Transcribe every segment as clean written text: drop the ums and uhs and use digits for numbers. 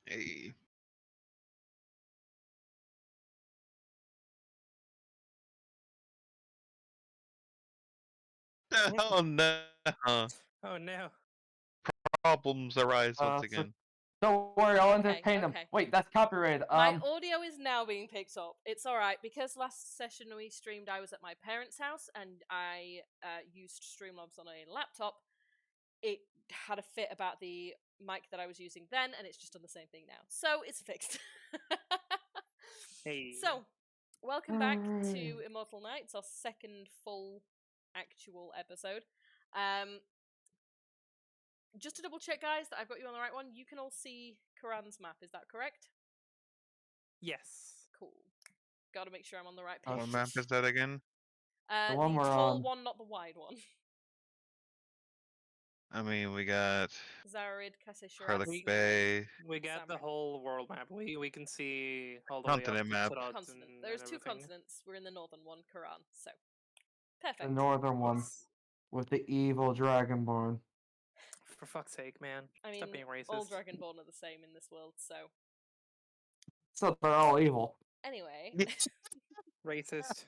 Hey. Oh no! Oh no. Problems arise once So again. don't worry, I'll Okay, entertain them. okay. Wait, that's copyrighted. My audio is now being picked up. It's alright, because last session we streamed, I was at my parents' house, and I used Streamlabs on a laptop. It had a fit about the mic that I was using then, and it's just done the same thing now. So, it's fixed. Hey. So, welcome back to Alright. Immortal Night. It's our second full actual episode. Just to double check, guys, that I've got you on the right one, you can all see Karan's map, is that correct? Yes. Cool. Gotta make sure I'm on the right page. What map is that again? The one we're tall on. one, not the wide one. I mean, we got Zarid, Kasei Harlech We- Bay. We got the Samurai. whole world map. We can see all the way up Continent to map. Trot Continent. and There's two everything. continents. We're in the northern one, Karan. So, The perfect. northern one Yes. with the evil dragonborn. For fuck's sake, man. I Stop mean, being racist. all Dragonborn are the same in this world, so. So they're all evil. Anyway, Racist.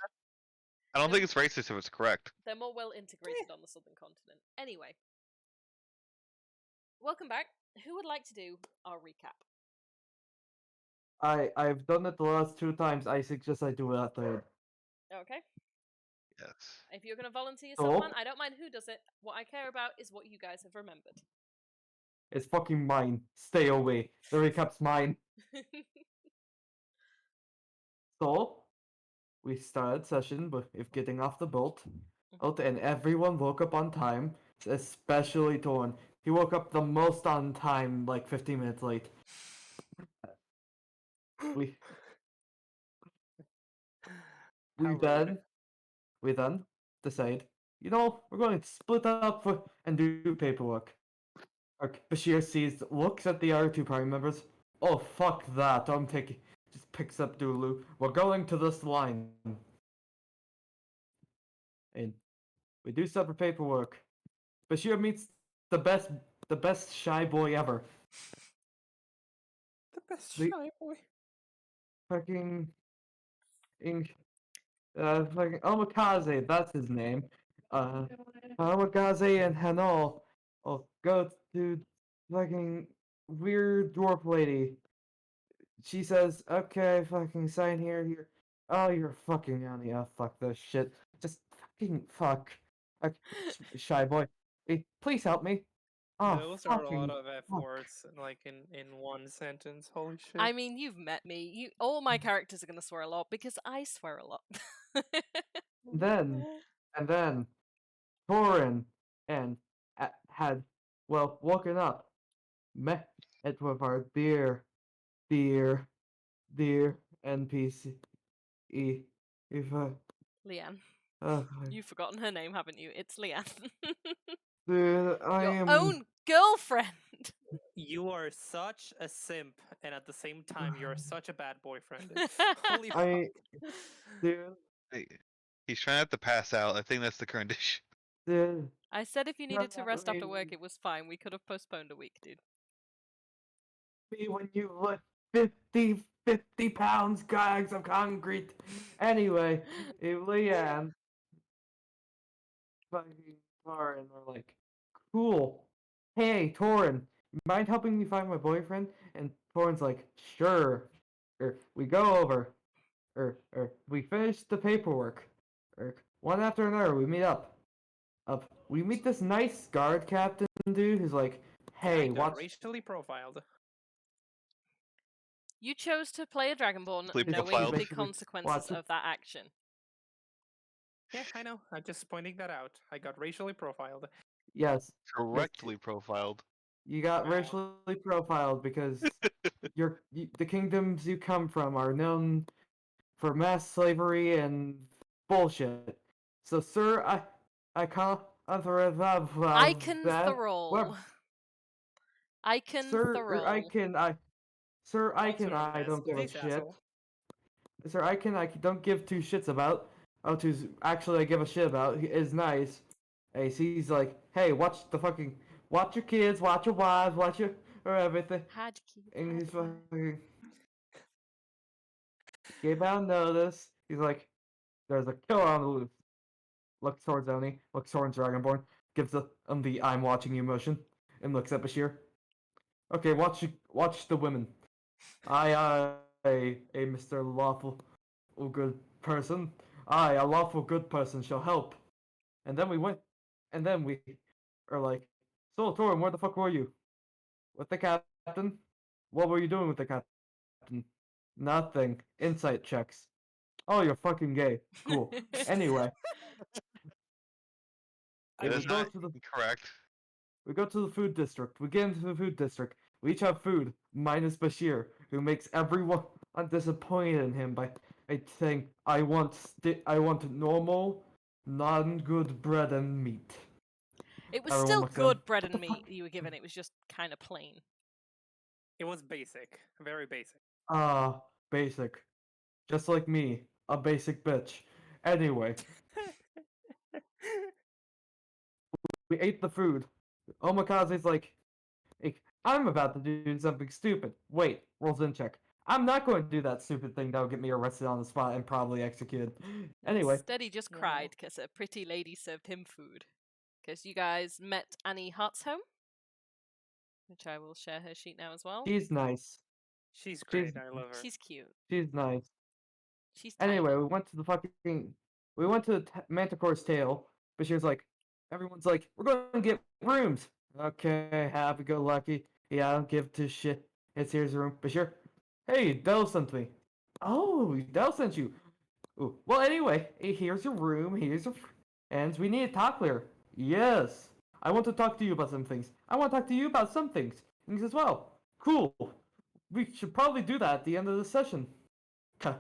I don't think it's racist if it's correct. they're more well integrated on the southern continent. Anyway, welcome back. Who would like to do our recap? I've done it the last 2 times. I suggest I do that third. Okay. Yes. If you're going to volunteer yourself, Cool. man, I don't mind who does it. What I care about is what you guys have remembered. It's fucking mine. Stay away. The recap's mine. So, we started session with getting off the boat, and everyone woke up on time, especially Torn. He woke up the most on time, like 15 minutes late. We How rude. we then decide, we're going to split up and do paperwork. Bashir looks at the other 2 party members. Oh, fuck that. I'm taking. Just picks up Dulu. We're going to this line. And we do separate paperwork. Bashir meets the best shy boy ever. The best The- shy boy. Fucking. Fucking Omikaze, that's his name. Omikaze and Hanol go to fucking weird dwarf lady. She says, okay, fucking sign here. Oh, you're fucking on the fuck this shit. Just fucking fuck. Okay, shy boy. Hey, please help me. Oh, Those are a lot fucking of F fuck. words, like in one sentence. Holy shit. I mean, you've met me. All my characters are going to swear a lot because I swear a lot. And then, Torin and had, woken up, met with our dear NPC. If Leanne. uh, You've forgotten her name, haven't you? It's Leanne. dude, I Your am. own girlfriend. You are such a simp, and at the same time, you're such a bad boyfriend. Holy fuck. Dude, Hey, he's trying not to pass out. I think that's the current issue. dude. I said if you needed to rest after work, Me it was fine. We could have postponed a week, dude. when you lift 50 pounds bags of concrete. Anyway, Leanne, fucking Torin are like, cool. Hey, Torin, you mind helping me find my boyfriend? And Torin's like, sure. We go over. We finish the paperwork. One after another, we meet up. We meet this nice guard captain dude who's like, hey, I got watch. racially profiled. You chose to play a Dragonborn Sleep knowing profiled. the Basically, consequences watch- of that action. Yeah, I know. I'm just pointing that out. I got racially profiled. Yes, Correctly profiled. you got Wow. racially profiled because the kingdoms you come from are known for mass slavery and bullshit. So, sir, I can't authorize I can that. thrall. Well, I can Sir, thrall. I Also known I as don't give a this shit. asshole. Sir, I don't give 2 shits about. Actually I give a shit about is nice. Hey, he's like, hey, watch your kids, watch your wives, or everything. How'd you keep it? And How'd he's you hide? fucking gave out notice. He's like, there's a killer on the loose. Looks towards Oni, looks towards Dragonborn, gives him the I'm watching you motion, and looks at Bashir. Okay, watch the women. A Mr. Lawful good person. I, a lawful good person, shall help. And then we are like, so Torin, where the fuck were you? With the captain? What were you doing with the captain? Nothing. Insight checks. Oh, you're fucking gay. Cool. Anyway, I That's mean, not correct. we go to the food district. We get into the food district. We each have food, minus Bashir, who makes everyone disappointed in him by saying, I want normal, non-good bread and meat. It was Everyone still looks at him. good bread What and the fuck? meat you were given. It was just kind of plain. it was basic, very basic. Basic. Just like me, a basic bitch. Anyway, we ate the food. Omikaze's like, hey, I'm about to do something stupid. Wait, rolls in check. I'm not going to do that stupid thing that will get me arrested on the spot and probably executed. Anyway, Instead, he just Yeah. cried because a pretty lady served him food. Because you guys met Annie Hart's home, which I will share her sheet now as well. she's nice. She's great. I love her. She's cute. She's nice. She's tiny. Anyway, we went to the Manticore's tail, but she was like, everyone's like, we're going to get rooms. Okay, happy go lucky. Yeah, I don't give two shit. Here's your room. But sure. Hey, Dell sent me. Oh, Dell sent you. Ooh. Well, anyway, here's your room. And we need to talk later. Yes. I want to talk to you about some things. I want to talk to you about some things as well. Cool. We should probably do that at the end of the session. and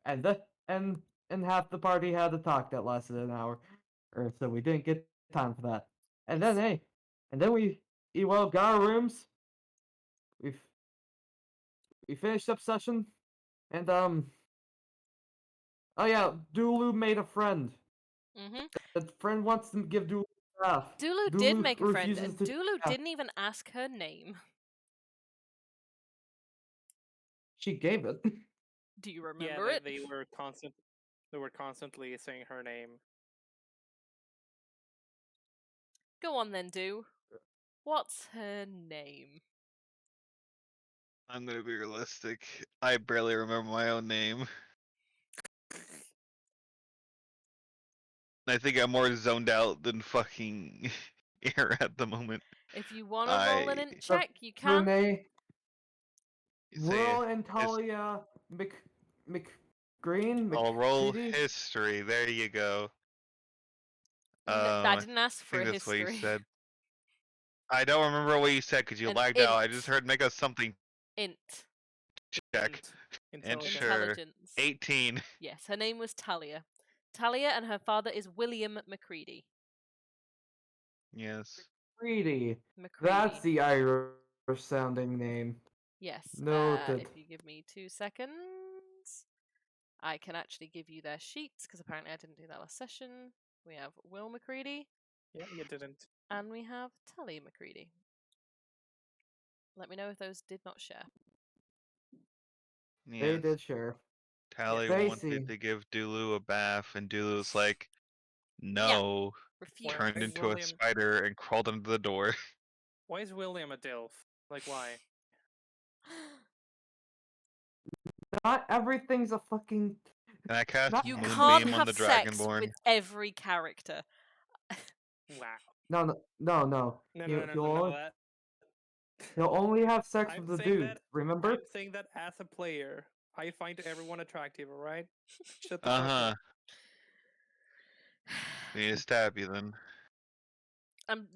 and the and half the party had a talk that lasted an hour, or so we didn't get time for that. And then we got our rooms. We've we finished up session, and oh yeah, Dulu made a friend. Mm-hmm. That friend wants to give Dulu a bath. Dulu did Dulu make a friend, refuses and to Dulu bath. didn't even ask her name. She gave it. Do you Yeah, remember it? they were constant. They were constantly saying her name. Go on then, Do. What's her name? I'm gonna be realistic. I barely remember my own name. I think I'm more zoned out than fucking here at the moment. If you want to roll an I int check, you can. Renee, say Will and Talia McGreen, I'll roll McCready. history. There you go. I didn't ask I for think a that's what you history. said. I don't remember what you said because you An lagged out. I int. just heard make a something Int. check. Int. And Intelligence. sure, Intelligence. 18. Yes, her name was Talia. Talia and her father is William McCready. Yes. McCready. McCready. That's the Irish sounding name. Yes. Noted. If you give me 2 seconds, I can actually give you their sheets because apparently I didn't do that last session. We have Will McCready Yeah, you didn't. and we have Talia McCready. Let me know if those did not share. They Yes. did share. Tally They wanted see. to give Dulu a bath, and Dulu's like, no. Refuse. Turned Why is into a William- spider and crawled under the door. Why is William a DILF? Like, why? Not everything's a fucking. And I cast Not You everything- can't Moonbeam on have the sex Dragonborn. with every character. Wow. No. No, He'll that. only have sex I'm with the saying dude. that. Remember? I'm saying that as a player, I find everyone attractive. All right. Shut the Uh fuck huh. up. Need to stab you then.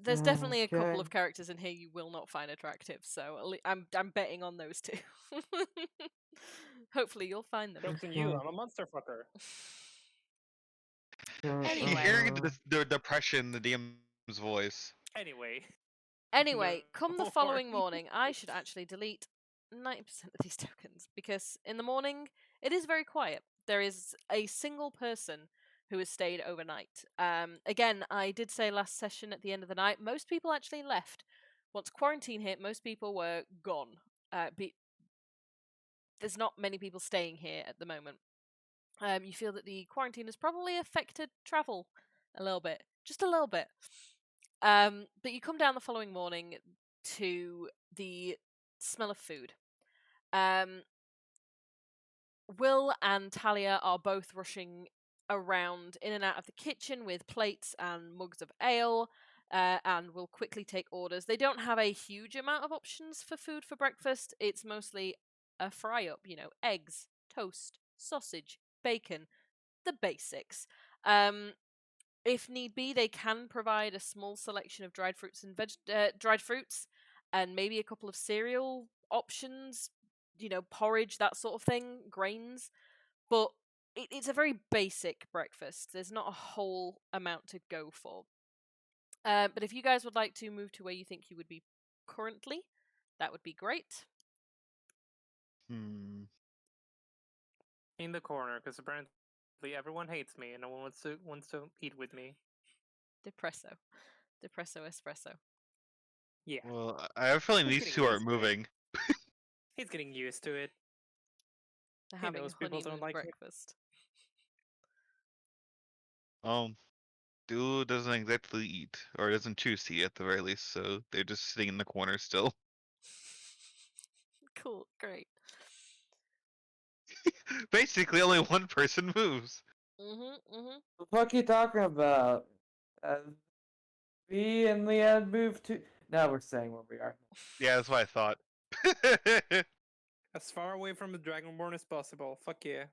There's definitely a couple Okay. of characters in here you will not find attractive, so I'm betting on those two. Hopefully you'll find them. Joke's on you. I'm a monster fucker. Anyway. Hearing the depression in the DM's voice. Anyway. Anyway, come the Lord. following morning, I should actually delete 90% of these tokens because in the morning it is very quiet. There is a single person who has stayed overnight. Again, I did say last session at the end of the night, most people actually left once quarantine hit, most people were gone. There's not many people staying here at the moment. You feel that the quarantine has probably affected travel a little bit, just a little bit. But you come down the following morning to the smell of food. Will and Talia are both rushing around in and out of the kitchen with plates and mugs of ale, and will quickly take orders. They don't have a huge amount of options for food for breakfast. It's mostly a fry up, eggs, toast, sausage, bacon, the basics. If need be, they can provide a small selection of dried fruits and maybe a couple of cereal options, porridge, that sort of thing, grains. But it's a very basic breakfast. There's not a whole amount to go for. But if you guys would like to move to where you think you would be currently, that would be great. Hmm. In the corner, because apparently everyone hates me and no one wants to eat with me. Depresso espresso. Yeah, Well, I have a feeling He's these getting two aren't used to it. moving. he's getting used to it. He Having knows people don't honeymoon like him. breakfast. Dude doesn't exactly eat, or doesn't choose to eat at the very least, so they're just sitting in the corner still. Cool, great. Basically, only one person moves. The fuck you talking about? Me and Leanne moved to. Now we're saying where we are. Yeah, that's what I thought. As far away from the Dragonborn as possible. Fuck yeah.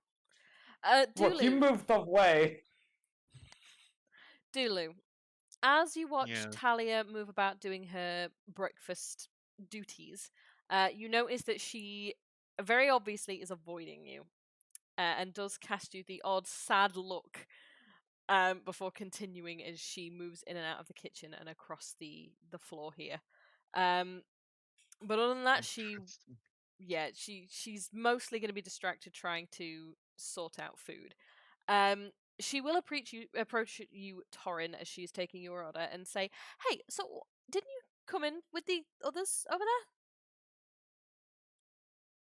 Look, you Dulu, moved away. Dulu, as you watch Yeah. Talia move about doing her breakfast duties, you notice that she very obviously is avoiding you, and does cast you the odd sad look before continuing as she moves in and out of the kitchen and across the floor here. But other than that, she's mostly going to be distracted trying to sort out food. She will approach you, Torin, as she's taking your order, and say, "Hey, so didn't you come in with the others over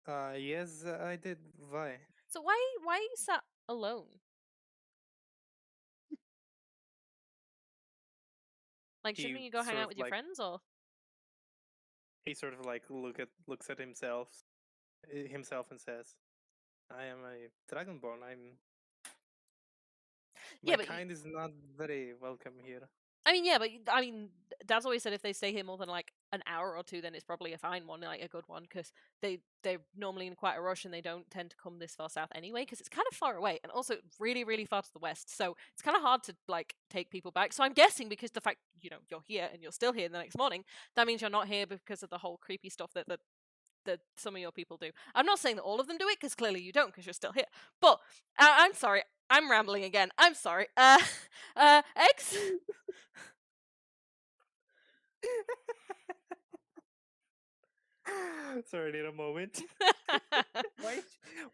there? Yes, I did. Why? So why are you sat alone? Like, He shouldn't you go hang sort out of with your like friends, or?" he sort of like looks at himself and says, "I am a Dragonborn. Yeah, My but kind is not very welcome here." Dad's always said if they stay here more than like an hour or two, then it's probably a fine one, like a good one, because they're normally in quite a rush and they don't tend to come this far south anyway, because it's kind of far away and also really really far to the west, so it's kind of hard to like take people back. So I'm guessing because the fact you're here and you're still here the next morning, that means you're not here because of the whole creepy stuff that some of your people do. I'm not saying that all of them do it, because clearly you don't, because you're still here. But I'm sorry, I'm rambling again. I'm sorry. Eggs. Sorry, need a moment.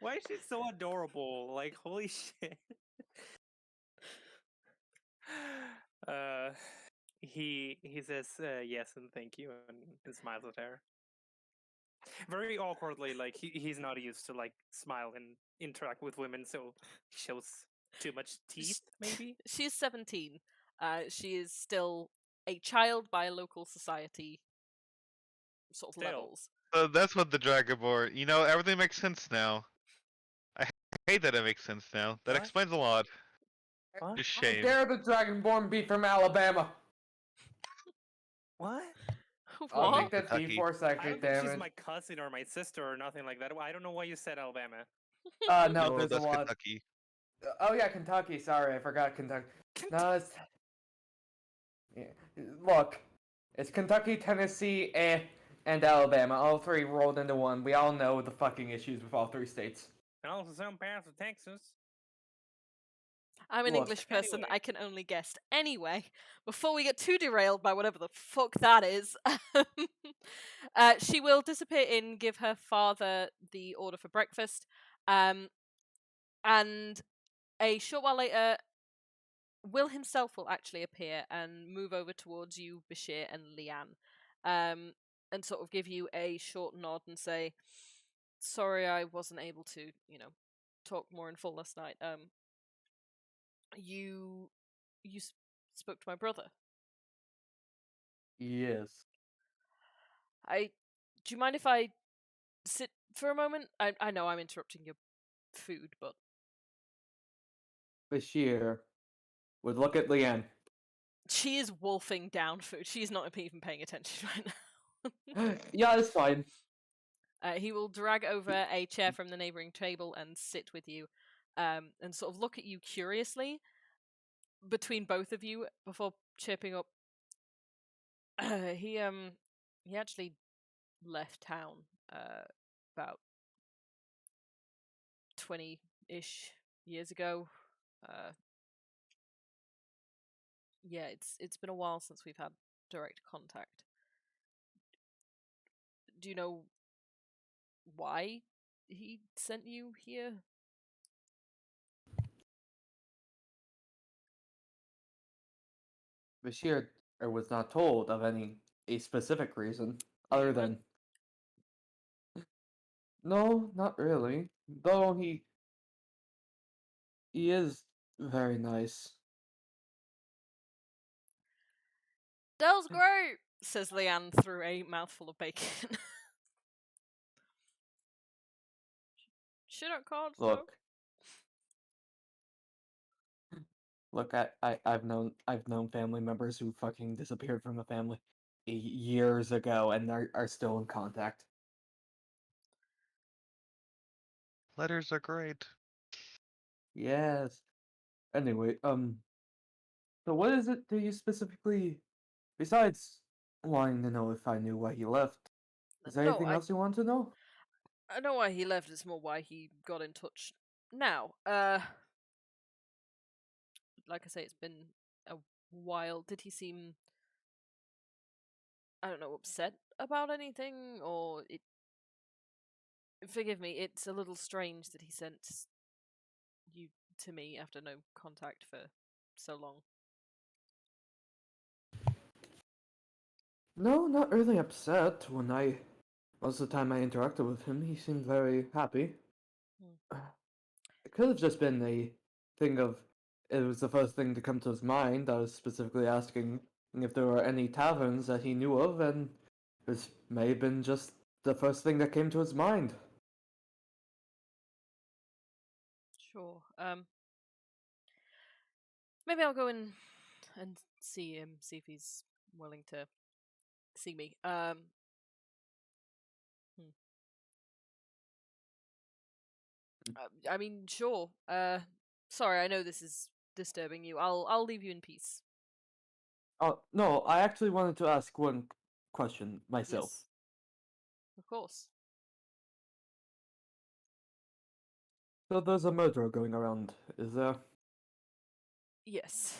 Why is she so adorable? Like, holy shit. Uh, he says yes and thank you and smiles at her. Very awkwardly, like he's not used to like smile and interact with women, so he shows too much teeth, maybe. She's 17. She is still a child by local society sort of Still. levels. So that's what the Dragonborn. Everything makes sense now. I hate that it makes sense now. That What? explains a lot. What? Just How shame. dare the Dragonborn be from Alabama? What? I'll What? make that D Kentucky. for a I second, don't think damn she's it. my cousin or my sister or nothing like that. I don't know why you said Alabama. No, No, there's a that's lot. Kentucky. Oh yeah, Kentucky. Sorry, I forgot Kentucky. No, it's. Yeah. Look, it's Kentucky, Tennessee, and Alabama. All three rolled into one. We all know the fucking issues with all three states. And also some parts of Texas. I'm an Look, English person. anyway. I can only guess. Anyway, before we get too derailed by whatever the fuck that is, she will disappear in, give her father the order for breakfast, and a short while later, Will himself will actually appear and move over towards you, Bashir and Leanne. and sort of give you a short nod and say, "Sorry, I wasn't able to, talk more in full last night. You spoke to my brother. Yes. I Do you mind if I sit for a moment? I know I'm interrupting your food, but Bashir would look at Leanne. she is wolfing down food. She's not even paying attention right now. Yeah, it's fine. He will drag over a chair from the neighboring table and sit with you, and sort of look at you curiously between both of you before chirping up. He actually left town about 20-ish years ago. Yeah, it's been a while since we've had direct contact. Do you know why he sent you here? Bashir was not told of a specific reason Yeah, other you weren't. than no, not really. Though he is very nice. That was great, says Leanne through a mouthful of bacon. Shit on cards, though. Look, I've known family members who fucking disappeared from the family years ago and are still in contact. Letters are great. Yes. Anyway, so what is it do you specifically, besides wanting to know if I knew why he left, is there No, anything else you want to know? I know why he left. It's more why he got in touch now. Like I say, it's been a while. Did he seem, I don't know, upset about anything, or it? Forgive me, it's a little strange that he sent you to me after no contact for so long. No, not really upset. Most of the time I interacted with him, he seemed very happy. It could have just been a thing of, it was the first thing to come to his mind. I was specifically asking if there were any taverns that he knew of, and this may have been just the first thing that came to his mind. Sure. Maybe I'll go in and see him, see if he's willing to see me. Hmm. I mean, sure. Sorry, I know this is disturbing you. I'll leave you in peace. Oh, no, I actually wanted to ask one question myself. Yes, of course. So there's a murderer going around, is there? Yes.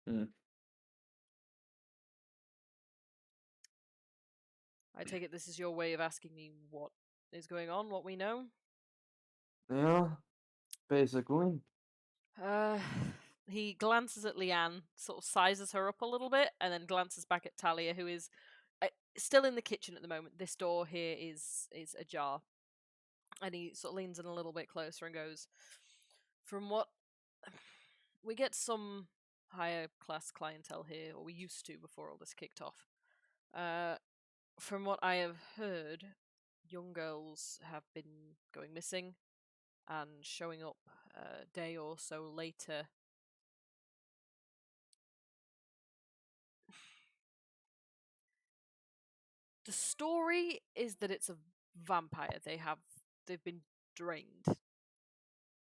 Hmm. I take it this is your way of asking me what is going on, what we know? Yeah, basically. Uh, he glances at Leanne, sort of sizes her up a little bit, and then glances back at Talia, who is still in the kitchen at the moment. This door here is ajar, and he sort of leans in a little bit closer and goes, "From what we get, some higher class clientele here, or we used to before all this kicked off. Uh, from what I have heard, young girls have been going missing and showing up a day or so later." The story is that it's a vampire. They've been drained.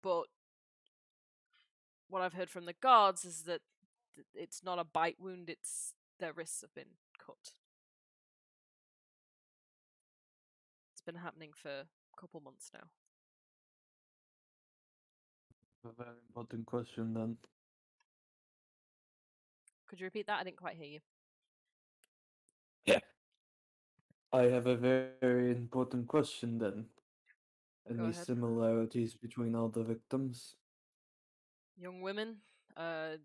But what I've heard from the guards is that it's not a bite wound, it's their wrists have been cut. It's been happening for a couple months now. A very important question then. Could you repeat that? I didn't quite hear you. Yeah. I have a very important question then. Go Any ahead. similarities between all the victims? Young women. The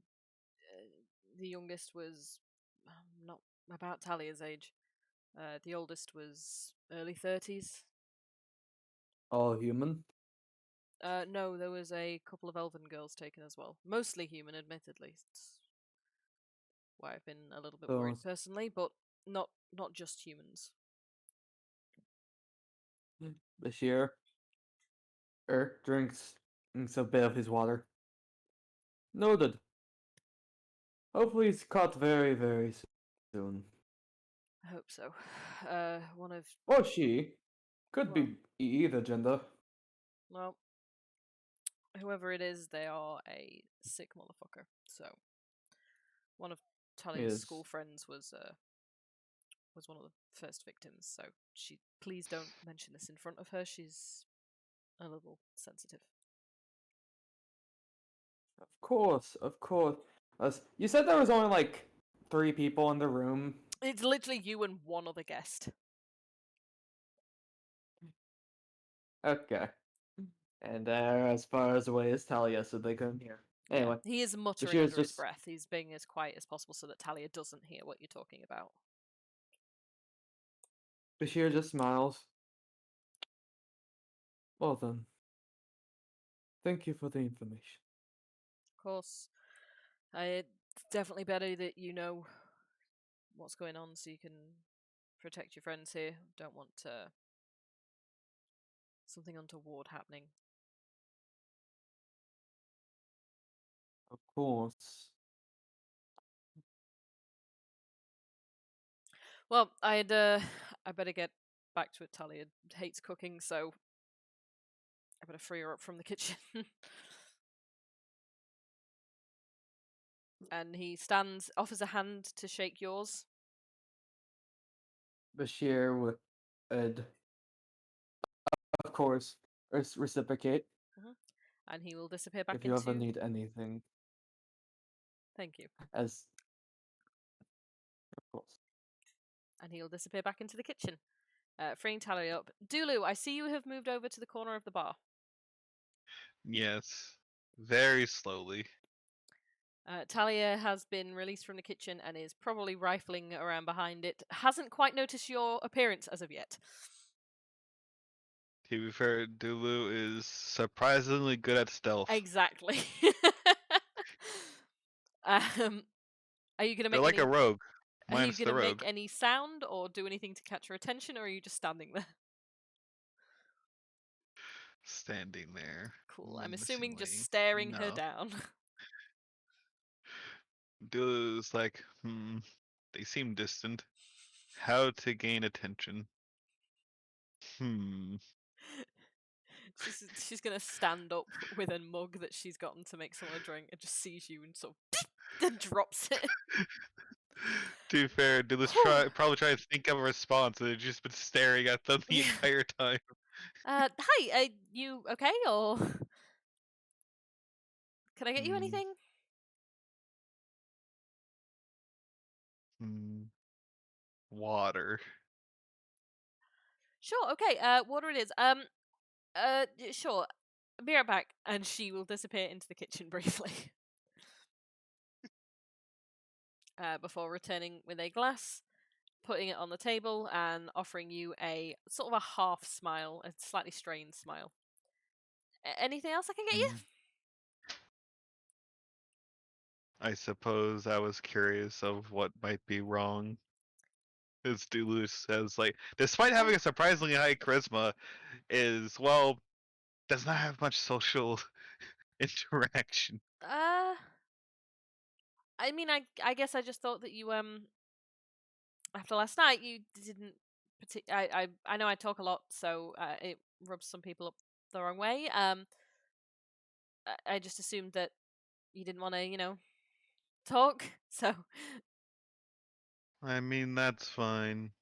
youngest was not about Talia's age. The oldest was early 30s. All human. No, there was a couple of elven girls taken as well. Mostly human, admittedly. It's why I've been a little bit So worried personally, but not just humans. Bashir drinks a bit of his water. Noted. Hopefully he's caught very, very soon. I hope so. One of Or she. Could Well. be either gender. well, whoever it is, they are a sick motherfucker. So one of Talia's Yes. school friends was one of the first victims. So please don't mention this in front of her. She's a little sensitive. Of course, of course. You said there was only like 3 people in the room. It's literally you and one other guest. Okay. And as far as away as Talia, so they couldn't hear. Anyway, Yeah, he is muttering Bashir's under his just breath. He's being as quiet as possible so that Talia doesn't hear what you're talking about. Bashir just smiles. Well then. Thank you for the information. Of course, it's definitely better that you know what's going on so you can protect your friends here. Don't want something untoward happening. Of course. Well, I better get back to it. Talia hates cooking, so I better free her up from the kitchen. And he offers a hand to shake yours. Bashir would, of course, reciprocate And he will disappear back if you into. ever need anything. Thank you. Of course. And he'll disappear back into the kitchen, freeing Talia up. Dulu, I see you have moved over to the corner of the bar. Yes. Very slowly. Talia has been released from the kitchen and is probably rifling around behind it. Hasn't quite noticed your appearance as of yet. To be fair, Dulu is surprisingly good at stealth. Exactly. Are you going to They're make like any? a rogue, Are you minus going the to make rogue. any sound or do anything to catch her attention, or are you just standing there? Standing there. Cool. I'm assuming just menacingly. staring her No. down. Dulu's like, they seem distant. How to gain attention? She's gonna stand up with a mug that she's gotten to make someone a drink and just sees you and sort of then drops it. To be fair, Dulu's probably trying to think of a response, and they've just been staring at them the Yeah. entire time. Hi, are you okay, or can I get you anything? Water. Sure, okay. Water it is. Sure. Be right back, and she will disappear into the kitchen briefly. Before returning with a glass, putting it on the table, and offering you a sort of a half smile, a slightly strained smile. Anything else I can get you? I suppose I was curious of what might be wrong. As Dulu says, like, despite having a surprisingly high charisma, does not have much social interaction. I mean, I guess I just thought that you after last night you didn't. I know I talk a lot, so it rubs some people up the wrong way. I just assumed that you didn't want to, talk. So I mean, that's fine.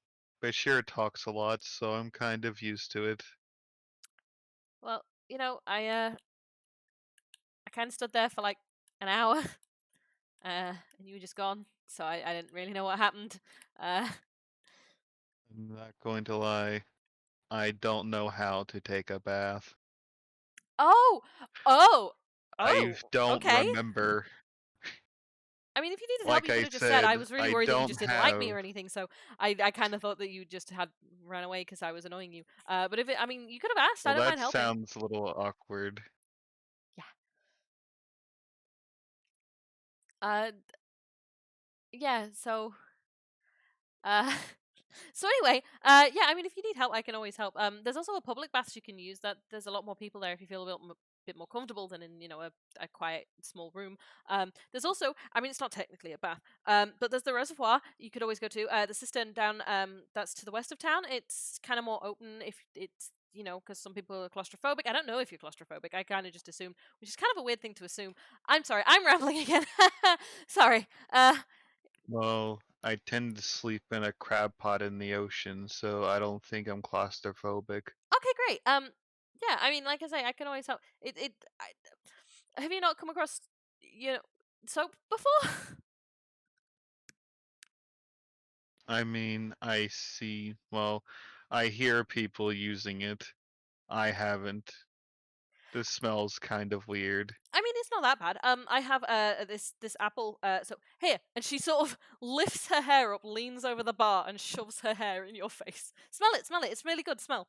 Bashir talks a lot, so I'm kind of used to it. well, I kind of stood there for like an hour, and you were just gone. So I didn't really know what happened. I'm not going to lie. I don't know how to take a bath. Oh, I don't okay. remember. I mean, if you needed help, Like you could I have just said, I said, was really I worried that you don't just didn't like me have. or anything, so I kind of thought that you just had ran away because I was annoying you. But if it, I mean, you could have asked. I Well, don't that mind helping. sounds a little awkward. Uh, yeah, so uh so anyway, yeah, I mean if you need help I can always help. There's also a public baths you can use that there's a lot more people there if you feel bit more comfortable than in, a quiet small room. There's also, I mean it's not technically a bath, but there's the reservoir you could always go to. The cistern down that's to the west of town. It's kind of more open if it's because some people are claustrophobic. I don't know if you're claustrophobic. I kind of just assumed, which is kind of a weird thing to assume. I'm sorry, I'm rambling again. Sorry. Well, I tend to sleep in a crab pot in the ocean, so I don't think I'm claustrophobic. Okay, great. Yeah, I mean, like I say, I can always help. Have you not come across, soap before? I mean, I see. Well, I hear people using it. I haven't. This smells kind of weird. I mean, it's not that bad. I have this apple. So here, and she sort of lifts her hair up, leans over the bar, and shoves her hair in your face. Smell it, smell it. It's really good. Smell.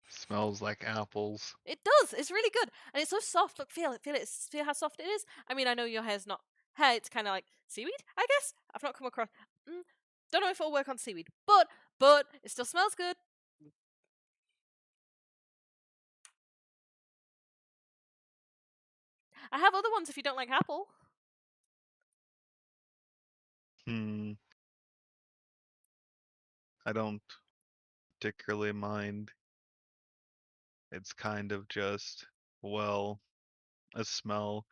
Smells like apples. It does. It's really good, and it's so soft. Look, feel it, feel it. Feel how soft it is. I mean, I know your hair's not hair. It's kind of like seaweed, I guess. I've not come across. Don't know if it'll work on seaweed, but it still smells good. I have other ones if you don't like apple. Hmm. I don't particularly mind. It's kind of just, well, a smell.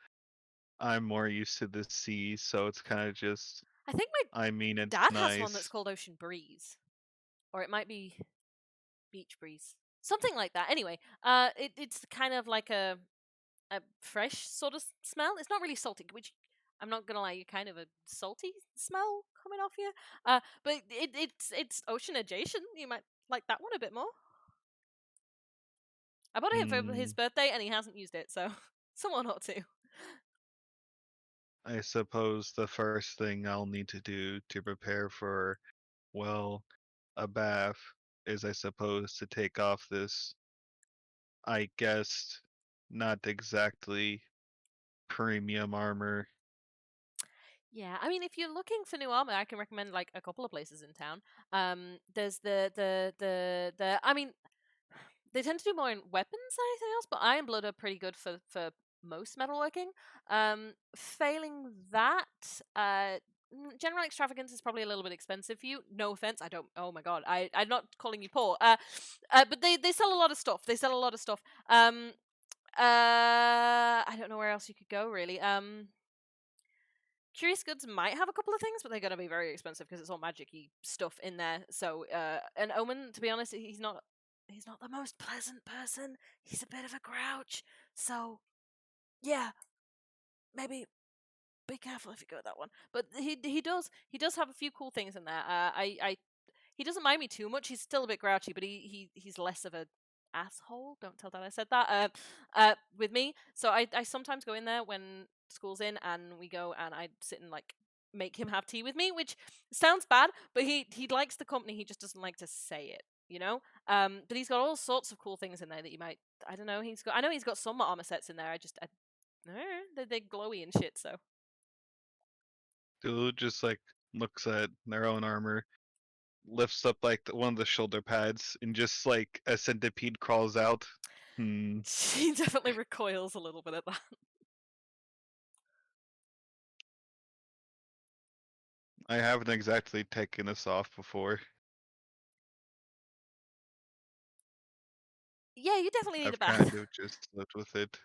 I'm more used to the sea, so it's kind of just, I think my I mean, it's dad has one that's nice. called Ocean Breeze, or it might be Beach Breeze, something like that. Anyway, it's kind of like a fresh sort of smell. It's not really salty, which I'm not gonna lie, you kind of a salty smell coming off you. But it's ocean adjacent. You might like that one a bit more. I bought it him for his Hmm. birthday, and he hasn't used it, so someone ought to. I suppose the first thing I'll need to do to prepare for, well, a bath is, I suppose, to take off this, I guess, not exactly premium armor. Yeah, I mean, if you're looking for new armor, I can recommend like a couple of places in town. There's the. I mean, they tend to do more in weapons than anything else, but Iron Blood are pretty good for most metalworking. Failing that, General Extravagance is probably a little bit expensive for you. No offense, I don't. Oh my god, I'm not calling you poor. But they sell a lot of stuff. They sell a lot of stuff. I don't know where else you could go really. Curious Goods might have a couple of things, but they're going to be very expensive because it's all magic-y stuff in there. So, and Omen, to be honest, he's not the most pleasant person. He's a bit of a grouch. So, yeah, maybe be careful if you go with that one. But he does have a few cool things in there. I he doesn't mind me too much. He's still a bit grouchy, but he's less of a asshole. Don't tell Dad I said that. With me, so I sometimes go in there when school's in, and we go and I sit and like make him have tea with me, which sounds bad, but he likes the company. He just doesn't like to say it, you know. But he's got all sorts of cool things in there that you might. I don't know. I know he's got some armor sets in there. They're glowy and shit. So Dude just like looks at their own armor, lifts up like one of the shoulder pads, and just like a centipede crawls out. Hmm. she definitely recoils a little bit at that. I haven't exactly taken this off before. Yeah, you definitely need a I've bath. kind of just lived with it.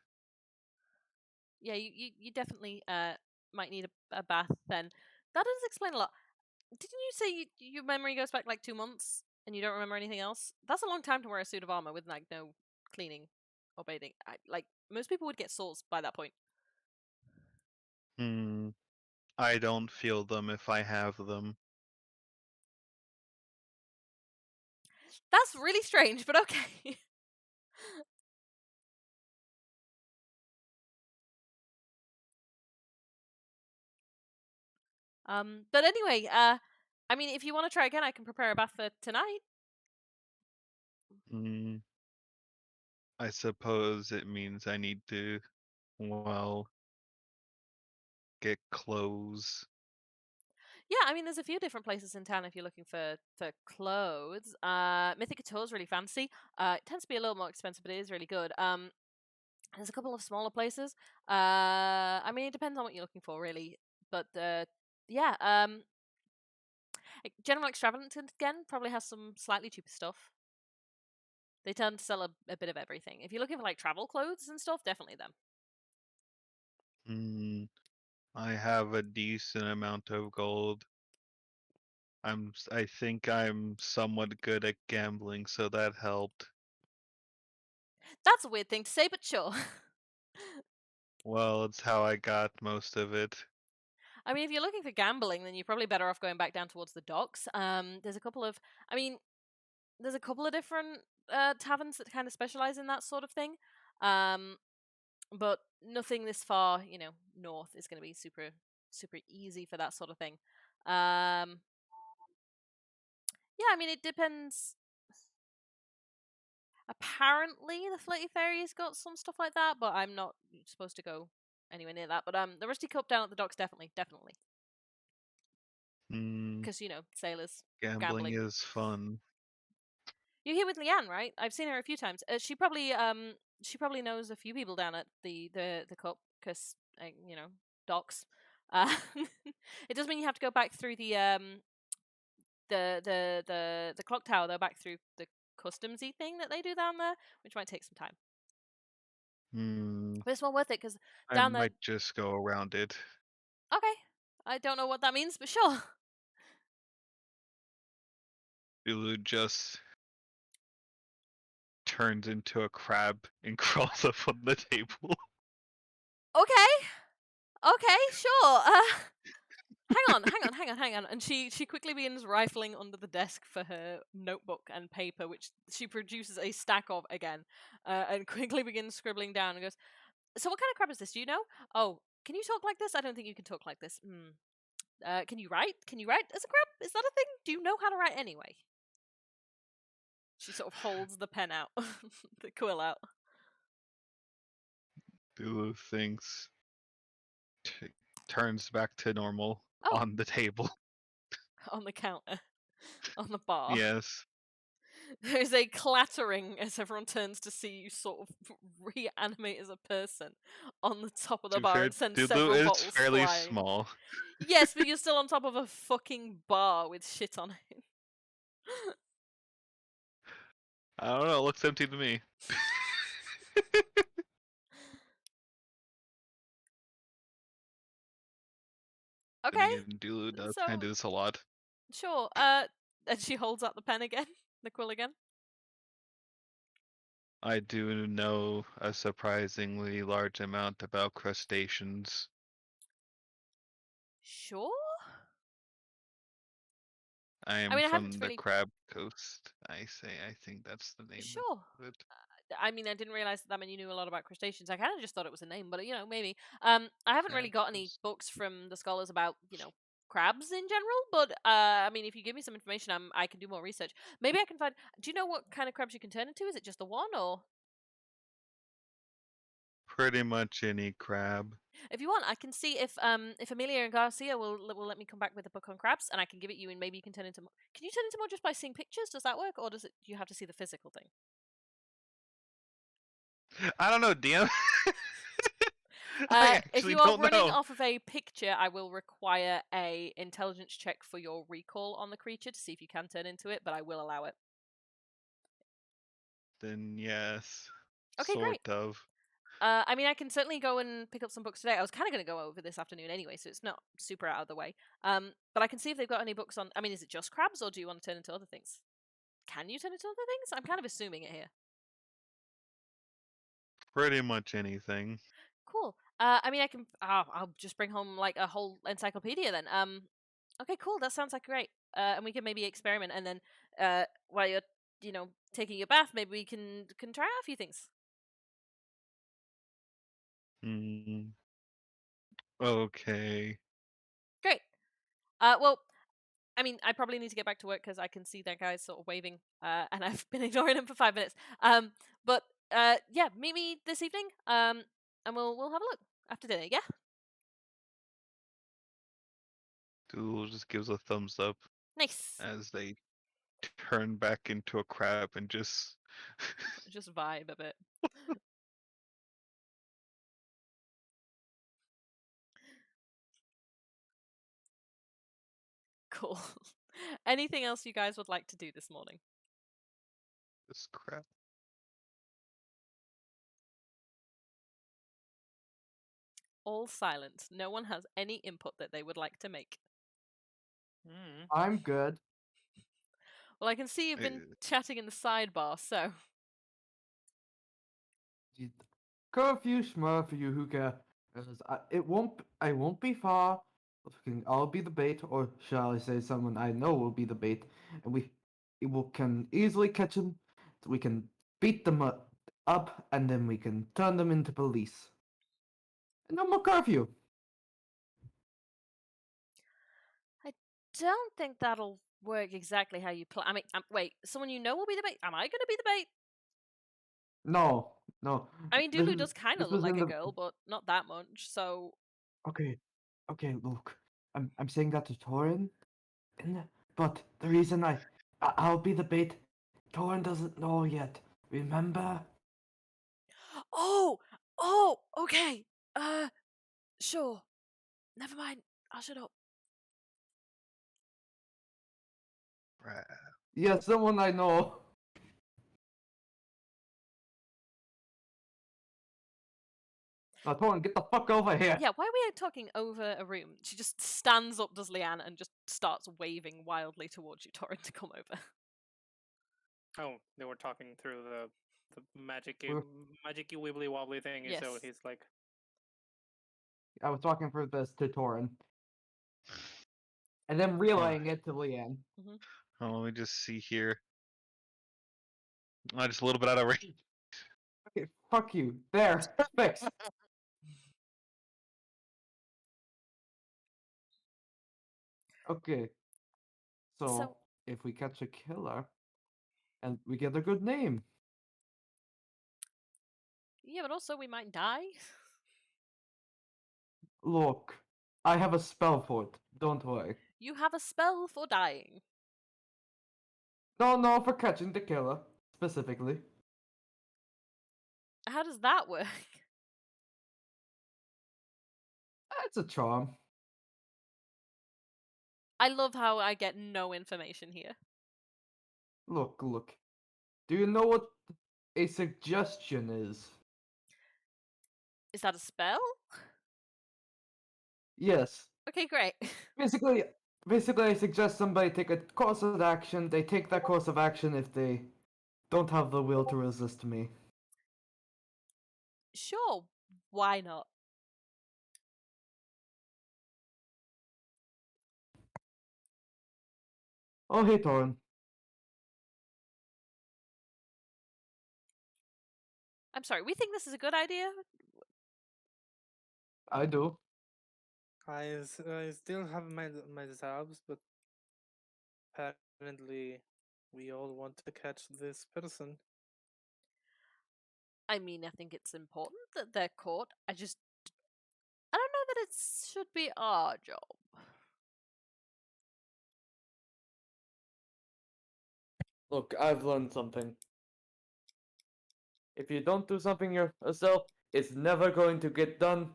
Yeah, you definitely might need a bath then. That does explain a lot. Didn't you say your memory goes back like 2 months and you don't remember anything else? That's a long time to wear a suit of armor with like no cleaning or bathing. Like most people would get sores by that point. Hmm. I don't feel them if I have them. That's really strange, but okay. But anyway, I mean, if you want to try again, I can prepare a bath for tonight. Mm, I suppose it means I need to, well, get clothes. Yeah, I mean, there's a few different places in town if you're looking for clothes. Mythic Couture is really fancy. It tends to be a little more expensive, but it is really good. There's a couple of smaller places. I mean, it depends on what you're looking for, really. But yeah, General Extravagant again probably has some slightly cheaper stuff. They tend to sell a bit of everything. If you're looking for like travel clothes and stuff, definitely them. Mm, I have a decent amount of gold. I think I'm somewhat good at gambling, so that helped. That's a weird thing to say, but sure. Well, it's how I got most of it. I mean, if you're looking for gambling, then you're probably better off going back down towards the docks. There's a couple of, I mean, there's a couple of different taverns that kind of specialize in that sort of thing. But nothing this far, north is going to be super easy for that sort of thing. Yeah, I mean, it depends. Apparently, the Floaty Fairy's got some stuff like that, but I'm not supposed to go anywhere near that. But the Rusty Cup down at the docks, definitely. Mm, Because, sailors, gambling gambling. is fun. You're here with Leanne, right? I've seen her a few times. She probably knows a few people down at the cup because docks. Uh, it does mean you have to go back through the clock tower though, back through the customsy thing that they do down there, which might take some time. Hmm. But it's well worth it because I down there. might just go around it. Okay, I don't know what that means, but sure. Ulu just turns into a crab and crawls up on the table. Okay, sure. Hang on. And she quickly begins rifling under the desk for her notebook and paper, which she produces a stack of again, and quickly begins scribbling down and goes, "So what kind of crab is this? Do you know? Oh, can you talk like this? I don't think you can talk like this. Can you write? Can you write as a crab? Is that a thing? Do you know how to write anyway?" She sort of holds the pen out, the quill out. Ulu thinks, turns back to normal Oh, on the table. on the counter, on the bar. Yes. There's a clattering as everyone turns to see you sort of reanimate as a person on the top of the To be bar fair, and send Dulu several is bottles fairly flying. small. Yes, but you're still on top of a fucking bar with shit on it. I don't know, it looks empty to me. And Okay, again, Dulu does so kind of this a lot. sure. And she holds out the pen again, the quill again. I do know a surprisingly large amount about crustaceans. Sure. I I am mean, I haven't from the really. Crab Coast. I think that's the name Sure. of it. I mean, I didn't realize that meant you knew a lot about crustaceans. I kind of just thought it was a name, but maybe. I haven't really Crab got any Coast. books from the scholars about crabs in general. But I mean, if you give me some information, I can do more research. Maybe I can find. Do you know what kind of crabs you can turn into? Is it just the one, or Pretty much any crab. if you want, I can see if Amelia and Garcia will let me come back with a book on crabs, and I can give it you, and maybe you can turn into. Can you turn into more just by seeing pictures? Does that work, or do you have to see the physical thing? I don't know, DM. I If actually you are don't running know. off of a picture, I will require a intelligence check for your recall on the creature to see if you can turn into it, but I will allow it. Then yes, Okay, great. sort of. I mean, I can certainly go and pick up some books today. I was kind of going to go over this afternoon anyway, so it's not super out of the way. But I can see if they've got any books on. I mean, is it just crabs, or do you want to turn into other things? Can you turn into other things? I'm kind of assuming it here. Pretty much anything. Cool. I mean, I can. I'll just bring home like a whole encyclopedia then. Okay, cool. That sounds like great. And we can maybe experiment, and then while you're taking your bath, maybe we can try out a few things. Mm, okay. Great. Well, I mean, I probably need to get back to work because I can see that guy's sort of waving, and I've been ignoring him for 5 minutes. But yeah, meet me this evening. And we'll have a look after dinner. Yeah. Doodle just gives a thumbs up Nice. as they turn back into a crab and just Just vibe a bit. Cool. Anything else you guys would like to do this morning? this crap. All silent. No one has any input that they would like to make. Mm. I'm good. Well, I can see you've been chatting in the sidebar, so Curfew, schmurfew, hookah. I won't be far. I'll be the bait, or shall I say, someone I know will be the bait, and can easily catch them. We can beat them up, and then we can turn them into police. And no more curfew. I don't think that'll work exactly how you plan. I mean, wait, someone you know will be the bait. Am I going to be the bait? No, no. I mean, This Dulu is does kind of this look was like in a the girl, but not that much. So okay, okay. Look, I'm saying that to Torin, but the reason I'll be the bait. Torin doesn't know yet. Remember? Oh, oh, okay. Sure. Never mind. I'll shut up. Crap. Yeah, someone I know. Now, Torin, get the fuck over here. Yeah, why are we talking over a room? She just stands up, does Leanne, and just starts waving wildly towards you, Torrin, to come over. Oh, they were talking through the We're- magicy wibbly wobbly thing. Yes. So he's like, I was talking for this to Torin. And then Oh, relaying it to Leanne. let me just see here. Just a little bit out of range. Okay, fuck you. There. Fixed. Okay. So, if we catch a killer, and we get a good name. Yeah, but also we might die. Look, I have a spell for it. Don't worry. You have a spell for dying. No, for catching the killer, specifically. How does that work? It's a charm. I love how I get no information here. Look. Do you know what a suggestion is? Is that a spell? Yes. Okay, great. Basically, I suggest somebody take a course of action. They take that course of action if they don't have the will to resist me. Sure, why not? Oh, hey, Torin. I'm sorry, we think this is a good idea? I do. I still have my doubts, but apparently we all want to catch this person. I mean, I think it's important that they're caught. I don't know that it should be our job. Look, I've learned something. If you don't do something yourself, it's never going to get done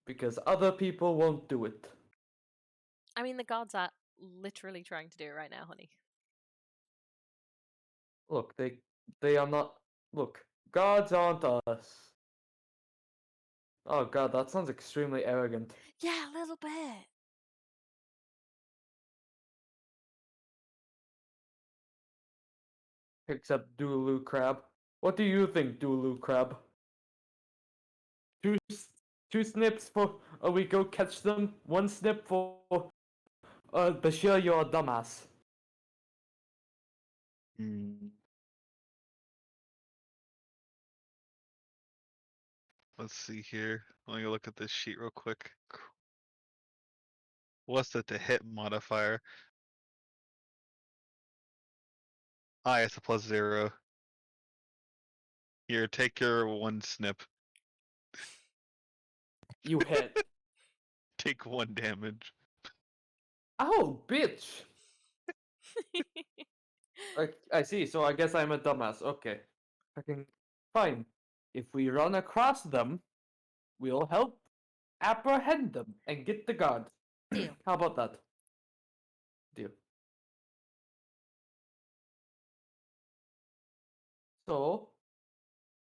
because other people won't do it. I mean, the gods are literally trying to do it right now, honey. Look, they are not. Look, gods aren't us. Oh god, that sounds extremely arrogant. Yeah, a little bit. Except Dulu Crab. What do you think, Dulu Crab? Two, two snips for we go catch them. One snip for Bashir, you're a dumbass. Hmm. Let's see here. Let me go look at this sheet real quick. What's the hit modifier? It's a +0. Here, take your 1 snip. You hit. Take 1 damage. Oh, bitch! I see, so I guess I'm a dumbass. Okay. Fucking fine. If we run across them, we'll help apprehend them and get the guard. Deal. How about that? Deal. So,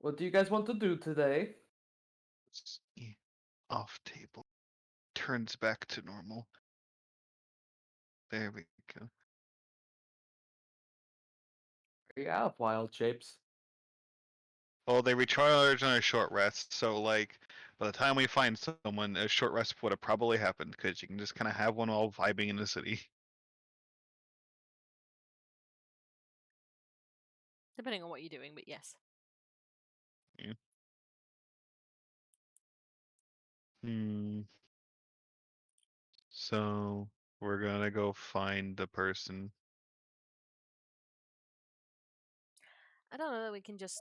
what do you guys want to do today? Off table. Turns back to normal. There we go. We have wild shapes. Well, they recharge on a short rest, so like by the time we find someone, a short rest would have probably happened because you can just kind of have one while vibing in the city. Depending on what you're doing, but yes. Yeah. So we're gonna go find the person. I don't know that we can just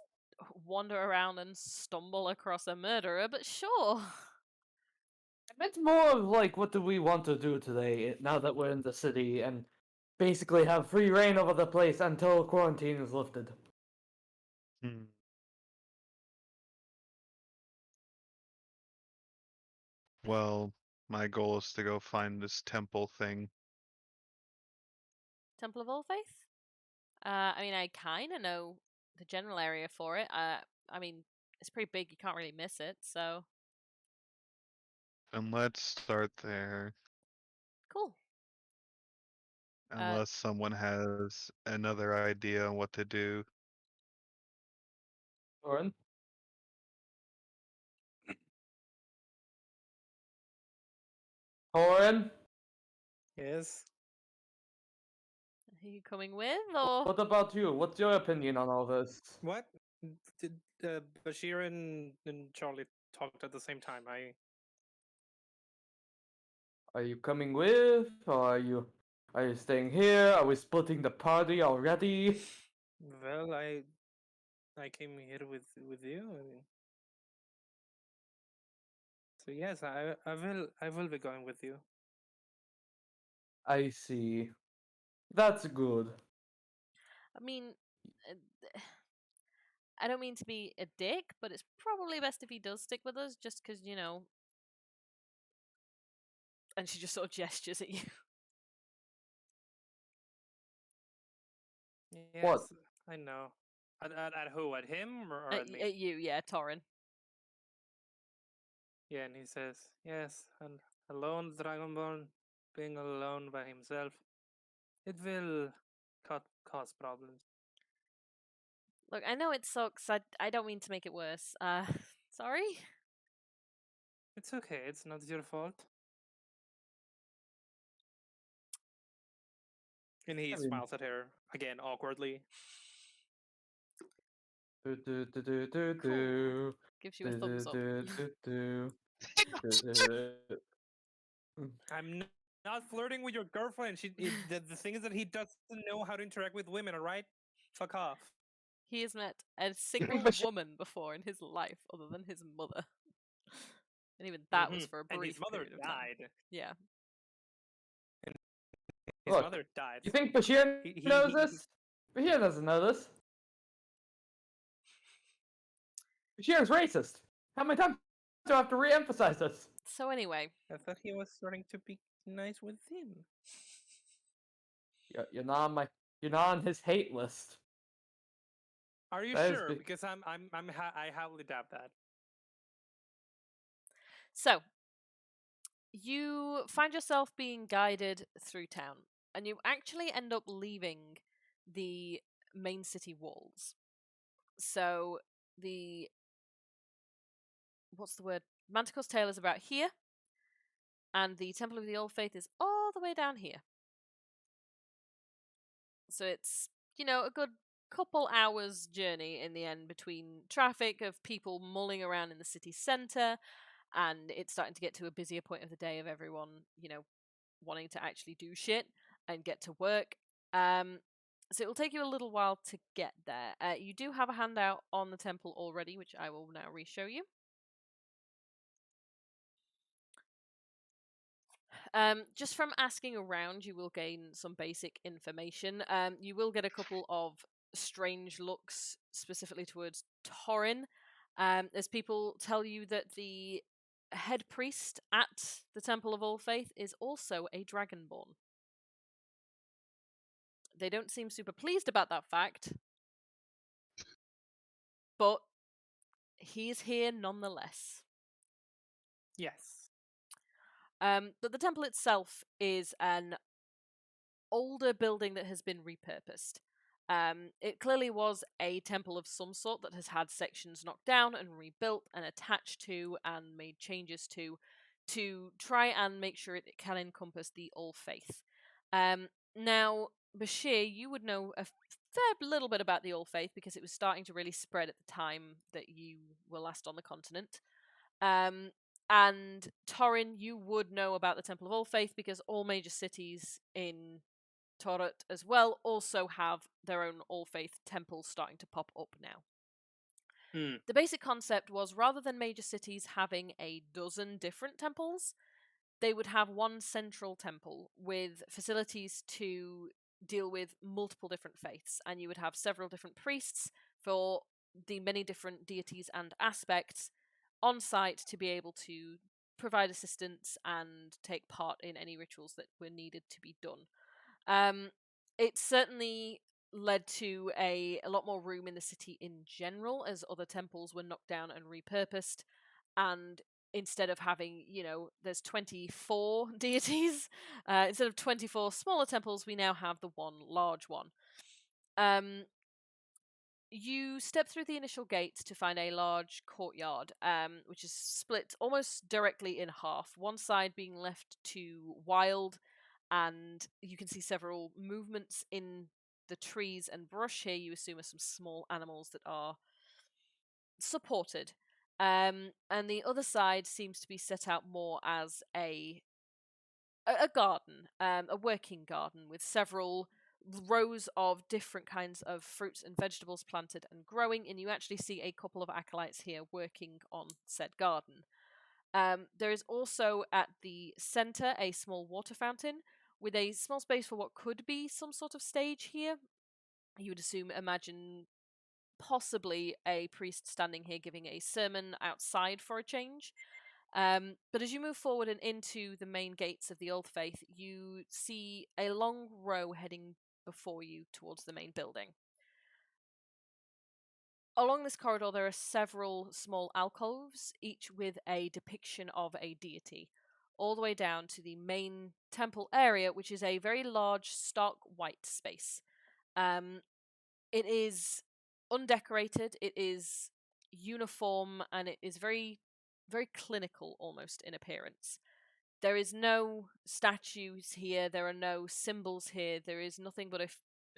wander around and stumble across a murderer, but sure. It's more of like, what do we want to do today now that we're in the city and basically have free reign over the place until quarantine is lifted? Hmm. Well, my goal is to go find this temple thing. Temple of All Faith? I mean, I kind of know the general area for it. I mean, it's pretty big. You can't really miss it. So And let's start there. cool. Unless someone has another idea on what to do. Oren? Oren? Yes. Are you coming with, or What about you? What's your opinion on all this? What? Did Bashir and Charlie talked at the same time? Are you coming with, or are you staying here? Are we splitting the party already? Well, I came here with you. So yes, I will be going with you. I see. That's good. I mean, uh, I don't mean to be a dick, but it's probably best if he does stick with us, just because you know. And she just sort of gestures at you. What? Yes, I know. At who? At him or At, at me? at you, yeah, Torin. Yeah, and he says, yes, and alone Dragonborn, being alone by himself, it will cause problems. Look, I know it sucks. I don't mean to make it worse. Sorry. It's okay, it's not your fault. And he I mean, smiles at her again awkwardly. do do do do do Cool. do Gives you a do thumbs up. do do do. I'm not flirting with your girlfriend. The thing is that he doesn't know how to interact with women. All right, fuck off. He has met a single Bashir- woman before in his life, other than his mother, and even that was for a And his brief mother period of time. died. Yeah. His Look, mother died. you So think Bashir he knows this? Bashir doesn't know this. Bashir is racist. How many times do I have to re-emphasize this? So anyway, I thought he was starting to be nice with him. You're not on you're not on his hate list. Are you That is sure? big. Because I heavily doubt that. so you find yourself being guided through town, and you actually end up leaving the main city walls. So the what's the word? Manticore's Tail is about here, and the Temple of the Old Faith is all the way down here. So it's, you know, a good couple hours journey in the end between traffic of people mulling around in the city centre, and it's starting to get to a busier point of the day of everyone, you know, wanting to actually do shit and get to work. So it will take you a little while to get there. You do have a handout on the temple already, which I will now re-show you. Just from asking around, you will gain some basic information. You will get a couple of strange looks, specifically towards Torin, as people tell you that the head priest at the Temple of All Faith is also a dragonborn. They don't seem super pleased about that fact, but he's here nonetheless. Yes. But the temple itself is an older building that has been repurposed. It clearly was a temple of some sort that has had sections knocked down and rebuilt and attached to and made changes to try and make sure it can encompass the All Faith. Now, Bashir, you would know a fair little bit about the All Faith because it was starting to really spread at the time that you were last on the continent. And Torin, you would know about the Temple of All Faith because all major cities in Torut as well also have their own All Faith temples starting to pop up now. The basic concept was rather than major cities having a dozen different temples, they would have one central temple with facilities to deal with multiple different faiths, and you would have several different priests for the many different deities and aspects on site to be able to provide assistance and take part in any rituals that were needed to be done. It certainly led to a lot more room in the city in general, as other temples were knocked down and repurposed. And instead of having, there's 24 deities, instead of 24 smaller temples, we now have the one large one. You step through the initial gate to find a large courtyard, which is split almost directly in half, one side being left to wild, and you can see several movements in the trees and brush here. You assume are some small animals that are supported. And the other side seems to be set out more as a garden, a working garden with several rows of different kinds of fruits and vegetables planted and growing, and you actually see a couple of acolytes here working on said garden. There is also at the center a small water fountain with a small space for what could be some sort of stage here. You would imagine possibly a priest standing here giving a sermon outside for a change. But as you move forward and into the main gates of the Old Faith, you see a long row heading before you towards the main building. Along this corridor, there are several small alcoves, each with a depiction of a deity, all the way down to the main temple area, which is a very large, stark white space. It is undecorated, it is uniform, and it is very, very clinical almost in appearance. There is no statues here, there are no symbols here, there is nothing but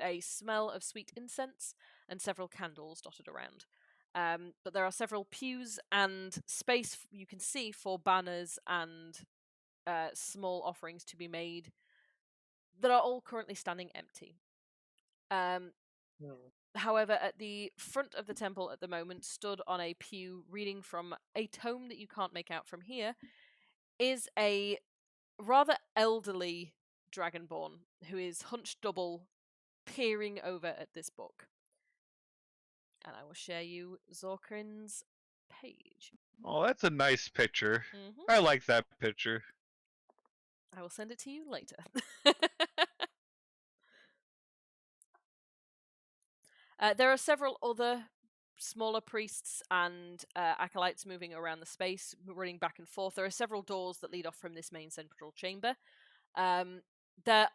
a smell of sweet incense and several candles dotted around. But there are several pews and space you can see for banners and small offerings to be made that are all currently standing empty. However, at the front of the temple at the moment, stood on a pew reading from a tome that you can't make out from here, is a rather elderly dragonborn who is hunched double, peering over at this book. And I will share you Zorkrin's page. Oh, that's a nice picture. Mm-hmm. I like that picture. I will send it to you later. There are several other smaller priests and acolytes moving around the space, running back and forth. There are several doors that lead off from this main central chamber. There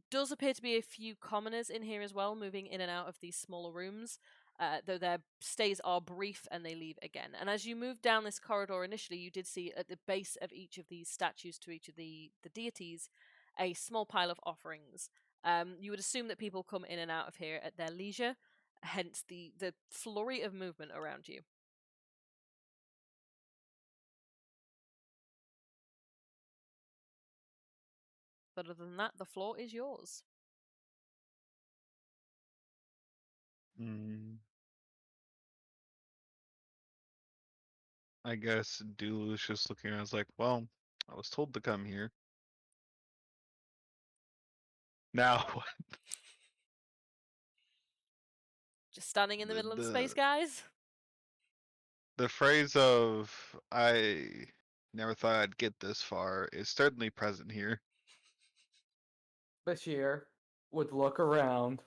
does appear to be a few commoners in here as well, moving in and out of these smaller rooms, though their stays are brief and they leave again. And as you move down this corridor initially, you did see at the base of each of these statues to each of the deities a small pile of offerings. You would assume that people come in and out of here at their leisure, hence the flurry of movement around you. But other than that, the floor is yours. Mm, I guess Dulu's just looking around. It's like, well, I was told to come here. Now, Just standing in the the middle of the space, the guys. the phrase of "I never thought I'd get this far" is certainly present here. Bashir would look around,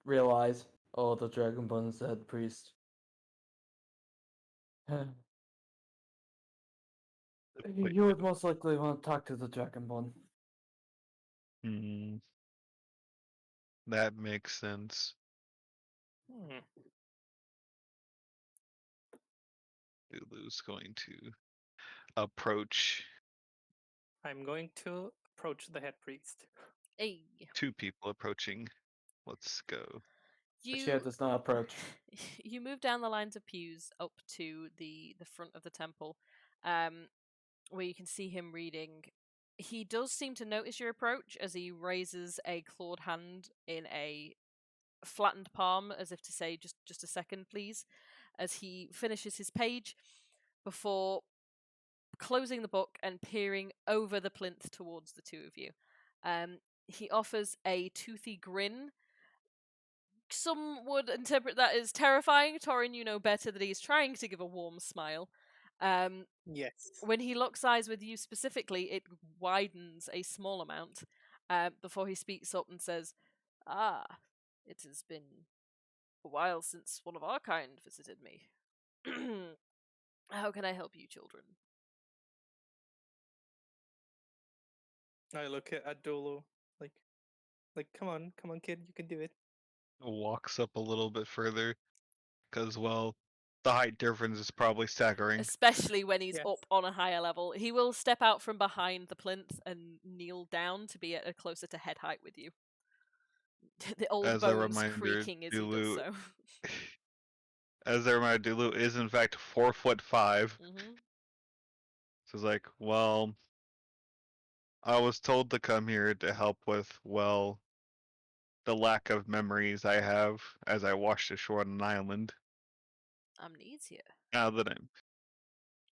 realize, oh, the Dragonborn's the head priest. Wait, You would most likely want to talk to the Dragonborn. hmm, that makes sense. Hmm. Dulu's going to approach I'm going to approach the head priest. Hey, two people approaching. Let's go. Bashir you does not approach. you move down the lines of pews up to the front of the temple, where you can see him reading. He does seem to notice your approach as he raises a clawed hand in a flattened palm, as if to say, "Just a second, please," as he finishes his page before closing the book and peering over the plinth towards the two of you. He offers a toothy grin. Some would interpret that as terrifying. Torin, you know better that he's trying to give a warm smile. Yes. When he locks eyes with you specifically, it widens a small amount before he speaks up and says, "Ah, it has been a while since one of our kind visited me. How can I help you, children?" I look at Dolo like, come on, kid, you can do it. Walks up a little bit further because, well, the height difference is probably staggering. Especially when he's Yes. up on a higher level. He will step out from behind the plinth and kneel down to be at a closer to head height with you. The old As a bones reminder, creaking as he does Dulu, so. as a reminder, Dulu is in fact 4'5". Hmm. So it's like, well, I was told to come here to help with, well, the lack of memories I have as I washed ashore on an island. Amnesia. Now that I'm,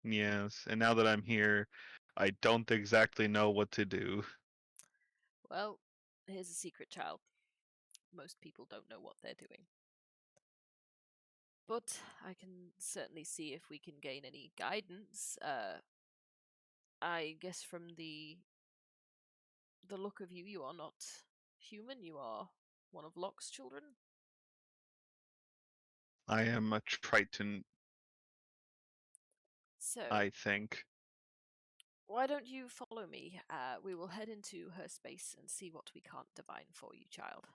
yes, and now that I'm here, I don't exactly know what to do. Well, here's a secret, child. Most people don't know what they're doing. But I can certainly see if we can gain any guidance. I guess from the look of you, you are not human. You are one of Locke's children. I am a Triton, So, I think. why don't you follow me? We will head into her space and see what we can't divine for you, child.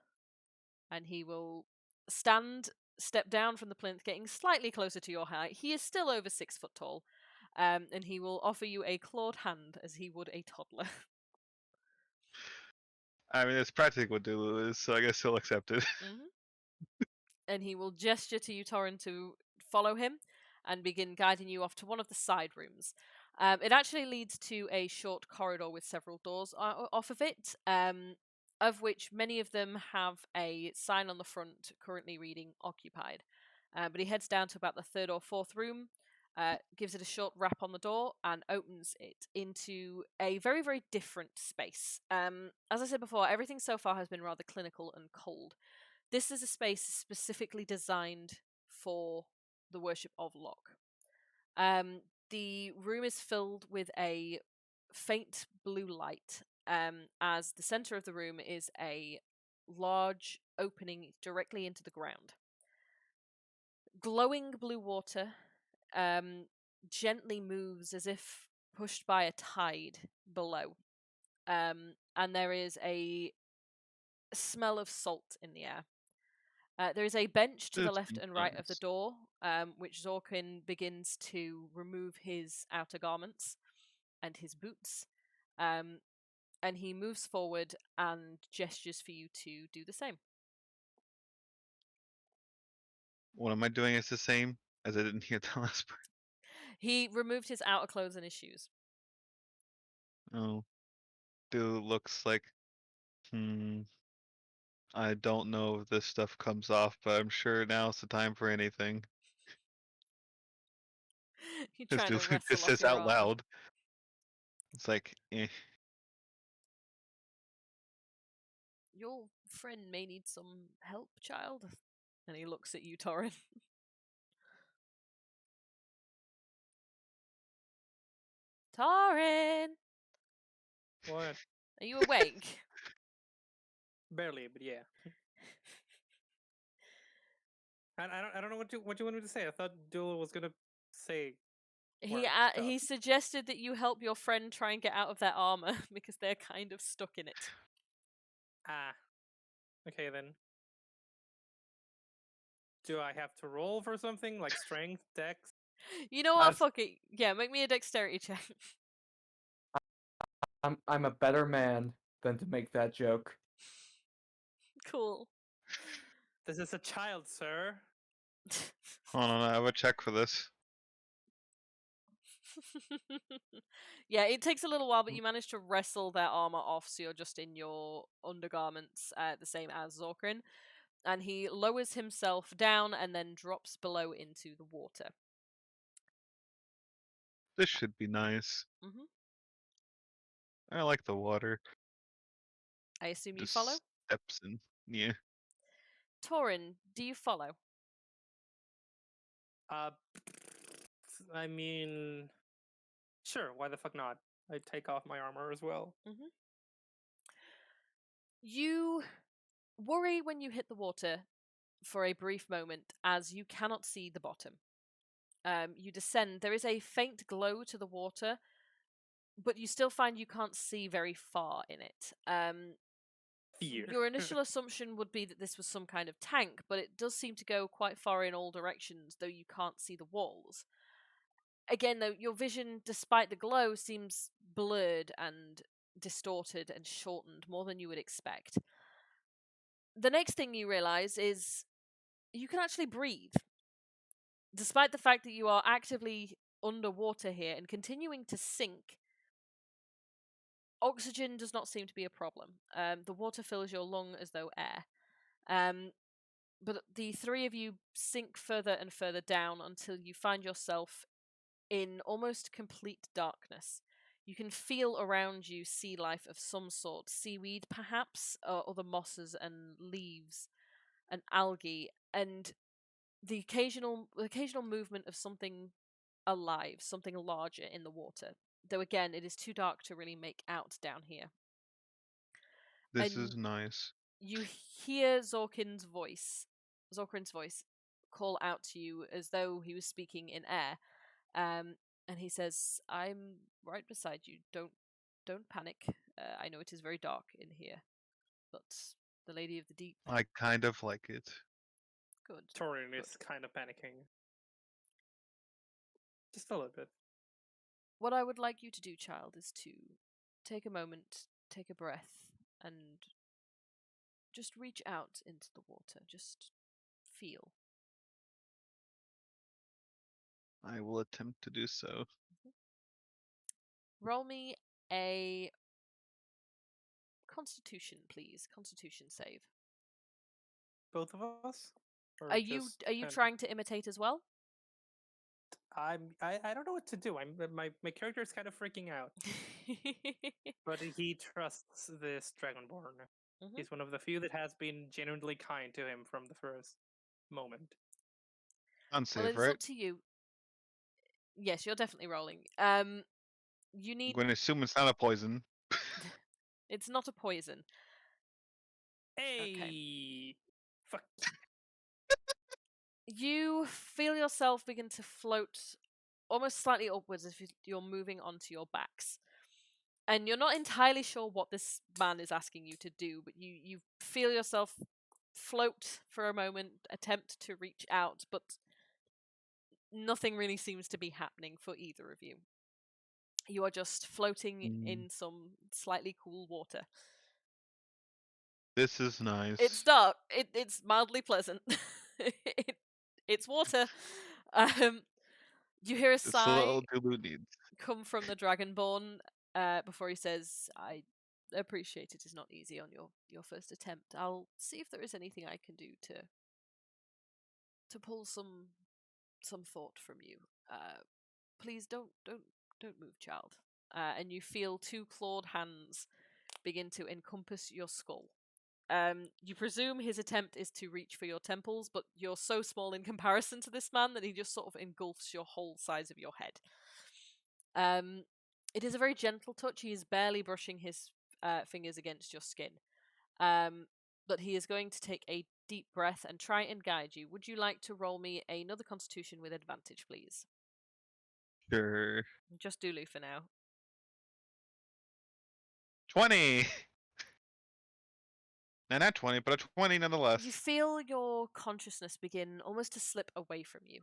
And he will step down from the plinth, getting slightly closer to your height. He is still over 6 foot tall. And he will offer you a clawed hand as he would a toddler. I mean, it's practically what Dulu is, so I guess he'll accept it. Hmm. And he will gesture to you, Torin, to follow him and begin guiding you off to one of the side rooms. It actually leads to a short corridor with several doors off of it, of which many of them have a sign on the front currently reading occupied. But he heads down to about the third or fourth room, gives it a short rap on the door, and opens it into a very, very different space. As I said before, everything so far has been rather clinical and cold. This is a space specifically designed for the worship of Locke. The room is filled with a faint blue light, as the center of the room is a large opening directly into the ground. Glowing blue water gently moves as if pushed by a tide below. And there is a smell of salt in the air. There is a bench to the This left seems and right of the nice. door, which Zorkin begins to remove his outer garments and his boots. Um, and he moves forward and gestures for you to do the same. What am I doing is the same as I didn't hear the last part. He removed his outer clothes and his shoes. Oh. Dude looks like, I don't know if this stuff comes off, but I'm sure now's the time for anything. You're This trying to dude wrestle just off says your out armor. loud. It's like, Your friend may need some help, child. And he looks at you, Torin. Torin, What? are you awake? Barely, but yeah. I don't know what you want me to say. I thought Duel was gonna say more stuff. He suggested that you help your friend try and get out of their armor because they're kind of stuck in it. Ah. Okay then. Do I have to roll for something like strength, dex? You know what? Fuck it. Yeah, make me a dexterity check. I'm a better man than to make that joke. Cool. This is a child, sir. hold on, I have a check for this. Yeah, it takes a little while, but you manage to wrestle their armor off, so you're just in your undergarments, the same as Zorkrin. And he lowers himself down and then drops below into the water. This should be nice. Hmm. I like the water. I assume you follow? Just steps in. Yeah. Torin, do you follow? Uh, I mean, sure. Why the fuck not? I take off my armor as well. Hmm. You worry when you hit the water for a brief moment as you cannot see the bottom. You descend. There is a faint glow to the water, but you still find you can't see very far in it. Fear. Your initial assumption would be that this was some kind of tank, but it does seem to go quite far in all directions, though you can't see the walls. Again, though, your vision, despite the glow, seems blurred and distorted and shortened more than you would expect. The next thing you realize is you can actually breathe. Despite the fact that you are actively underwater here and continuing to sink, oxygen does not seem to be a problem. The water fills your lung as though air. But the three of you sink further and further down until you find yourself in almost complete darkness. You can feel around you sea life of some sort, seaweed perhaps, or other mosses and leaves and algae, and the occasional movement of something alive, something larger in the water. Though again, it is too dark to really make out down here. This And is nice. you hear Zorkin's voice call out to you as though he was speaking in air. And he says, "I'm right beside you. Don't panic. I know it is very dark in here, but the Lady of the Deep." I kind of like it. Good. Torin Good. is kind of panicking. Just a little bit. What I would like you to do, child, is to take a moment, take a breath, and just reach out into the water. Just feel. I will attempt to do so. Roll me a Constitution, please. Constitution save. Both of us? Or Are you just him? trying to imitate as well? I don't know what to do. My character is kind of freaking out, but he trusts this Dragonborn. Mhm. He's one of the few that has been genuinely kind to him from the first moment. Unsafe, Well, it's right? up to you. Yes, you're definitely rolling. You I'm need. going to assume it's not a poison. It's not a poison. Hey, fuck. You feel yourself begin to float almost slightly upwards as if you're moving onto your backs. And you're not entirely sure what this man is asking you to do, but you feel yourself float for a moment, attempt to reach out, but nothing really seems to be happening for either of you. You are just floating in some slightly cool water. This is nice. It's dark. It's mildly pleasant. It's water. You hear a It's a sigh little Dulu needs. come from the Dragonborn before he says, "I appreciate it is not easy on your first attempt. I'll see if there is anything I can do to pull some thought from you. Please don't move, child. And you feel two clawed hands begin to encompass your skull. You presume his attempt is to reach for your temples, but you're so small in comparison to this man that he just sort of engulfs your whole size of your head. It is a very gentle touch. He is barely brushing his fingers against your skin. But he is going to take a deep breath and try and guide you. Would you like to roll me another Constitution with advantage, please? Sure. Just Dulu for now. 20. No, not 20, but a 20 nonetheless. You feel your consciousness begin almost to slip away from you.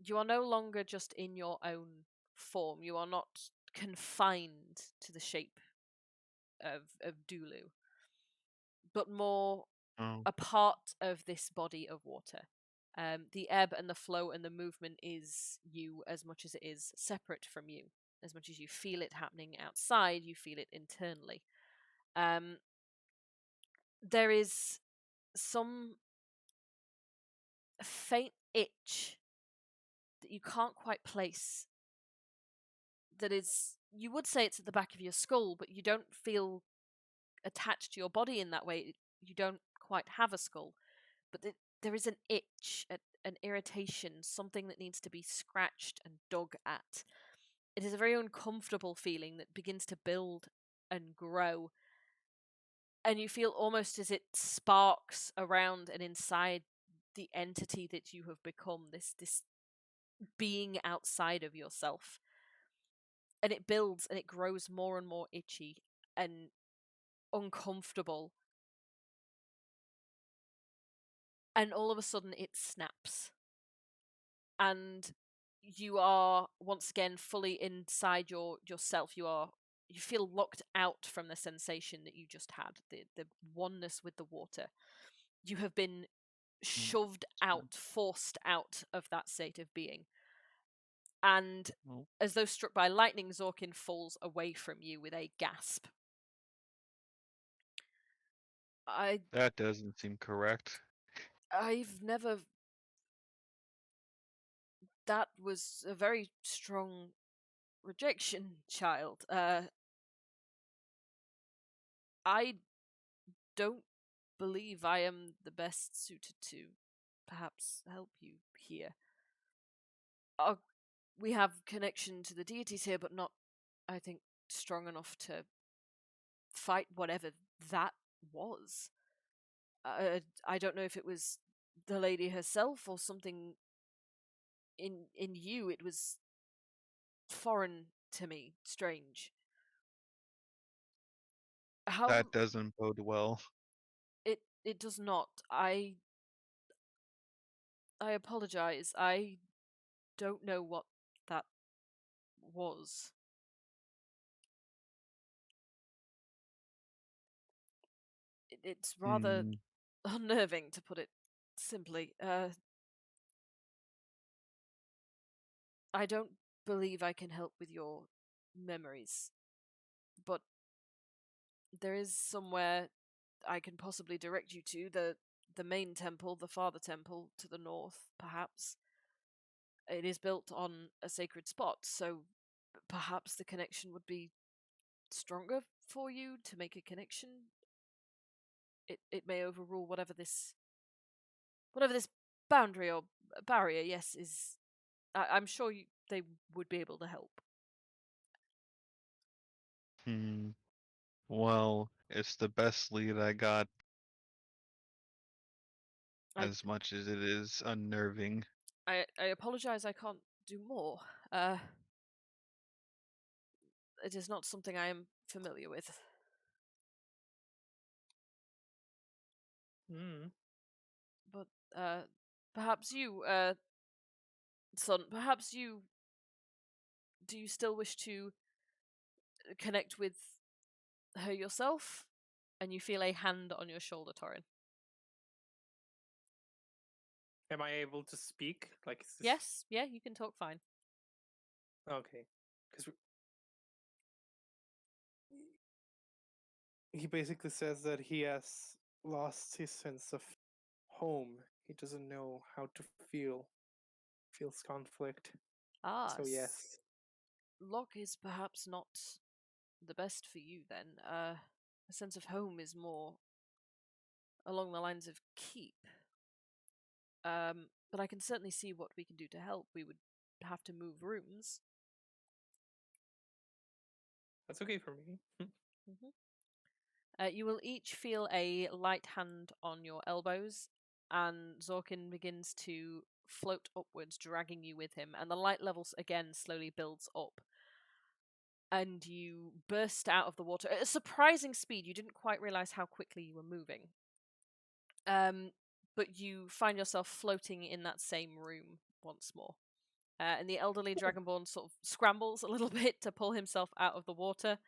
You are no longer just in your own form. You are not confined to the shape of Dulu, but more Oh. a part of this body of water. The ebb and the flow and the movement is you as much as it is separate from you. As much as you feel it happening outside, you feel it internally. There is some faint itch that you can't quite place. That is, you would say it's at the back of your skull, but you don't feel attached to your body in that way. You don't quite have a skull, but there is an itch, an irritation, something that needs to be scratched and dug at. It is a very uncomfortable feeling that begins to build and grow, and you feel almost as it sparks around and inside the entity that you have become, this being outside of yourself. And it builds and it grows more and more itchy and uncomfortable. And all of a sudden it snaps. And you are once again fully inside yourself. You feel locked out from the sensation that you just had, the oneness with the water. You have been shoved out, forced out of that state of being. And as though struck by lightning, Zorkin falls away from you with a gasp. That doesn't seem correct. I've never. That was a very strong rejection, child. I don't believe I am the best suited to perhaps help you here. We have connection to the deities here, but not, I think, strong enough to fight whatever that was. I don't know if it was the lady herself or something in you. It was foreign to me, strange. How That doesn't bode well. it does not. I apologize. I don't know what that was. It's rather unnerving, to put it simply. I don't believe I can help with your memories, but there is somewhere I can possibly direct you to. The main temple, the father temple to the north, perhaps. It is built on a sacred spot, so perhaps the connection would be stronger for you to make a connection. It may overrule whatever this boundary or barrier, yes, is. I'm sure they would be able to help. Well, it's the best lead I got, I as much as it is unnerving. I apologize. I can't do more. It is not something I am familiar with. But perhaps you, son. Perhaps you. Do you still wish to connect with her yourself? And you feel a hand on your shoulder, Torin. Am I able to speak? Like, is this... Yes, yeah, you can talk fine. Okay, because he basically says that he has lost his sense of home. He doesn't know how to feel. Feels conflict. Ah, So yes. luck is perhaps not the best for you then. A sense of home is more along the lines of keep. But I can certainly see what we can do to help. We would have to move rooms. That's okay for me. hmm you will each feel a light hand on your elbows, and Zorkin begins to float upwards, dragging you with him. And the light level again slowly builds up. And you burst out of the water at a surprising speed. You didn't quite realize how quickly you were moving. But you find yourself floating in that same room once more. And the elderly dragonborn sort of scrambles a little bit to pull himself out of the water,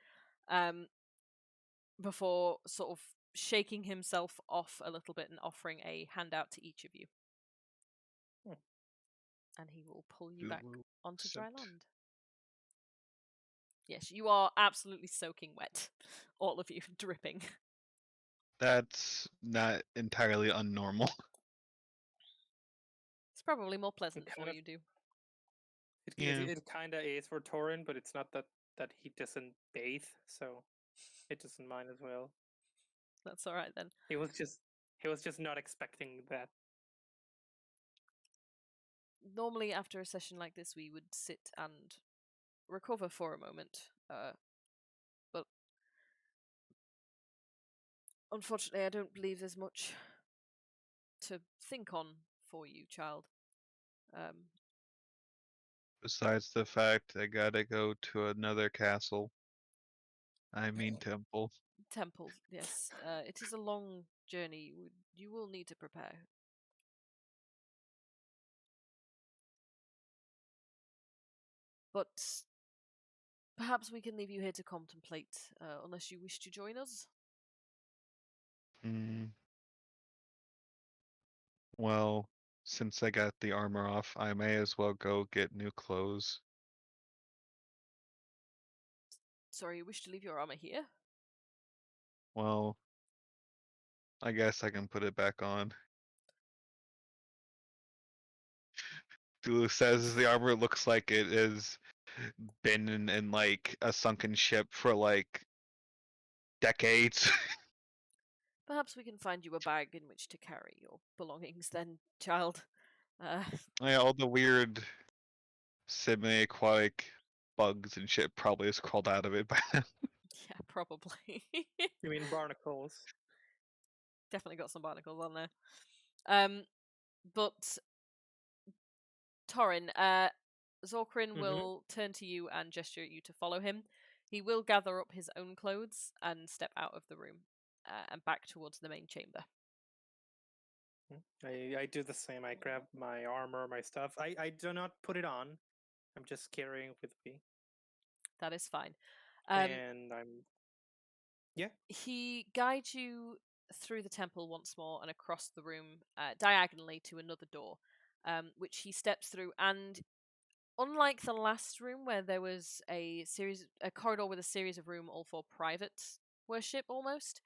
before sort of shaking himself off a little bit and offering a handout to each of you. Hmm. And he will pull you back onto dry Accept. land. Yes, you are absolutely soaking wet. All of you, dripping. That's not entirely unnormal. It's probably more pleasant kind for of you, do. Yeah. It kind of is for Torin, but it's not that he doesn't bathe, so it doesn't mind as well. That's all right then. He was just not expecting that. Normally, after a session like this, we would sit and recover for a moment. But unfortunately, I don't believe there's much to think on for you, child. Besides the fact I gotta go to another castle. I mean temple. Temple, yes. It is a long journey. You will need to prepare. But perhaps we can leave you here to contemplate, unless you wish to join us. Hmm. Well, since I got the armor off, I may as well go get new clothes. Sorry, you wish to leave your armor here? Well, I guess I can put it back on. Dulu says the armor looks like it has been in like a sunken ship for like decades. Perhaps we can find you a bag in which to carry your belongings then, child. Uh, Yeah, all the weird semi-aquatic bugs and shit probably has crawled out of it by now. yeah, probably. You mean barnacles? Definitely got some barnacles on there. But Torin, Zorkrin Mm-hmm. will turn to you and gesture at you to follow him. He will gather up his own clothes and step out of the room, and back towards the main chamber. I do the same. I grab my armor, my stuff. I do not put it on. I'm just carrying it with me, That is fine. and I'm yeah. He guides you through the temple once more and across the room, diagonally to another door, which he steps through. And unlike the last room, where there was a corridor with a series of rooms all for private worship, almost,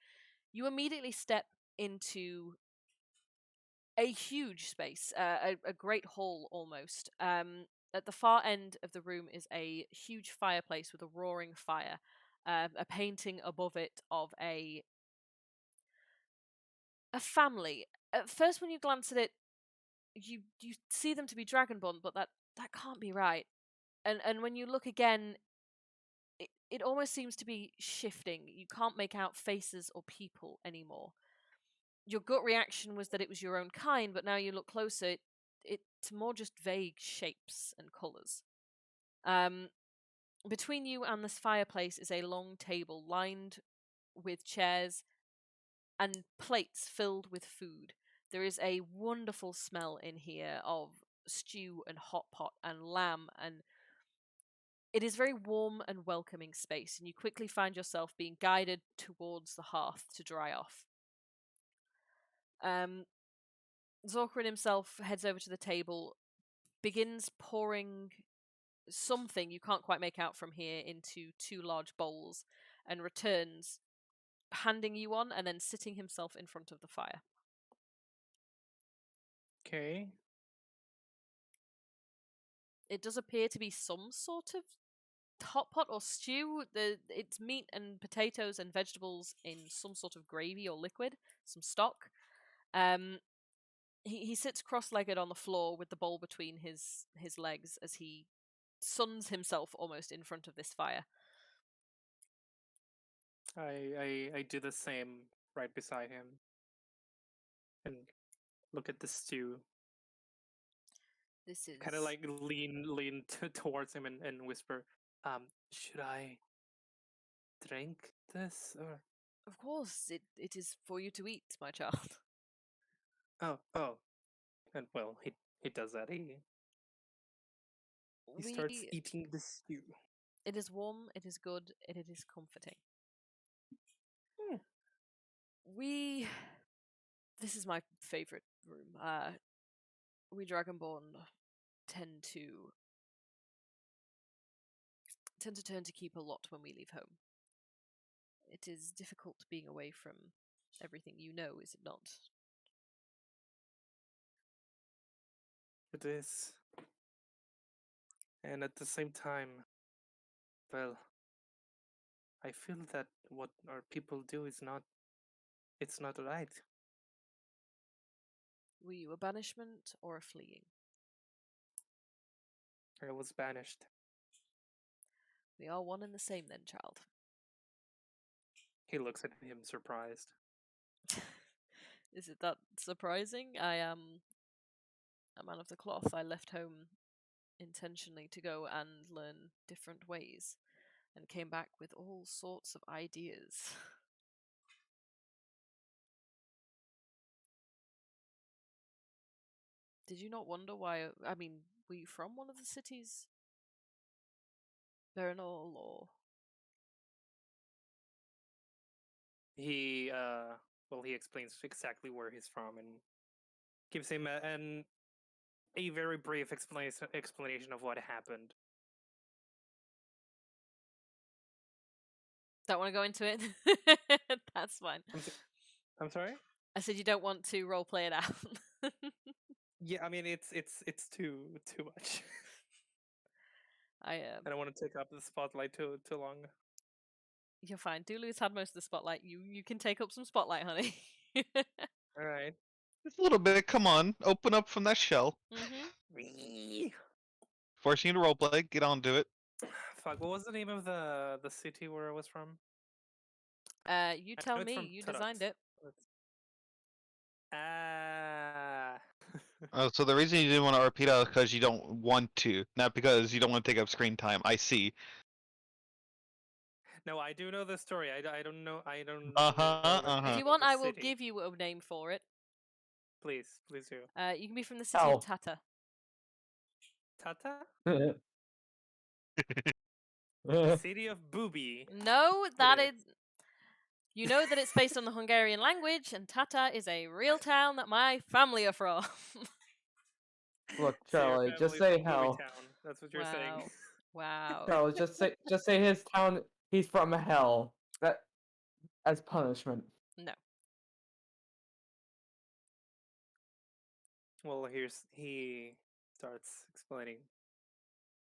you immediately step into a huge space, a great hall almost. At the far end of the room is a huge fireplace with a roaring fire, a painting above it of a family. At first, when you glance at it, you see them to be dragonborn, but that can't be right. And when you look again, it almost seems to be shifting. You can't make out faces or people anymore. Your gut reaction was that it was your own kind, but now you look closer, it's more just vague shapes and colors. Between you and this fireplace is a long table lined with chairs and plates filled with food. There is a wonderful smell in here of stew and hot pot and lamb, and it is very warm and welcoming space, and you quickly find yourself being guided towards the hearth to dry off. Zorkrin himself heads over to the table, begins pouring something you can't quite make out from here into two large bowls, and returns handing you one and then sitting himself in front of the fire. Okay. It does appear to be some sort of hot pot or stew. It's meat and potatoes and vegetables in some sort of gravy or liquid, some stock. He sits cross-legged on the floor with the bowl between his legs as he suns himself almost in front of this fire. I do the same right beside him and look at the stew. This is Kind of like lean towards him and whisper, should I drink this or of course it is for you to eat, my child. oh and well he does that. He starts We eating the stew. It is warm, it is good, it is comforting. Hmm. We This is my favorite room. We Dragonborn tend to turn to keep a lot when we leave home. It is difficult being away from everything you know, is it not? It is. And at the same time, well, I feel that what our people do is it's not right. Were you a banishment or a fleeing? I was banished. We are one and the same then, child. He looks at him surprised. Is it that surprising? I am a man of the cloth. I left home intentionally to go and learn different ways and came back with all sorts of ideas. Did you not wonder why? I mean, were you from one of the cities? Bernal or. He he explains exactly where he's from and gives him a very brief explanation of what happened. Don't want to go into it? That's fine. I'm sorry? I said you don't want to roleplay it out. Yeah, I mean it's too much. I I don't want to take up the spotlight too long. You're fine. Dulu's had most of the spotlight. You can take up some spotlight, honey. All right. Just a little bit. Come on, open up from that shell. Mhm. Forcing you to roleplay. Get on to it. Fuck, what was the name of the city where I was from? You I tell know it's me. from You Tarat. designed it. Ah. So the reason you didn't want to repeat out is because you don't want to, not because you don't want to take up screen time. I see. No, I do know the story. I don't know. I don't Uh-huh, know the If name uh-huh. you of want, the I will city. give you a name for it. Please do. You can be from the city of Tata. Tata? Uh, The city of Booby. No, It that is. is. You know that it's based on the Hungarian language, and Tata is a real town that my family are from. Look, So your Charlie, just family's say from Booby hell. Town. That's what you're saying. Wow. Wow. Charlie, just say his town. He's from hell. That as punishment. No. Well, he starts explaining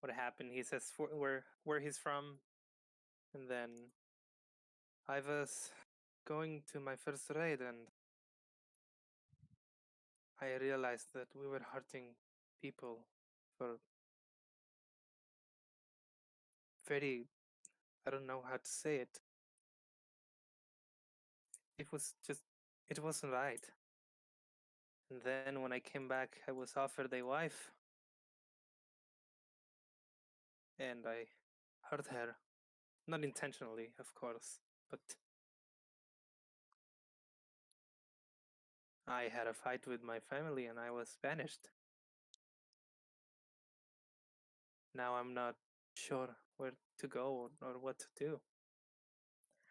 what happened. He says where he's from, and then I was going to my first raid, and I realized that we were hurting people for very, I don't know how to say it. It was just, it wasn't right. And then when I came back, I was offered a wife, and I hurt her. Not intentionally, of course, but I had a fight with my family and I was banished. Now I'm not sure where to go or what to do.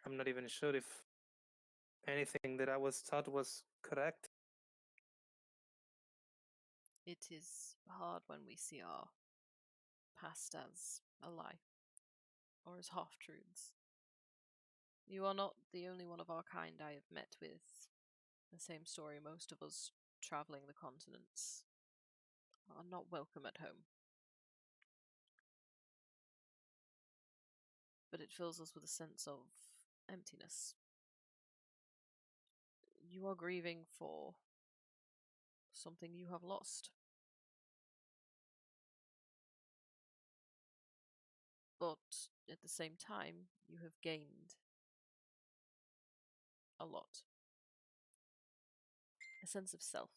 I'm not even sure if anything that I was taught was correct. It is hard when we see our past as a lie or as half truths. You are not the only one of our kind I have met with the same story. Most of us traveling the continents are not welcome at home. But it fills us with a sense of emptiness. You are grieving for something you have lost. But at the same time, you have gained a lot. A sense of self.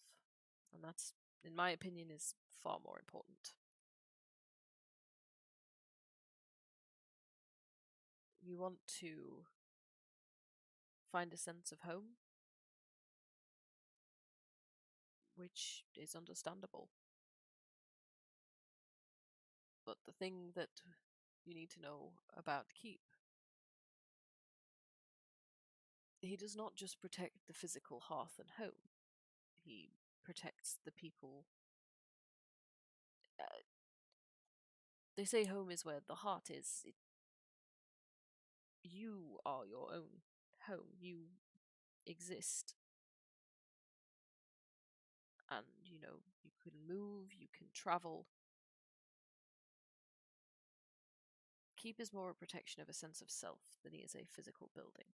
And that's, in my opinion, is far more important. You want to find a sense of home, which is understandable. But the thing that you need to know about Keep, he does not just protect the physical hearth and home, he protects the people. They say home is where the heart is. You are your own home. You exist. And, you can move, you can travel. Keep is more a protection of a sense of self than he is a physical building.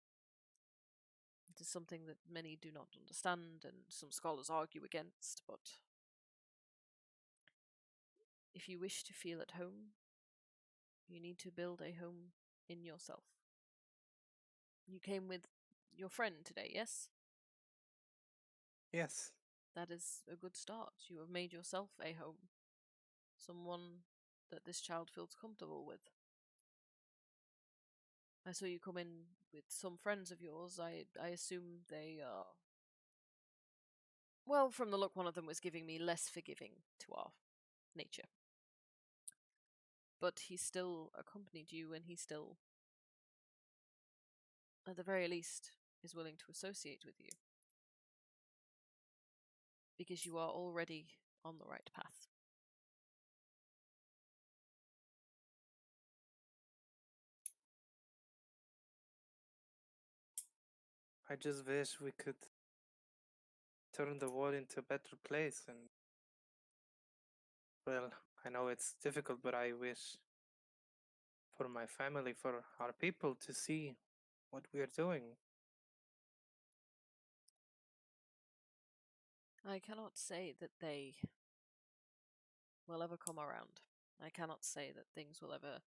It is something that many do not understand and some scholars argue against, but if you wish to feel at home, you need to build a home in yourself. You came with your friend today, yes? Yes. That is a good start. You have made yourself a home. Someone that this child feels comfortable with. I saw you come in with some friends of yours. I assume they are... Well, from the look, one of them was giving me less forgiving to our nature. But he still accompanied you, and he still, at the very least, is willing to associate with you. Because you are already on the right path. I just wish we could turn the world into a better place. And, well, I know it's difficult, but I wish for my family, for our people to see what we are doing. I cannot say that they will ever come around. I cannot say that things will ever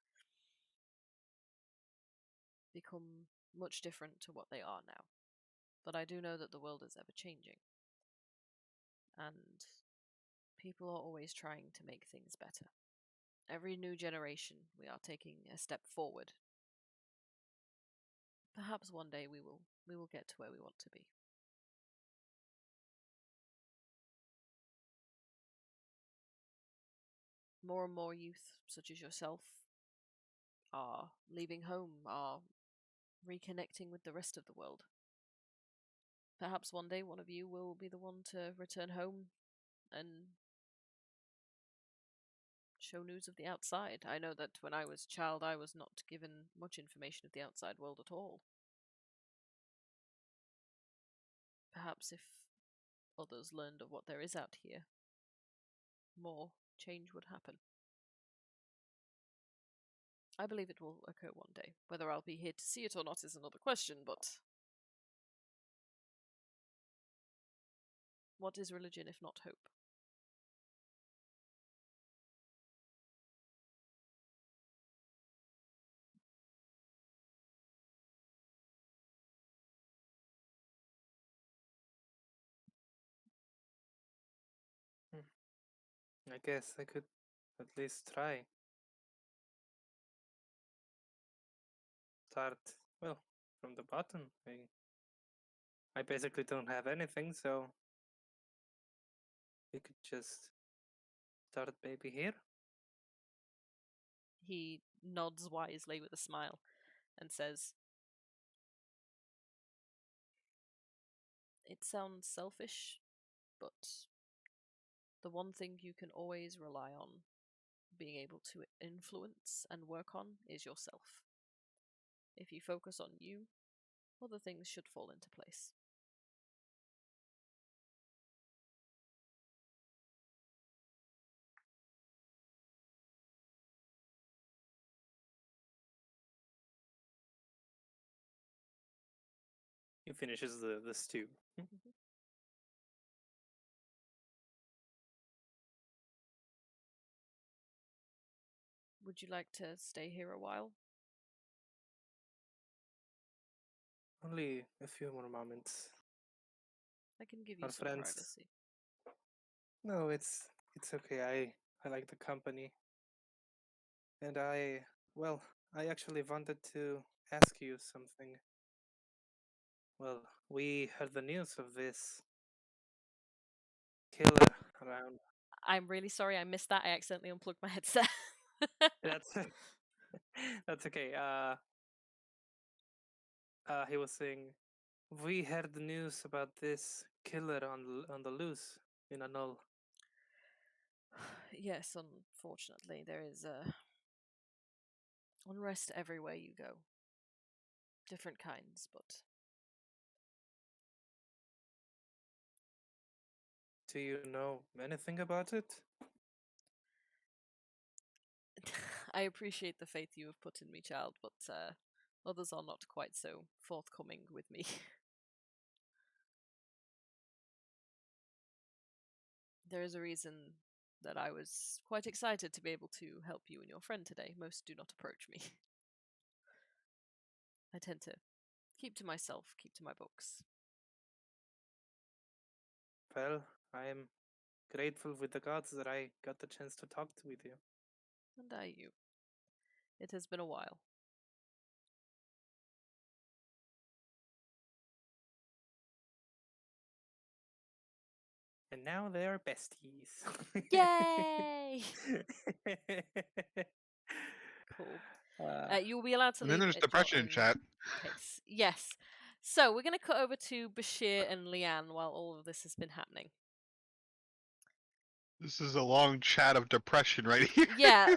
become much different to what they are now. But I do know that the world is ever changing. And people are always trying to make things better. Every new generation, we are taking a step forward. Perhaps one day we will get to where we want to be. More and more youth, such as yourself, are leaving home, are reconnecting with the rest of the world. Perhaps one day one of you will be the one to return home and show news of the outside. I know that when I was a child, I was not given much information of the outside world at all. Perhaps if others learned of what there is out here, more change would happen. I believe it will occur one day. Whether I'll be here to see it or not is another question, but what is religion if not hope? I guess I could at least try. Start, well, from the bottom. I basically don't have anything, so we could just start maybe here. He nods wisely with a smile and says, "It sounds selfish, but the one thing you can always rely on being able to influence and work on is yourself. If you focus on you, other things should fall into place. He finishes the stew. Would you like to stay here a while? Only a few more moments. I can give you Our some friends. privacy. No, it's okay. I like the company. And I actually wanted to ask you something. Well, we heard the news of this killer around. I'm really sorry I missed that. I accidentally unplugged my headset. That's that's okay. He was saying we heard the news about this killer on the loose in a null. Yes, unfortunately, there is unrest everywhere you go. Different kinds, but Do you know anything about it? I appreciate the faith you have put in me, child, but others are not quite so forthcoming with me. There is a reason that I was quite excited to be able to help you and your friend today. Most do not approach me. I tend to keep to myself, keep to my books. Well, I am grateful with the gods that I got the chance to talk with you. And I you. It has been a while. And now they are besties. Yay! Cool. You will be allowed to And then leave there's at your depression in own chat. pace. Yes. So we're going to cut over to Bashir and Leanne while all of this has been happening. This is a long chat of depression right here. Yeah.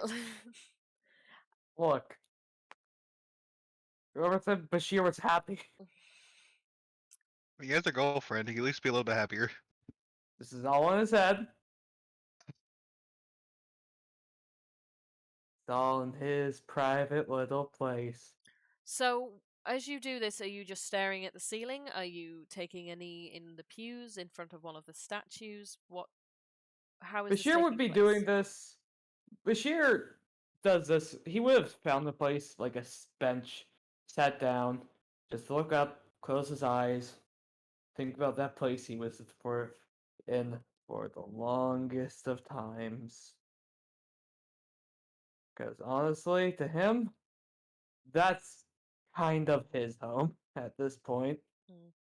Look. Whoever said Bashir was happy. He has a girlfriend. He can at least be a little bit happier. This is all in his head. It's all in his private little place. So as you do this, are you just staring at the ceiling? Are you taking any in the pews in front of one of the statues? How is this Bashir would taking be place? doing this. Bashir does this. He would have found the place like a bench, sat down, just look up, close his eyes, think about that place he was in for the longest of times. Because honestly, to him, that's kind of his home at this point. Mm.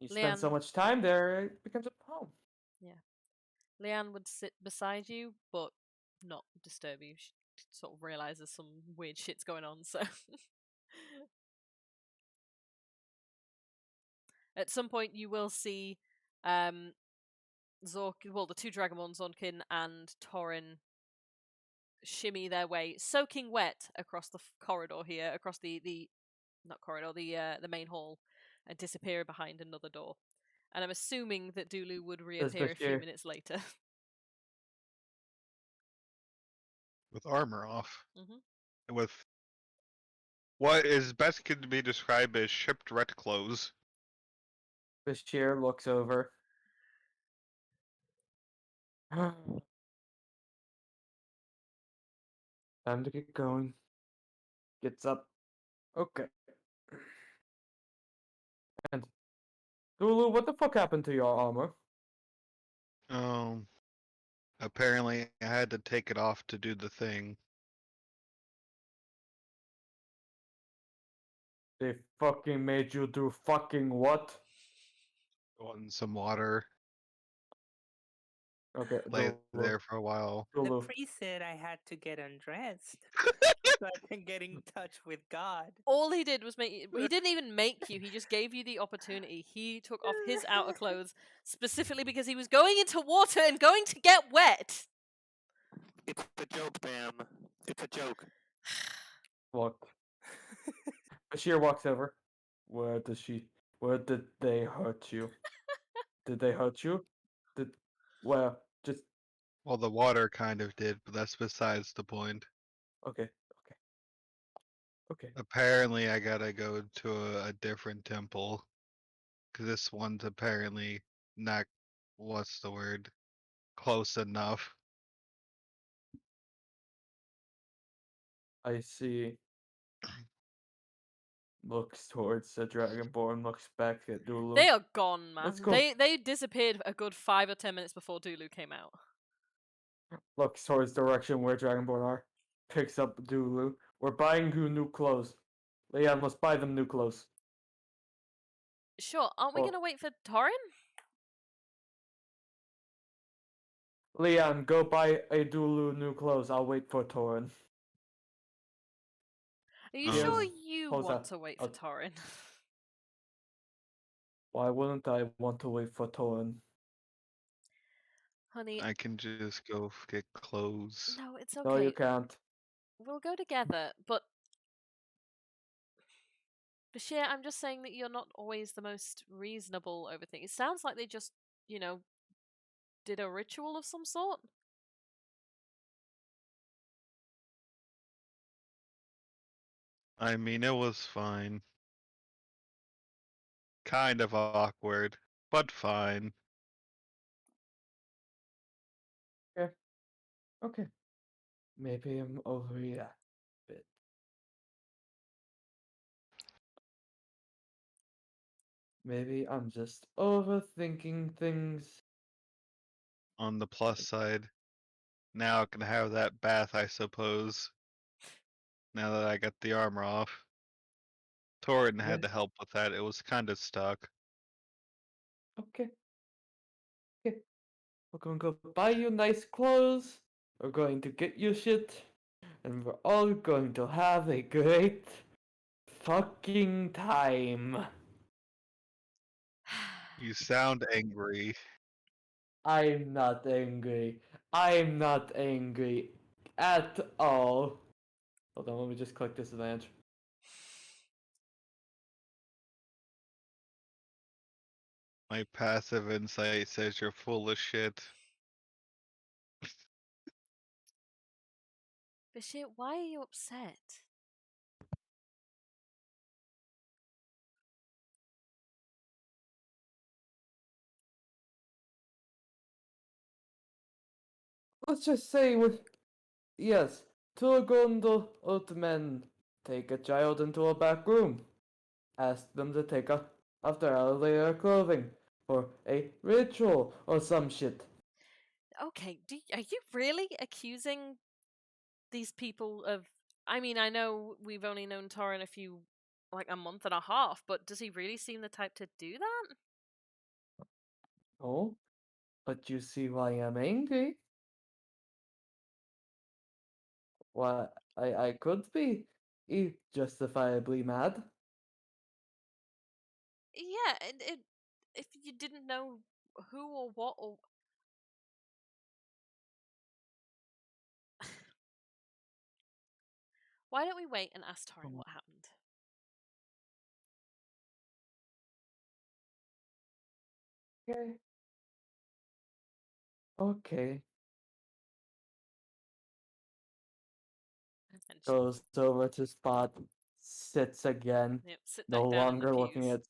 You spend so Leanne, much time there, it becomes a home. yeah. Leanne would sit beside you, but not disturb you. She sort of realizes some weird shit's going on, so. At some point, you will see the two Dragamon, Zonkin and Torin, shimmy their way, soaking wet across the corridor here, across the not corridor, the main hall, and disappear behind another door. And I'm assuming that Dulu would reappear a few Bashir. minutes later. With armor off. Mhm. And with what is best could be described as shipwrecked clothes. Bashir looks over. Time to get going. Gets up. Okay. And Lulu, what the fuck happened to your armor? Um, apparently I had to take it off to do the thing. They fucking made you do fucking what? Go in some water, Okay, lay Lulu. there for a while. The Lulu. priest said I had to get undressed so I can get in touch with God. All he did was he didn't even make you, he just gave you the opportunity. He took off his outer clothes specifically because he was going into water and going to get wet. It's a joke, ma'am. It's a joke. Look, Bashir walks over. Where does she? Where did they hurt you? Did they hurt you? Did well, just Well, the water kind of did, but that's besides the point. okay, okay. Apparently, I gotta go to a different temple. Because this one's apparently not, what's the word? Close enough. I see. Looks towards the Dragonborn, looks back at Dulu. They are gone, man. Let's go. They disappeared a good 5 or 10 minutes before Dulu came out. Looks towards the direction where Dragonborn are. Picks up Dulu. We're buying you new clothes. Leon, let's buy them new clothes. Sure, aren't we Well- gonna wait for Torin? Leon, go buy a Dulu new clothes. I'll wait for Torin. Are you Yes. sure you Hold want on. to wait for Torin? Why wouldn't I want to wait for Torin? Honey, I can just go get clothes. no, it's No, you okay. can't. We'll go together, but Bashir, I'm just saying that you're not always the most reasonable over things. It sounds like they just, did a ritual of some sort. I mean, it was fine. Kind of awkward, but fine. Okay. Maybe I'm overreacting a bit. Maybe I'm just overthinking things. On the plus side, now I can have that bath, I suppose. Now that I got the armor off. Torin had Yes. to help with that. It was kind of stuck. Okay. Okay. We're going to go buy you nice clothes. We're going to get you shit. And we're all going to have a great fucking time. You sound angry. I'm not angry. I'm not angry at all. Hold on, let me just click disadvantage. My passive insight says you're full of shit. Bashir, why are you upset? Let's just say with yes, two grundle old men take a child into a back room. Ask them to take off their clothing for a ritual or some shit. Okay, are you really accusing these people of? I mean, I know we've only known Torin a month and a half, but does he really seem the type to do that? Oh, but you see why I'm angry? Why I could be justifiably mad. Yeah, if you didn't know who or what or why don't we wait and ask Torin what happened? Okay. Okay. And Goes over to Spot, sits again, yep, sit no back down in the longer looking pews. at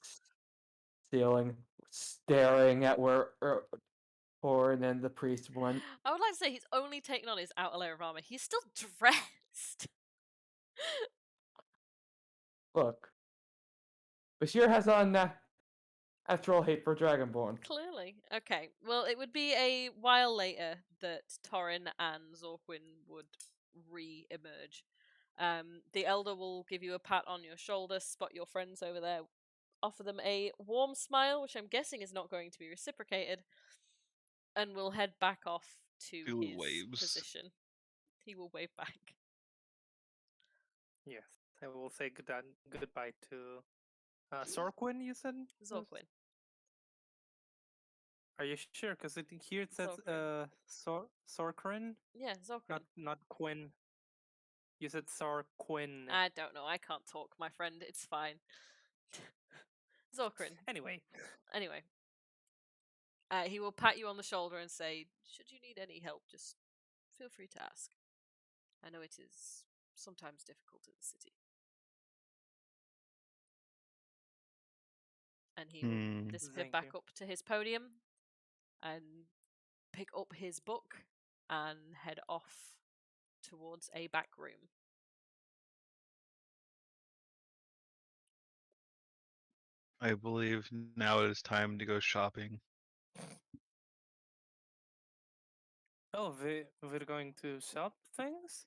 ceiling, staring at where Orin and the priest went. I would like to say he's only taken on his outer layer of armor. He's still dressed. Look, Bashir has on natural hate for Dragonborn. Clearly. Okay. Well, it would be a while later that Torin and Zorquin would re-emerge. The Elder will give you a pat on your shoulder, spot your friends over there, offer them a warm smile, which I'm guessing is not going to be reciprocated, and will head back off to Feel his waves. position. He will wave back. Yes, I will say goodbye to Sorquin. You said Zorquin. Are you sure? Because here it says Zorquin. Sorquin, Yeah, Zorquin. not Quinn. You said Sarquin. I don't know. I can't talk, my friend. It's fine. Zorkrin. Anyway, Anyway, he will pat you on the shoulder and say, "Should you need any help, just feel free to ask. I know it is sometimes difficult in the city." And he will disappear Thank back you. up to his podium and pick up his book and head off towards a back room. I believe now it is time to go shopping. Oh, we're going to shop things?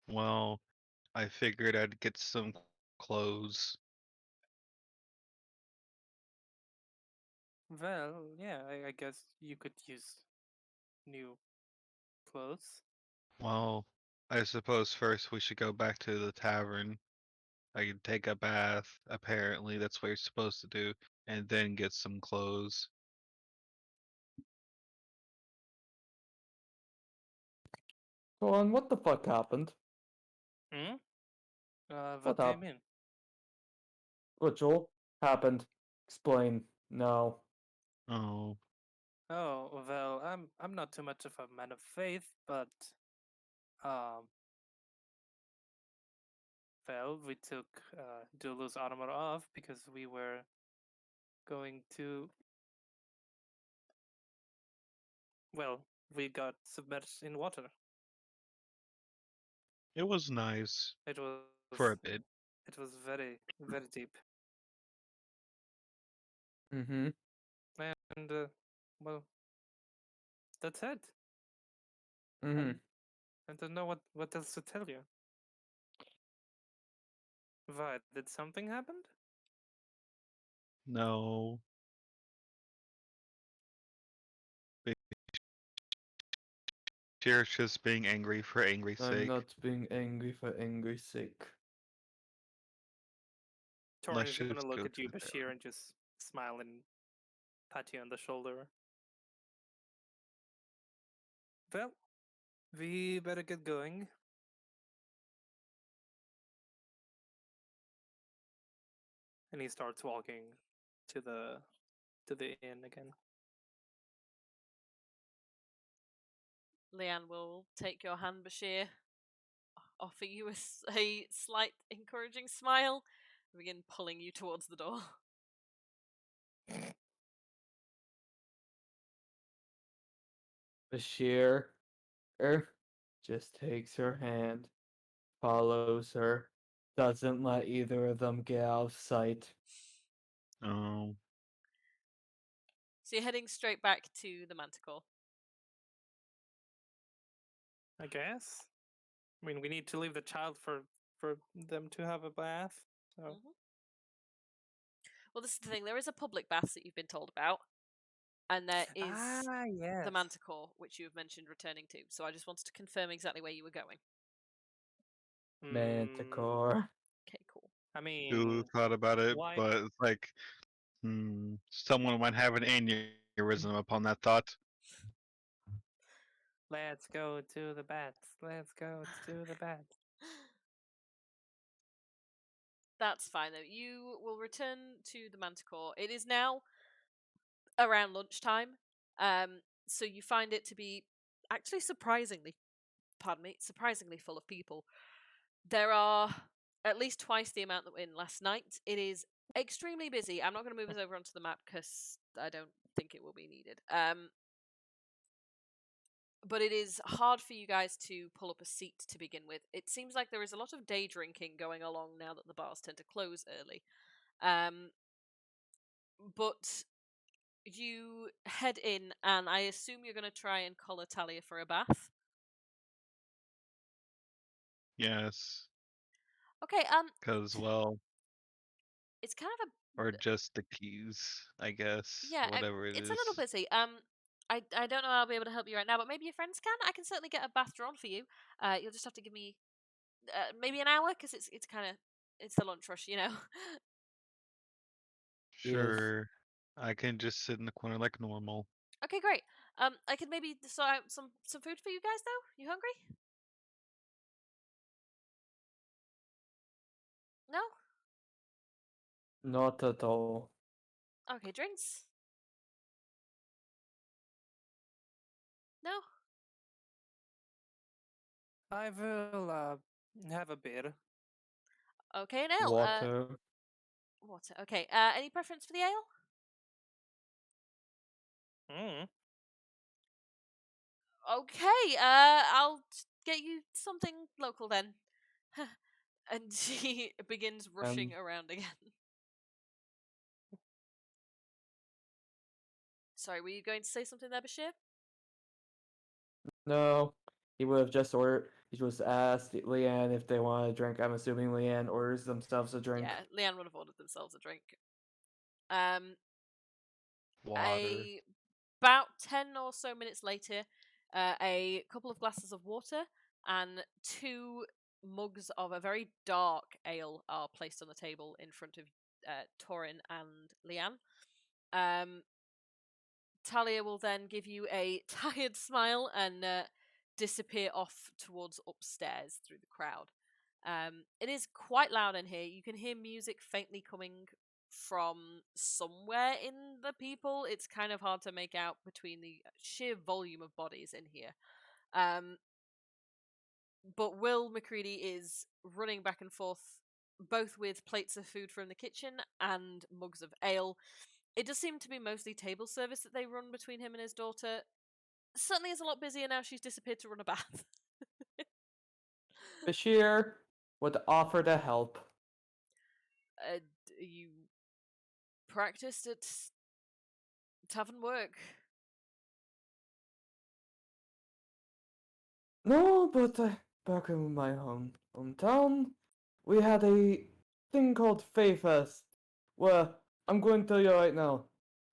Well, I figured I'd get some clothes. Well, yeah, I guess you could use new clothes. Well, I suppose first we should go back to the tavern. I can take a bath, apparently, that's what you're supposed to do, and then get some clothes. Go on, what the fuck happened? Hmm? What What do you happened? mean? What, Joel? Happened. Explain. No. Oh, Oh, well, I'm not too much of a man of faith, but um, well, we took Dulu's armor off because we were going to. Well, we got submerged in water. it was nice It was for a bit. it was very very deep, Mm-hmm. and well, that's it. Mm-hmm. I don't know what else to tell you. Why did something happen? No, Cheers just being angry for angry's I'm sake. not being angry for angry's sake. Torin Let's is gonna just look go at to you, the Bashir, tavern. and just smile and pat you on the shoulder. Well, we better get going. And he starts walking to the inn again. Leanne will take your hand, Bashir, offer you a slight encouraging smile, and begin pulling you towards the door. Bashir just takes her hand, follows her, doesn't let either of them get out of sight. Oh, So you're heading straight back to the Manticore. I guess. I mean, we need to leave the child for them to have a bath. So Mhm. Well, this is the thing. There is a public bath that you've been told about, and there is yes. the Manticore, which you have mentioned returning to. So I just wanted to confirm exactly where you were going. Manticore. Okay, cool. I who mean, thought about it? why? But it's like, someone might have an aneurysm upon that thought. Let's go to the bats. Let's go to the bats. That's fine, though. You will return to the Manticore. It is now around lunchtime, so you find it to be actually surprisingly full of people. There are at least twice the amount that were in last night. It is extremely busy. I'm not going to move us over onto the map because I don't think it will be needed. But it is hard for you guys to pull up a seat to begin with. It seems like there is a lot of day drinking going along now that the bars tend to close early. But you head in, and I assume you're going to try and collar Talia for a bath. Yes, Okay, because, well, it's kind of a or just the keys, I guess, yeah, whatever it it's a little is. busy. I don't know how I'll be able to help you right now, but maybe your friends can. I can certainly get a bath drawn for you. You'll just have to give me maybe an hour because it's kind of it's the lunch rush, you know. Yes. Sure, I can just sit in the corner like normal. Okay, great. I could maybe sort out some food for you guys though. You hungry? Not at all. Okay, drinks? No? I will have a beer. Okay, an ale. Water. Water. Okay. Any preference for the ale? Mm. Okay. I'll get you something local then. And she begins rushing around again. Sorry, were you going to say something there, Bashir? No, he would have just ordered. He just asked Leanne if they wanted a drink. I'm assuming Leanne orders themselves a drink. Yeah, Leanne would have ordered themselves a drink. Um, Water. About 10 or so minutes later, a couple of glasses of water and 2 mugs of a very dark ale are placed on the table in front of Torin and Leanne. Talia will then give you a tired smile and disappear off towards upstairs through the crowd. It is quite loud in here. You can hear music faintly coming from somewhere in the people. It's kind of hard to make out between the sheer volume of bodies in here. But Will McCready is running back and forth, both with plates of food from the kitchen and mugs of ale. It does seem to be mostly table service that they run between him and his daughter. Certainly is a lot busier now she's disappeared to run a bath. Bashir would offer to help. You practiced at tavern work. No, but back in my hometown, we had a thing called Fae Fest. Well, I'm going to tell you right now,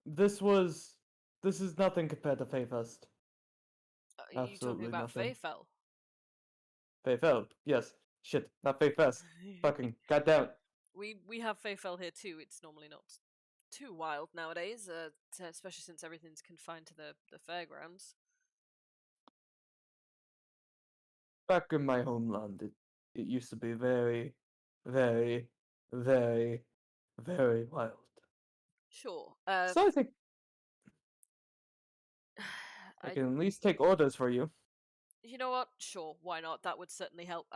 this is nothing compared to Fae Fest. Are you talking Absolutely about nothing. Fayfell? Fae Fest, yes. Shit, not Fae Fest. Fucking goddamn it. we have Fayfell here too. It's normally not too wild nowadays, especially since everything's confined to the fairgrounds. Back in my homeland, it used to be very, very, very, very wild. Sure. So I think I can at least take orders for you. You know what? Sure, why not? That would certainly help.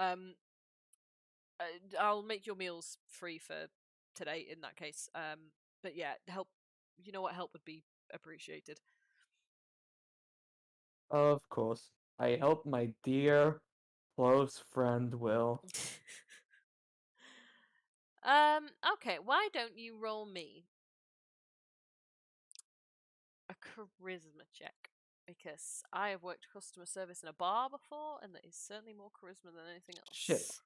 I'll make your meals free for today in that case. But yeah, help. You know what? Help would be appreciated. Of course, I help my dear, close friend Will. Okay. Why don't you roll me a charisma check? Because I have worked customer service in a bar before, and that is certainly more charisma than anything Shit. else.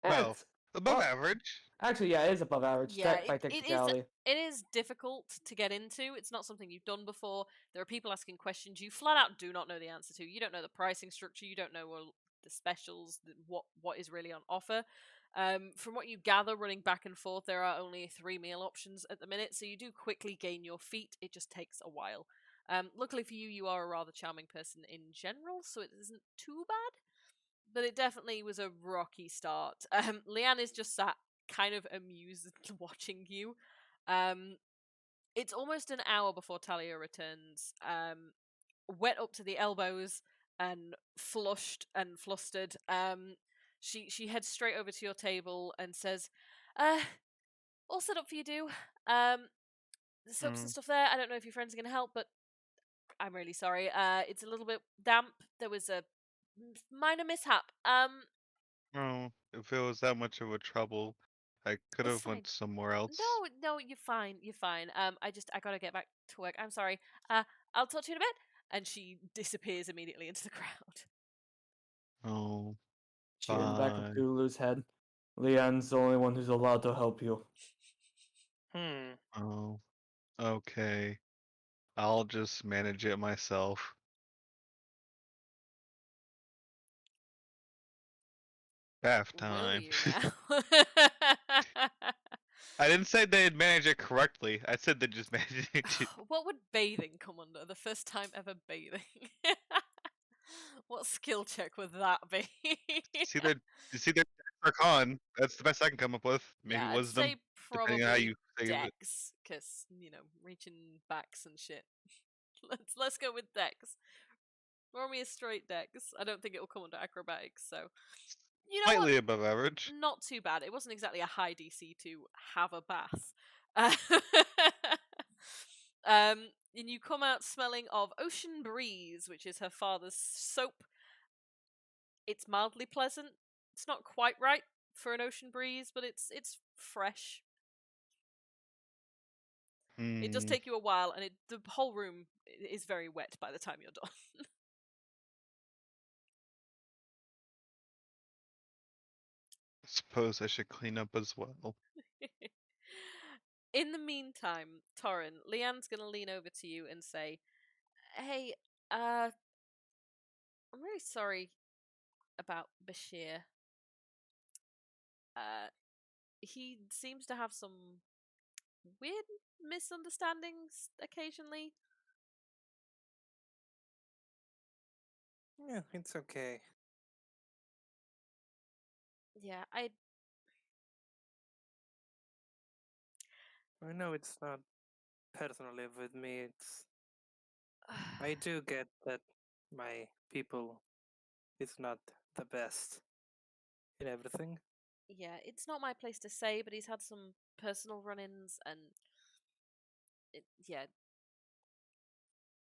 Well, It's above average. actually, yeah, it is above average Yeah, by it is. technicality. It is difficult to get into. It's not something you've done before. There are people asking questions you flat out do not know the answer to. You don't know the pricing structure. You don't know the specials. What is really on offer. From what you gather, running back and forth, there are only 3 meal options at the minute, so you do quickly gain your feet. It just takes a while. Luckily for you, you are a rather charming person in general, so it isn't too bad. But it definitely was a rocky start. Leanne is just sat kind of amused watching you. It's almost an hour before Talia returns, wet up to the elbows and flushed and flustered. She heads straight over to your table and says, all set up for you, do. The soaps and Mm. stuff there. I don't know if your friends are going to help, but I'm really sorry. It's a little bit damp. There was a minor mishap. Oh, if it was that much of a trouble, I could It's have fine. went somewhere else. No, you're fine. You're fine. I gotta get back to work. I'm sorry. I'll talk to you in a bit. And she disappears immediately into the crowd. Oh, Cheer in the back of bye. Lulu's head. Leon's the only one who's allowed to help you. Hmm. Oh, okay. I'll just manage it myself. Bath Will time. you now? I didn't say they'd manage it correctly. I said they'd just manage it. What would bathing come under? The first time ever bathing. What skill check would that be? See their or con. That's the best I can come up with. Maybe Yeah, I'd wisdom, say depending on how you probably say it. Dex, because reaching backs and shit. Let's go with Dex. Roll me a straight Dex. I don't think it will come under acrobatics, so you know what? Slightly above average. Not too bad. It wasn't exactly a high DC to have a bath. Uh, and you come out smelling of ocean breeze, which is her father's soap. It's mildly pleasant. It's not quite right for an ocean breeze, but it's fresh. It does Hmm. take you a while, and the whole room is very wet by the time you're done. Suppose I should clean up as well. In the meantime, Torrin, Leanne's gonna lean over to you and say, "Hey, I'm really sorry about Bashir. Uh, he seems to have some weird misunderstandings occasionally. Yeah, it's okay. Yeah, I know it's not personally with me. I do get that my people is not the best in everything. yeah, it's not my place to say, but he's had some personal run-ins, and yeah,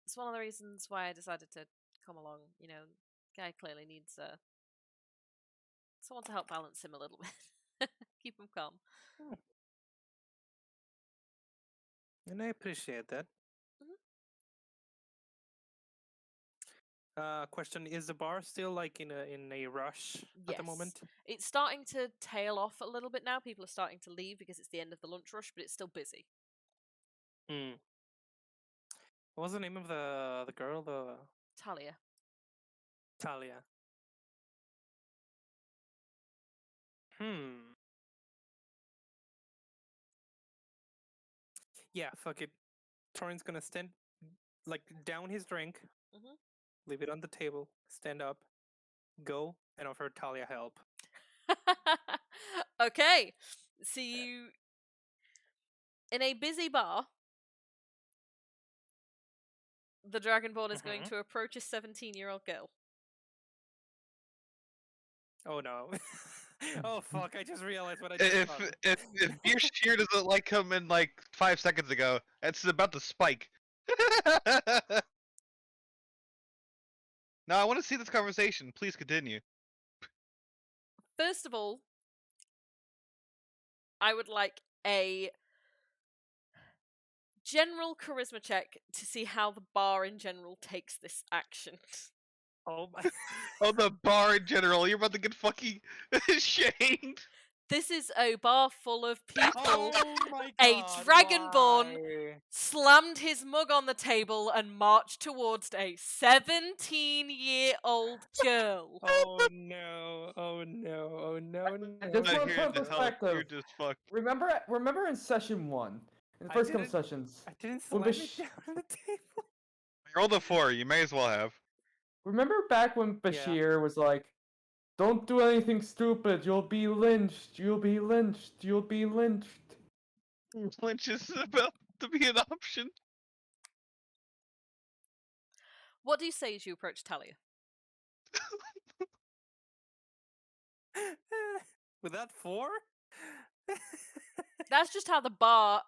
it's one of the reasons why I decided to come along. Guy clearly needs someone to help balance him a little bit, keep him calm. Hmm. And I appreciate that. Mhm. Question: is the bar still like in a rush at the Yes, moment? it's starting to tail off a little bit now. People are starting to leave because it's the end of the lunch rush, but it's still busy. Hmm. What was the name of the girl? The Talia. Talia. Hmm. Yeah. Fuck it. Torin's gonna stand, like, down his drink, Mhm. leave it on the table, stand up, go, and offer Talia help. Okay, see you in a busy bar. The Dragonborn is going Mhm. to approach a 17-year-old girl. Oh no. Oh fuck! I just realized what I just If done. if your shear doesn't like him in like 5 seconds ago, it's about to spike. Now I want to see this conversation. Please continue. First of all, I would like a general charisma check to see how the bar in general takes this action. Oh my. Oh, the bar in general. You're about to get fucking shamed. This is a bar full of people. Oh my A god! dragonborn Why? slammed his mug on the table and marched towards a 17-year-old girl. Oh no! Oh no! Oh no! I No! just Not want to here put to in No! help. You're perspective. just fucked. Remember in session 1, in the I first couple didn't. sessions, I didn't when slam it down on the table. You rolled a 4. You may as well have. remember back when Yeah. Bashir was like, "Don't do anything stupid. You'll be lynched. You'll be lynched. You'll be lynched." Lynch is about to be an option. What do you say as you approach Talia? With that 4? That's just how the bar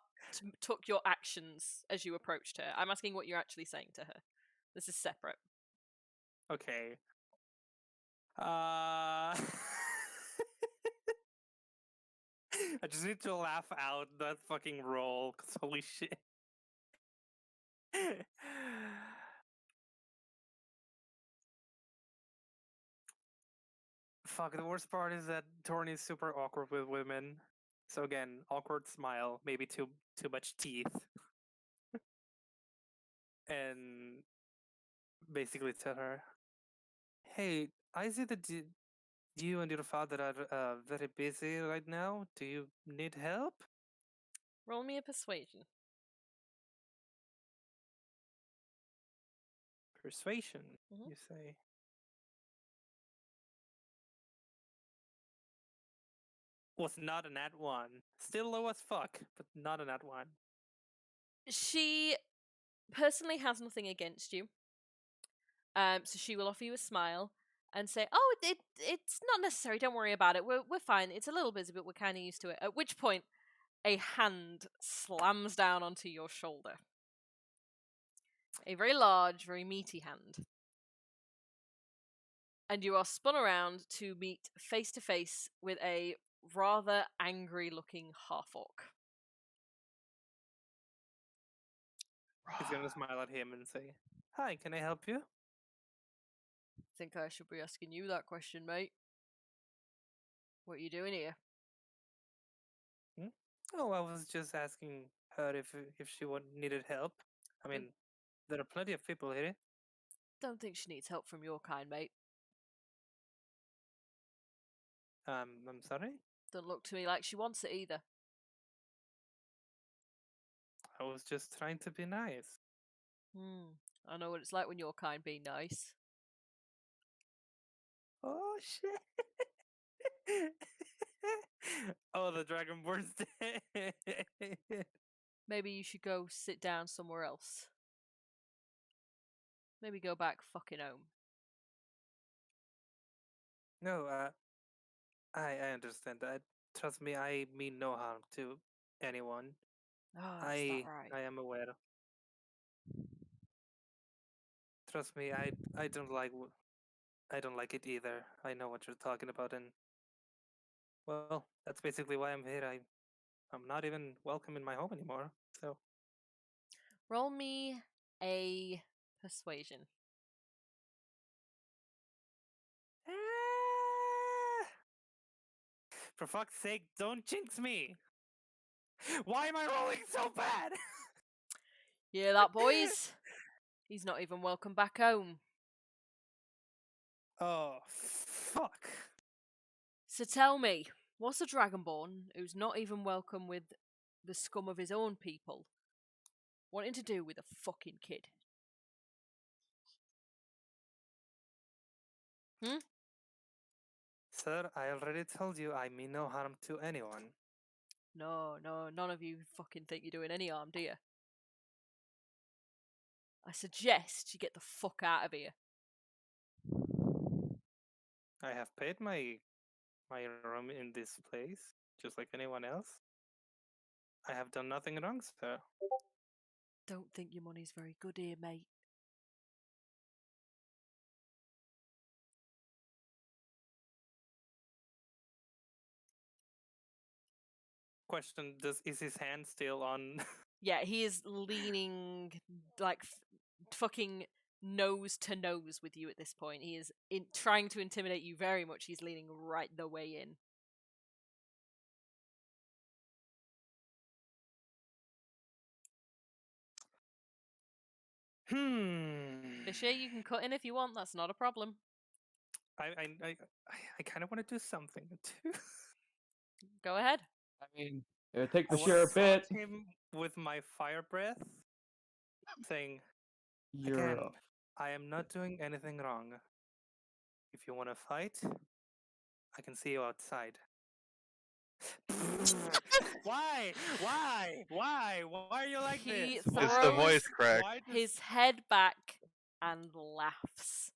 took your actions as you approached her. I'm asking what you're actually saying to her. This is separate. Okay. I just need to laugh out that fucking roll, cause holy shit. Fuck, the worst part is that Torn is super awkward with women. So again, awkward smile, maybe too much teeth. And basically tell her, "Hey, I see that you and your father are very busy right now. Do you need help?" Roll me a persuasion. Persuasion, Mhm. you say. was not a nat 1. Still low as fuck, but not a nat 1. She personally has nothing against you. So she will offer you a smile and say, "Oh, it's not necessary. Don't worry about it. We're fine. It's a little busy, but we're kind of used to it." At which point, a hand slams down onto your shoulder. A very large, very meaty hand. And you are spun around to meet face to face with a rather angry-looking half-orc. He's gonna smile at him and say, "Hi, can I help you?" Think I should be asking you that question, mate. What are you doing here? Oh, I was just asking her if she needed help. I mean, there are plenty of people here. Don't think she needs help from your kind, mate. I'm sorry. Don't look to me like she wants it either. I was just trying to be nice. I know what it's like when your kind be nice. Oh shit! Oh, the Dragonborn's dead. Maybe you should go sit down somewhere else. Maybe go back fucking home. No, I understand that. Trust me, I mean no harm to anyone. Oh, is that right? I am aware. Trust me, I don't like I don't like it either. I know what you're talking about, and well, that's basically why I'm here. I'm not even welcome in my home anymore. So Roll me a persuasion. Ah! For fuck's sake, don't jinx me! Why am I rolling so bad? You hear that, boys? He's not even welcome back home. Oh, fuck. So tell me, what's a dragonborn who's not even welcome with the scum of his own people wanting to do with a fucking kid? Sir, I already told you I mean no harm to anyone. No, none of you fucking think you're doing any harm, do you? I suggest you get the fuck out of here. I have paid my room in this place, just like anyone else. I have done nothing wrong, sir. Don't think your money's very good here, mate. Question: is his hand still on? Yeah, he is leaning like fucking nose to nose with you at this point. He is trying to intimidate you very much. He's leaning right the way in. Bashir, you can cut in if you want. That's not a problem. I I I, I kind of want to do something too. Go ahead. I mean, it would take I the want sheer to bit. taunt him with my fire breath, saying, You're "Again, up. I am not doing anything wrong. If you want to fight, I can see you outside." Why? Why are you like He this? It's the throws voice crack. Why does his head back and laughs.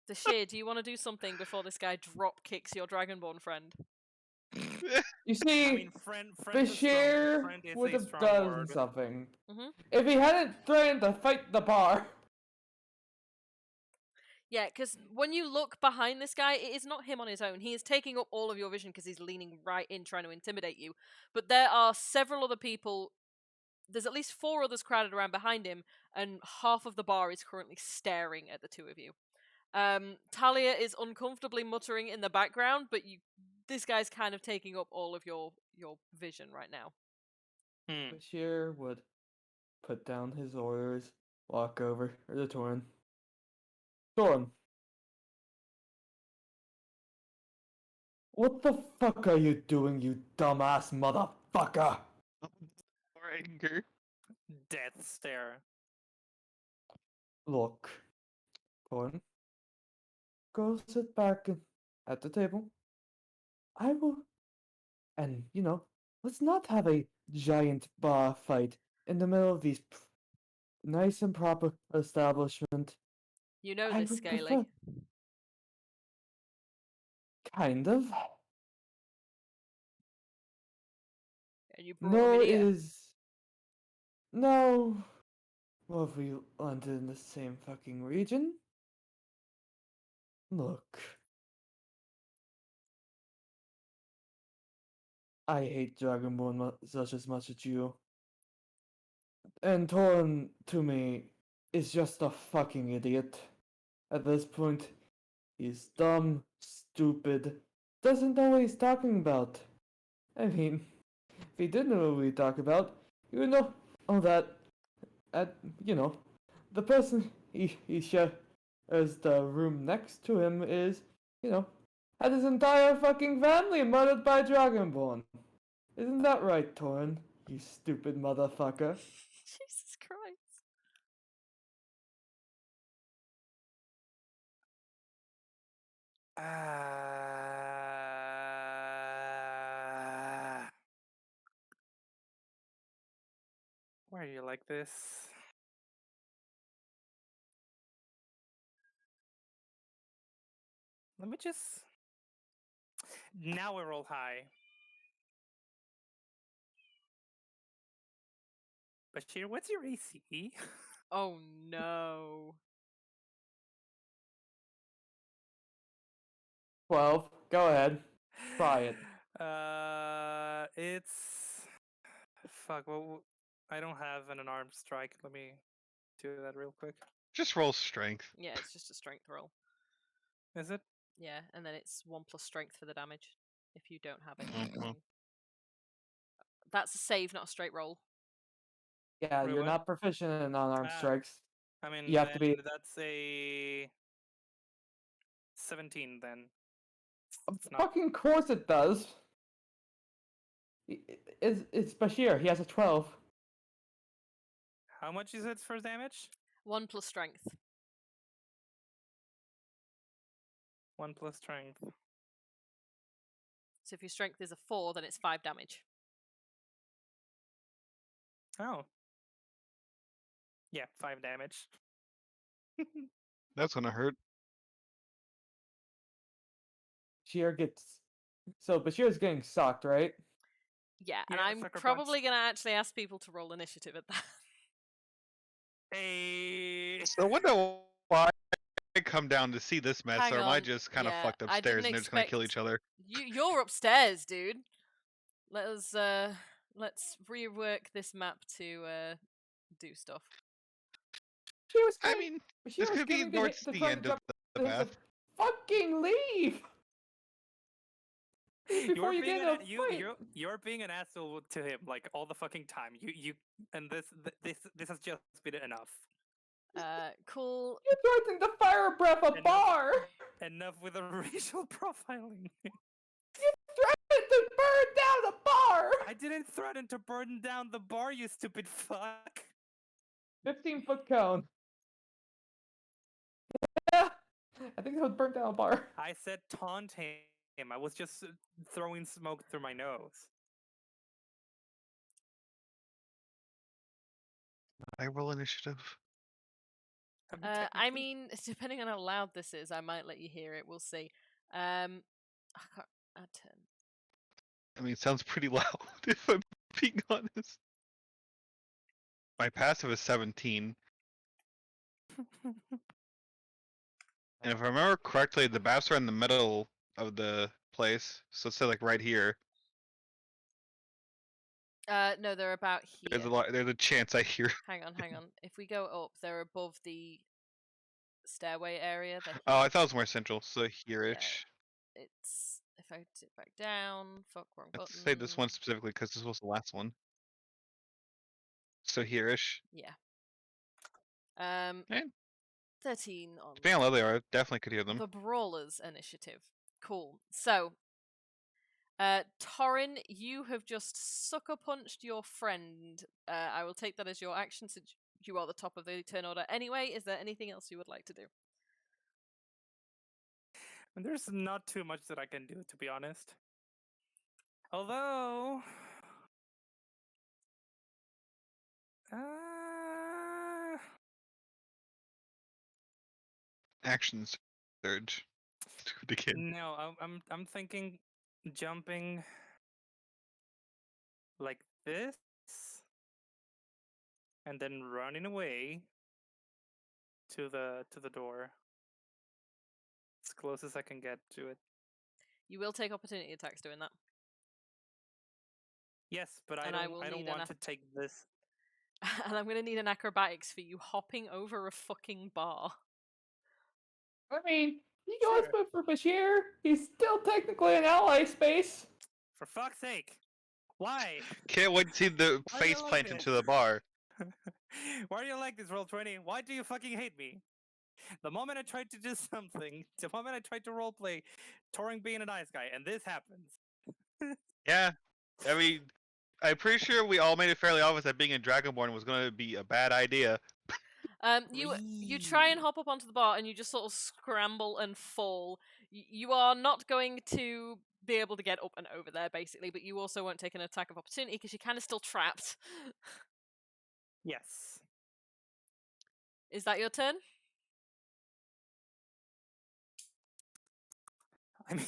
Dashir, do you want to do something before this guy drop kicks your dragonborn friend? You I see, mean, friend is strong. Bashir Friend is would a have strong done word. something Mhm. if he hadn't threatened to fight the bar. Yeah, because when you look behind this guy, it is not him on his own. He is taking up all of your vision because he's leaning right in, trying to intimidate you. But there are several other people. There's at least 4 others crowded around behind him, and half of the bar is currently staring at the two of you. Talia is uncomfortably muttering in the background, but this guy's kind of taking up all of your vision right now. Bashir would put down his orders, walk over to Torin. Torin, what the fuck are you doing, you dumbass motherfucker? Or anger. Death stare. Look, Torin, go sit back at the table. I will. And, let's not have a giant bar fight in the middle of these nice and proper establishment. You know I this, would Scaly. prefer. Kind of. And you brought No, him in it here. is. No. Well, if we landed in the same fucking region. Look. I hate Dragonborn just as much as you. And Torin, to me, is just a fucking idiot. At this point, he's dumb, stupid, doesn't know what he's talking about. I mean, if he did know what we talk about, he would know all that. At the person he shares the room next to him is, had his entire fucking family murdered by Dragonborn. Isn't that right, Torin? You stupid motherfucker. Jesus Christ. Why are you like this? Let me just. Now we roll high. Bashir, what's your AC? Oh no. 12. Go ahead. Try it. It's. Fuck, well, I don't have an unarmed strike. Let me do that real quick. Just roll strength. Yeah, it's just a strength roll. Is it? Yeah, and then it's 1 plus strength for the damage if you don't have it. Mhm. That's a save, not a straight roll. Yeah, Wait, you're what? not proficient in unarmed Ah, strikes. I mean, You have to be. that's a 17 then. It's not. Fucking course it does. It's Bashir. He has a 12. How much is it for damage? 1 plus strength. 1 plus strength. So if your strength is a 4, then it's 5 damage. Oh. Yeah, 5 damage. That's gonna hurt. Bashir gets. So Bashir's getting sucked, right? Yeah, and Yeah, I'm sucker punch. probably going to actually ask people to roll initiative at that. Hey. So I wonder why I come down to see this mess, Hang or am I on. just kind of Yeah, fucked I upstairs didn't and they're just gonna kill expect each other? you're upstairs, dude. Let's rework this map to do stuff. She was I giving. mean, Bashir this was could be giving towards the the trying to end of jump. the He said, path. "Fucking leave!" Before you get into a fight. You're being an asshole to him like all the fucking time. You and this has just been enough. Cool. You threatened to fire breath a Enough. bar. Enough with the racial profiling. You threatened to burn down a bar. I didn't threaten to burn down the bar, you stupid fuck. 15-foot cone. Yeah, I think that would burn down a bar. I said taunt him. I was just throwing smoke through my nose. I roll initiative. I mean, depending on how loud this is, I might let you hear it. We'll see. I can't add 10. I mean, it sounds pretty loud, if I'm being honest. My passive is 17. And if I remember correctly, the bats are in the middle of the place. So let's say like right here. No, they're about here. There's a chance I hear. Hang on. If we go up, they're above the stairway area. They're Oh, I here. thought it was more central, so here-ish. It's if I dip back down. Fuck, wrong Let's button. say this one specifically because this was the last one. So here-ish. Yeah. Eh. 13 on Depending on how low they are, definitely could hear them. the Brawlers initiative. Cool. So, Torin, you have just sucker punched your friend. I will take that as your action since you are the top of the turn order. Anyway, is there anything else you would like to do? There's not too much that I can do, to be honest. Although, Action surge. Do it again. no, I'm thinking jumping like this and then running away to the door as close as I can get to it. You will take opportunity attacks doing that. Yes, but I And I don't will I don't need an want to take this. And I'm going to need an acrobatics for you hopping over a fucking bar. I mean, he Sure. goes for Bashir. He's still technically an ally space. For fuck's sake. Why? Can't wait to see the Why do you face like plant this? into the bar. Why do you like this, Roll20? Why do you fucking hate me? The moment I tried to do something, the moment I tried to roleplay Touring being a nice guy, and this happens. Yeah, I mean, I'm pretty sure we all made it fairly obvious that being a Dragonborn was going to be a bad idea. You try and hop up onto the bar and you just sort of scramble and fall. You are not going to be able to get up and over there, basically, but you also won't take an attack of opportunity because you're kind of still trapped. Yes. Is that your turn? I mean,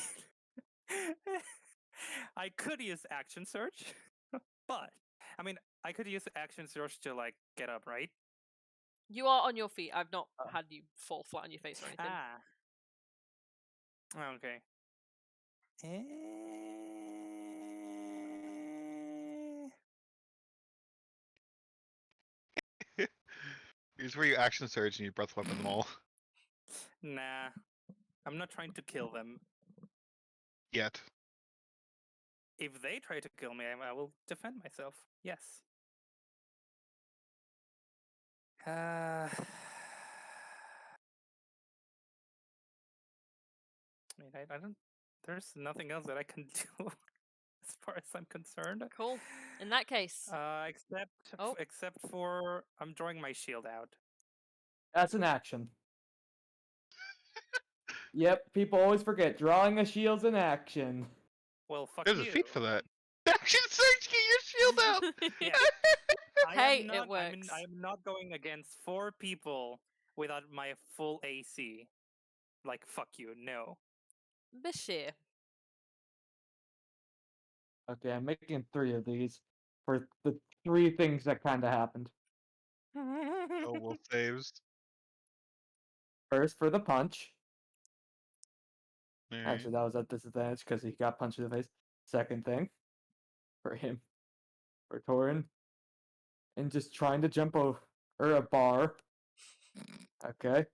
I could use action search, but I mean, I could use action search to like get up, right? You are on your feet. I've not Oh. had you fall flat on your face or anything. Okay. Here's where you action surge and you breath weapon them all. Nah, I'm not trying to kill them. Yet. If they try to kill me, I will defend myself. Yes. I mean, I don't. There's nothing else that I can do as far as I'm concerned. Cool. In that case, Oh. Except for I'm drawing my shield out. That's an action. Yep, people always forget drawing a shield's an action. Well, fuck There's you. a feat for that. Action surge, get your shield out! Yeah. Hey, I it works. I'm not going against 4 people without my full AC. Like, fuck you, no. Bashir. Okay, I'm making 3 of these for the 3 things that kind of happened. Oh, well, saves. First, for the punch. Alright. Actually, that was at disadvantage because he got punched in the face. Second thing, for him, for Torin, and just trying to jump over a bar. Okay,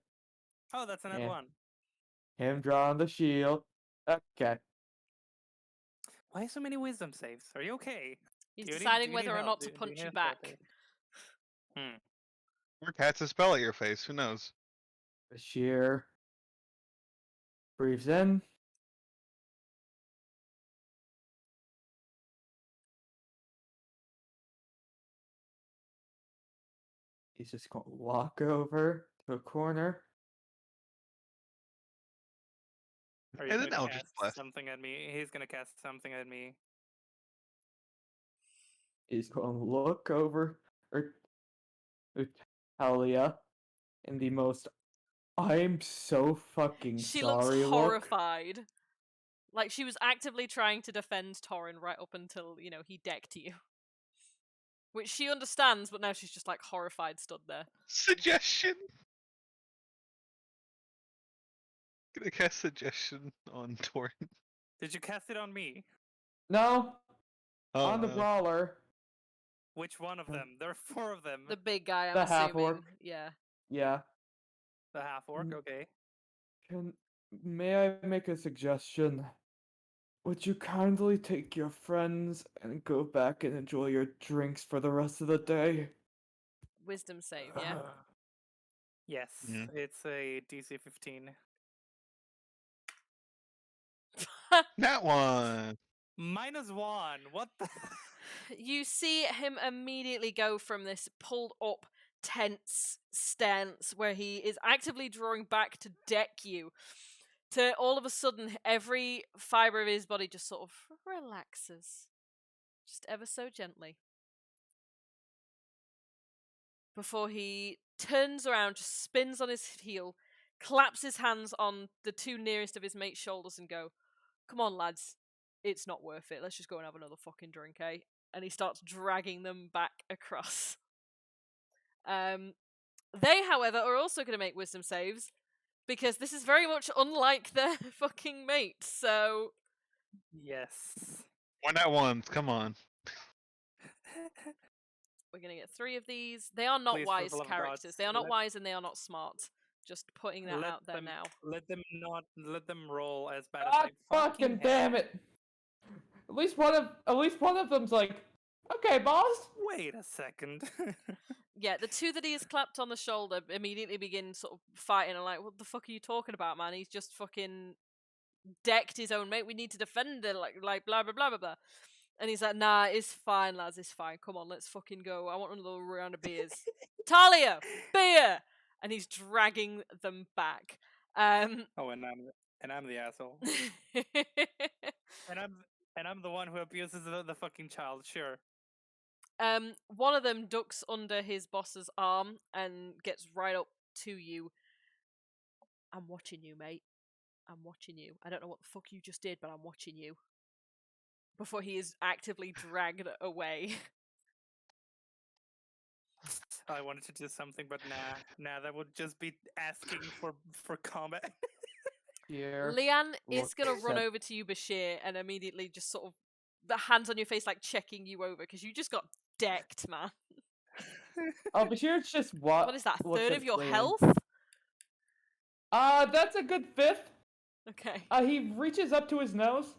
Oh, that's another Yeah. one. him drawing the shield. Okay, Why so many wisdom saves? Are you okay? He's Do you need- deciding do you whether need or help? not to Do you punch need you a spell back. save? Or cast a spell at your face, who knows? Bashir breathes in. He's just going to walk over to a corner. Are you And then going to Eldritch cast Blast. something at me? He's going to cast something at me. He's going to look over Talia in the most I'm so fucking She looks sorry look. horrified. Like she was actively trying to defend Torin right up until, he decked you. Which she understands, but now she's just like horrified stood there. Suggestion! Gonna cast suggestion on Torin. Did you cast it on me? No, Oh, on the no. brawler. Which one of them? There are 4 of them. The big guy, I'm The assuming. half-orc. Yeah. Yeah. The half-orc, okay. May I make a suggestion? Would you kindly take your friends and go back and enjoy your drinks for the rest of the day? Wisdom save, yeah. Yes, Mhm. it's a DC 15. That one! -1. What the? You see him immediately go from this pulled up, tense stance where he is actively drawing back to deck you to all of a sudden, every fiber of his body just sort of relaxes, just ever so gently, before he turns around, just spins on his heel, claps his hands on the two nearest of his mate's shoulders, and go, "Come on, lads, it's not worth it. Let's just go and have another fucking drink, eh?" And he starts dragging them back across. They, however, are also going to make wisdom saves, because this is very much unlike their fucking mate, so... Yes. One at once. Come on. We're going to get 3 of these. They are not Please, for the wise love of God, characters. They are not wise and they are not smart. Just putting that out there now. Let them roll as bad as God they fucking fucking damn have. it! At least one of them's like, okay, boss. Wait a second. Yeah, the 2 that he has clapped on the shoulder immediately begin sort of fighting and like, what the fuck are you talking about, man? He's just fucking decked his own mate. We need to defend it, like blah blah blah blah blah. And he's like, nah, it's fine, lads, it's fine. Come on, let's fucking go. I want another round of beers. Talia, beer! And he's dragging them back. Oh, and I'm the asshole. And I'm the one who abuses the fucking child. Sure. One of them ducks under his boss's arm and gets right up to you. I'm watching you, mate. I'm watching you. I don't know what the fuck you just did, but I'm watching you. Before he is actively dragged away. I wanted to do something, but nah, that would just be asking for combat. Here. Leanne is Look, gonna run said- over to you, Bashir, and immediately just sort of the hands on your face, like checking you over because you just got decked, man. Oh, but here it's just what? What is that? A looks third at of your Leanne. health? That's a good fifth. Okay. He reaches up to his nose,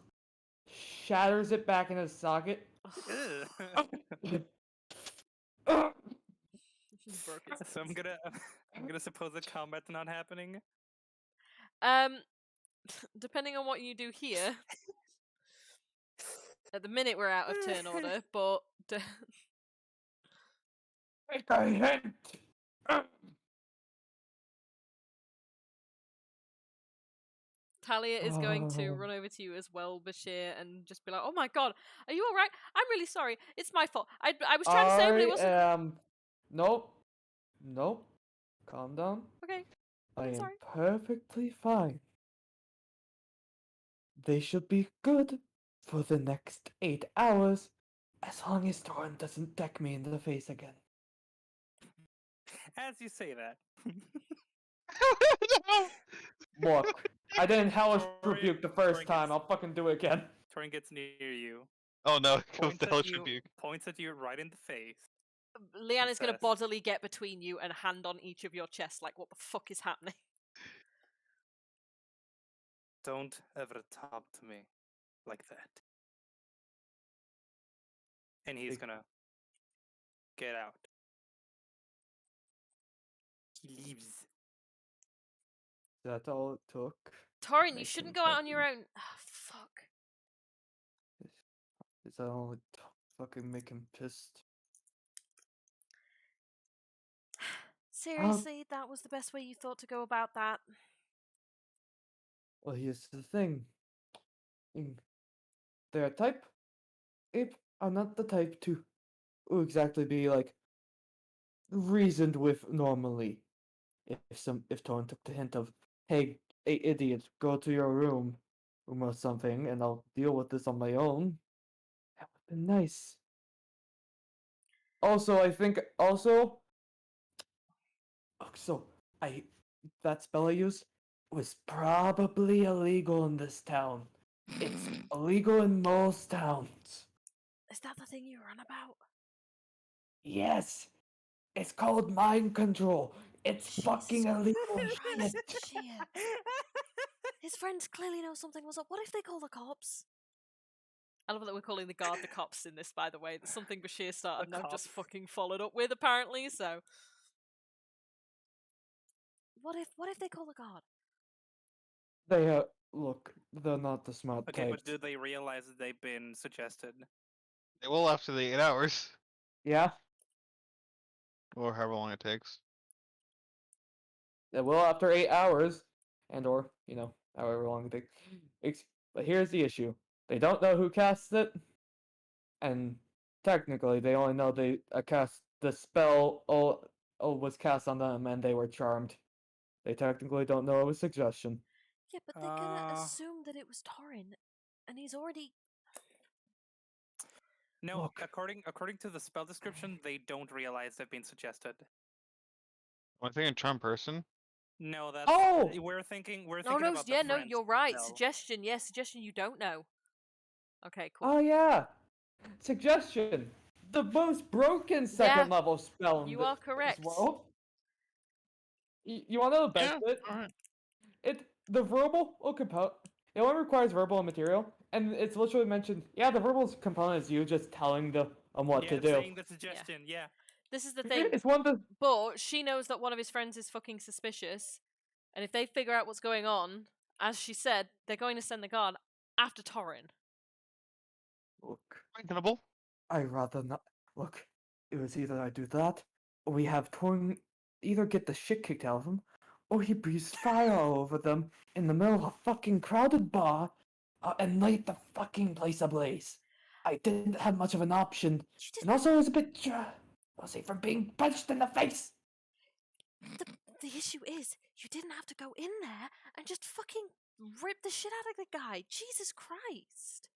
shatters it back in his socket. Ugh. Broke his So I'm gonna suppose that combat's not happening. Depending on what you do here. At the minute, we're out of turn order, but Take a hint. Talia is going to run over to you as well, Bashir, and just be like, "Oh my god, are you all right? I'm really sorry. It's my fault. I was trying to say, but it wasn't." Nope. Nope. Calm down. Okay, I I'm am sorry. perfectly fine. They should be good for the next 8 hours, as long as Torn doesn't deck me in the face again. As you say that. Look, I didn't hellish Tori- rebuke the first Tori time. gets- I'll fucking do it again. Torin gets near you, Oh no, it goes points to at Hellish you, Rebuke. points at you right in the face. Leanne is going to Says- bodily get between you and hand on each of your chests, like, what the fuck is happening? Don't ever talk to me like that. And he's Big- gonna get out. He leaves. That's all it took. Torin, you Make shouldn't him go out on your fucking- own. Oh, fuck. Is that all it took? Fucking make him pissed. Seriously, that was the best way you thought to go about that? Well, here's the thing. They're a type. If are not the type to exactly be like reasoned with normally. If Torn took the hint of, hey, idiot, go to your room or something, and I'll deal with this on my own, that would be nice. Also, I think so that spell I used was probably illegal in this town. It's illegal in most towns. Is that the thing you were on about? Yes, it's called mind control. It's Jesus fucking illegal. Christ, Shit. Bashir. His friends clearly know something was up. What if they call the cops? I love that we're calling the guard the cops in this, by the way. That's something Bashir started and I've just cops. fucking followed up with, apparently, so... What if they call the guard? They look, they're not the smart Okay, types. but do they realize that they've been suggested? They will after the 8 hours, Yeah, or however long it takes. they will after 8 hours, and or however long it takes. But here's the issue: they don't know who cast it, and technically they only know they cast the spell. Was cast on them, and they were charmed. They technically don't know it was suggestion. Yeah, but they're gonna assume that it was Torin, and he's already. No, Look. according to the spell description, they don't realize they've been suggested. One thing in charm person. No, that's Oh! we're thinking No, no, about yeah, the no, friends you're right. spell. Suggestion, yes, suggestion. You don't know. Okay, cool. Oh yeah, suggestion. The most broken second level spell in You are this correct. world. You want to know the best Yeah. bit? All right. The verbal component. It only requires verbal and material, and it's literally mentioned. Yeah, the verbal component is you just telling them what to do. Saying the suggestion. Yeah. This is the thing. It's one of the. But she knows that one of his friends is fucking suspicious, and if they figure out what's going on, as she said, they're going to send the guard after Torin. Look, Reasonable. I'd rather not. Look, it was either I do that, or we have Torn either get the shit kicked out of him, or he breathes fire all over them in the middle of a fucking crowded bar, and light the fucking place ablaze. I didn't have much of an option, and also I was a bit, I'll say, from being punched in the face. The issue is, you didn't have to go in there and just fucking rip the shit out of the guy. Jesus Christ.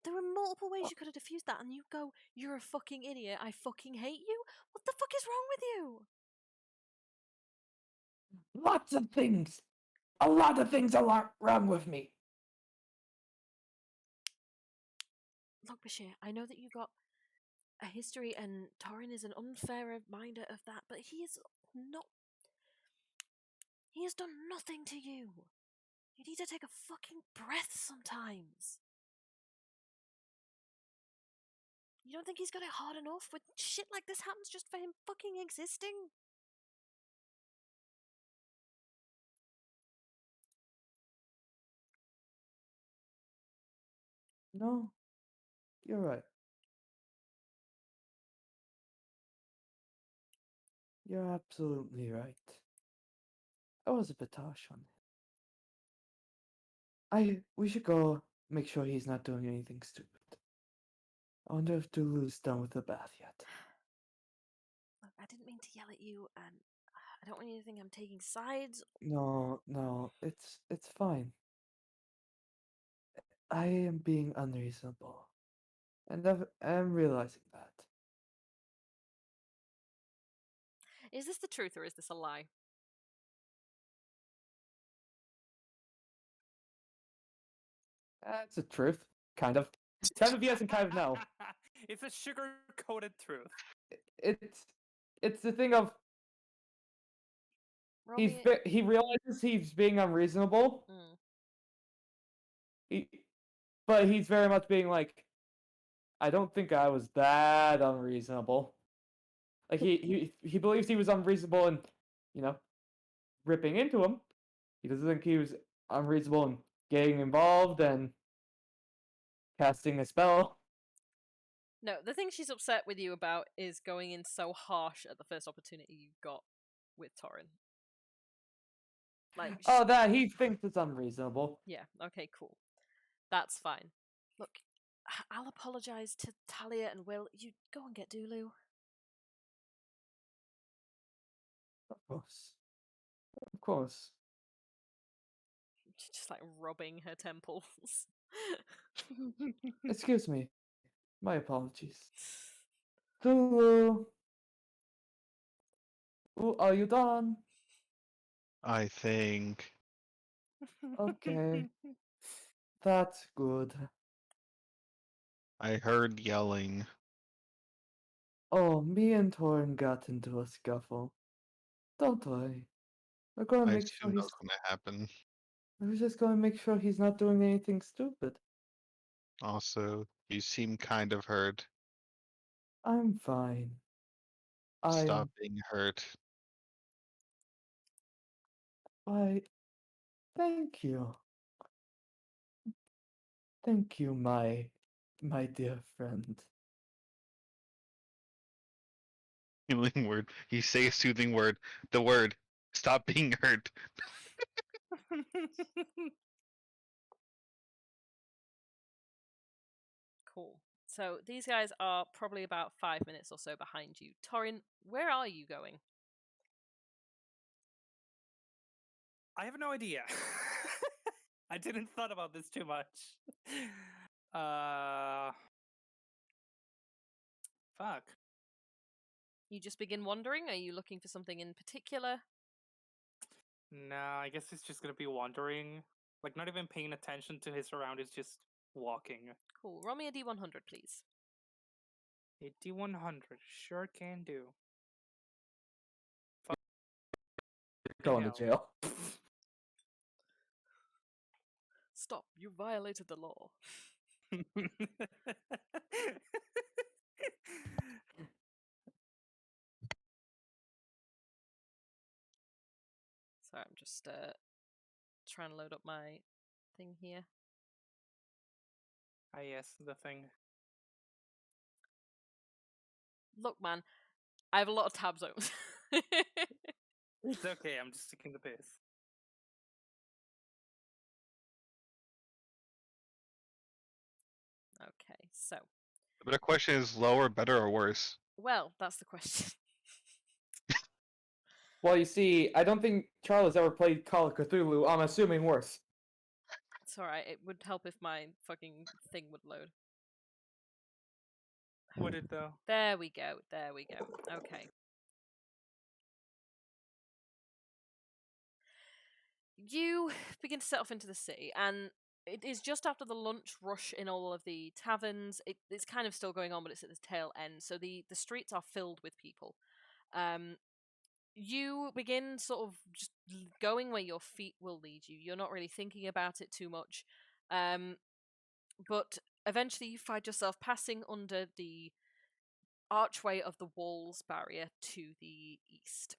There were multiple ways you could have diffused that, and you go, "You're a fucking idiot. I fucking hate you." What the fuck is wrong with you? Lots of things. A lot of things are wrong with me. Look, Bashir, I know that you got a history, and Torin is an unfair reminder of that, but he is not. He has done nothing to you. You need to take a fucking breath sometimes. You don't think he's got it hard enough when shit like this happens just for him fucking existing? No, you're right. You're absolutely right. I was a bit harsh on it. We should go make sure he's not doing anything stupid. I wonder if Dulu's done with the bath yet. Look, I didn't mean to yell at you, and I don't want you to think I'm taking sides. No, it's fine. I am being unreasonable, and I'm realizing that. Is this the truth or is this a lie? That's the truth, kind of. Kind of yes and kind of no. It's a sugar-coated truth. It's the thing of he realizes he's being unreasonable. But he's very much being like, I don't think I was that unreasonable. Like he believes he was unreasonable in, ripping into him. He doesn't think he was unreasonable in getting involved and casting a spell. No, the thing she's upset with you about is going in so harsh at the first opportunity you got with Torin. Like, that he thinks it's unreasonable. Yeah, okay, cool. That's fine. Look, I'll apologize to Talia and Will. You go and get Dulu. Of course. Of course. She's just like rubbing her temples. Excuse me. My apologies. Dulu. Are you done? I think. Okay. That's good. I heard yelling. Oh, me and Torin got into a scuffle. Don't worry. We're gonna I make sure assumed that he's. was going to happen. We're just gonna make sure he's not doing anything stupid. Also, you seem kind of hurt. I'm fine. Stop being hurt. I. Thank you. Thank you, my dear friend. Healing word. You say a soothing word. The word. Stop being hurt. Cool. So these guys are probably about 5 minutes or so behind you. Torin, where are you going? I have no idea. I didn't thought about this too much. Uh, fuck. You just begin wandering? Are you looking for something in particular? No, I guess he's just gonna be wandering, like not even paying attention to his surroundings, just walking. Cool. Roll me a D100, please. A D100, sure can do. Going to Hell. jail. Stop. You violated the law. Sorry, I'm just trying to load up my thing here. Ah, yes, the thing. Look, man, I have a lot of tabs open. It's okay, I'm just sticking the pace. Okay, so, But the question is lower, better, or worse? well, that's the question. Well, you see, I don't think Charles ever played Call of Cthulhu. I'm assuming worse. It's alright, it would help if my fucking thing would load. Would it though? There we go, there we go. Okay. You begin to set off into the city, and it is just after the lunch rush in all of the taverns. It's kind of still going on, but it's at the tail end, so the streets are filled with people. You begin sort of just going where your feet will lead you. You're not really thinking about it too much. But eventually you find yourself passing under the archway of the walls barrier to the east.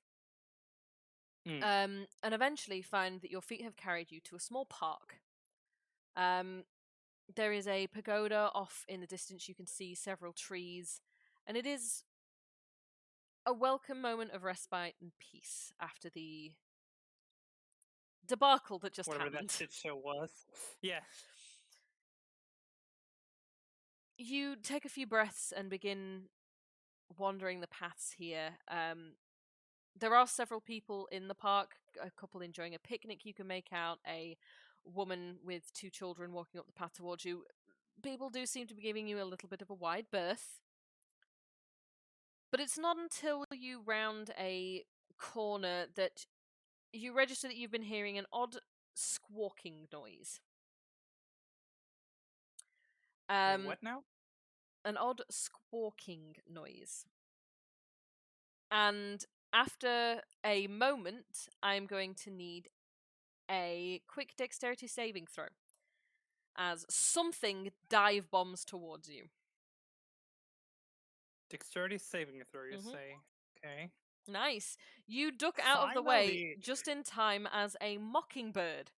And eventually find that your feet have carried you to a small park. There is a pagoda off in the distance. You can see several trees, and it is a welcome moment of respite and peace after the debacle that just Whatever that happened. shit show was. Yeah. You take a few breaths and begin wandering the paths here. There are several people in the park, a couple enjoying a picnic you can make out, a woman with 2 children walking up the path towards you. People do seem to be giving you a little bit of a wide berth. But it's not until you round a corner that you register that you've been hearing an odd squawking noise. What now? An odd squawking noise. And after a moment, I'm going to need a quick dexterity saving throw as something dive bombs towards you. Dexterity saving throw, you Mhm. say. Okay. Nice. You duck out of the way Finally! just in time as a mockingbird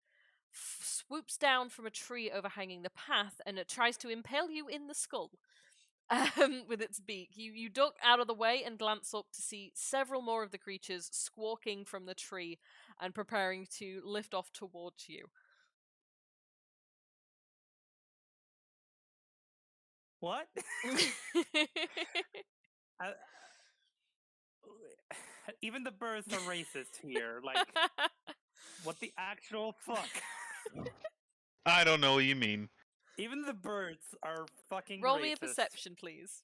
swoops down from a tree overhanging the path and it tries to impale you in the skull. With its beak. You duck out of the way and glance up to see several more of the creatures squawking from the tree and preparing to lift off towards you. What? Uh, even the birds are racist here. Like, what the actual fuck? I don't know what you mean. Even the birds are fucking Roll racist. me a perception, please.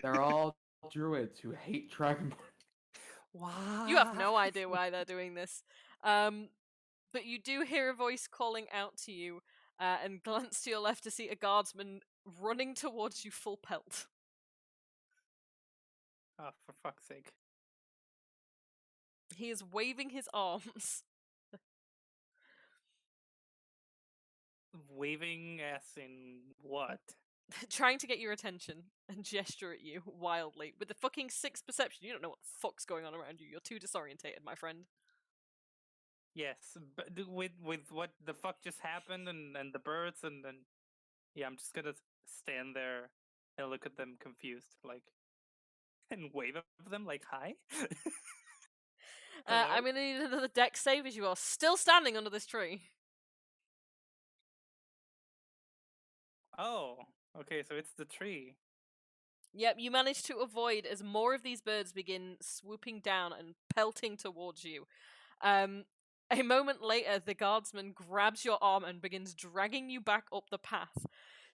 They're all druids who hate Dragonborn. Why? You have no idea why they're doing this. But you do hear a voice calling out to you and glance to your left to see a guardsman running towards you full pelt. Oh, for fuck's sake. He is waving his arms. Waving as in what? Trying to get your attention and gesture at you wildly with the fucking 6 perception. You don't know what the fuck's going on around you. You're too disorientated, my friend. Yes, but with what the fuck just happened and the birds and yeah, I'm just gonna stand there and look at them confused, like, and wave at them like hi. Hello? I'm gonna need another deck save as you are still standing under this tree. Oh, okay, so it's the tree. Yep, you manage to avoid as more of these birds begin swooping down and pelting towards you. A moment later, the guardsman grabs your arm and begins dragging you back up the path.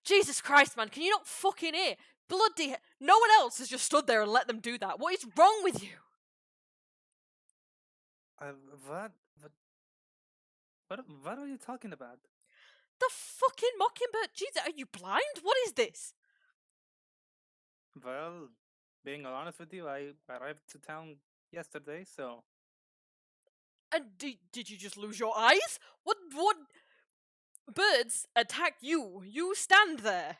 Jesus Christ, man, can you not fucking hear? Bloody no one else has just stood there and let them do that. What is wrong with you? Uh, what? What? What are you talking about? The fucking mockingbird. Jesus, are you blind? What is this? Well, being honest with you, I arrived to town yesterday, so And did you just lose your eyes? What birds attack you? You stand there.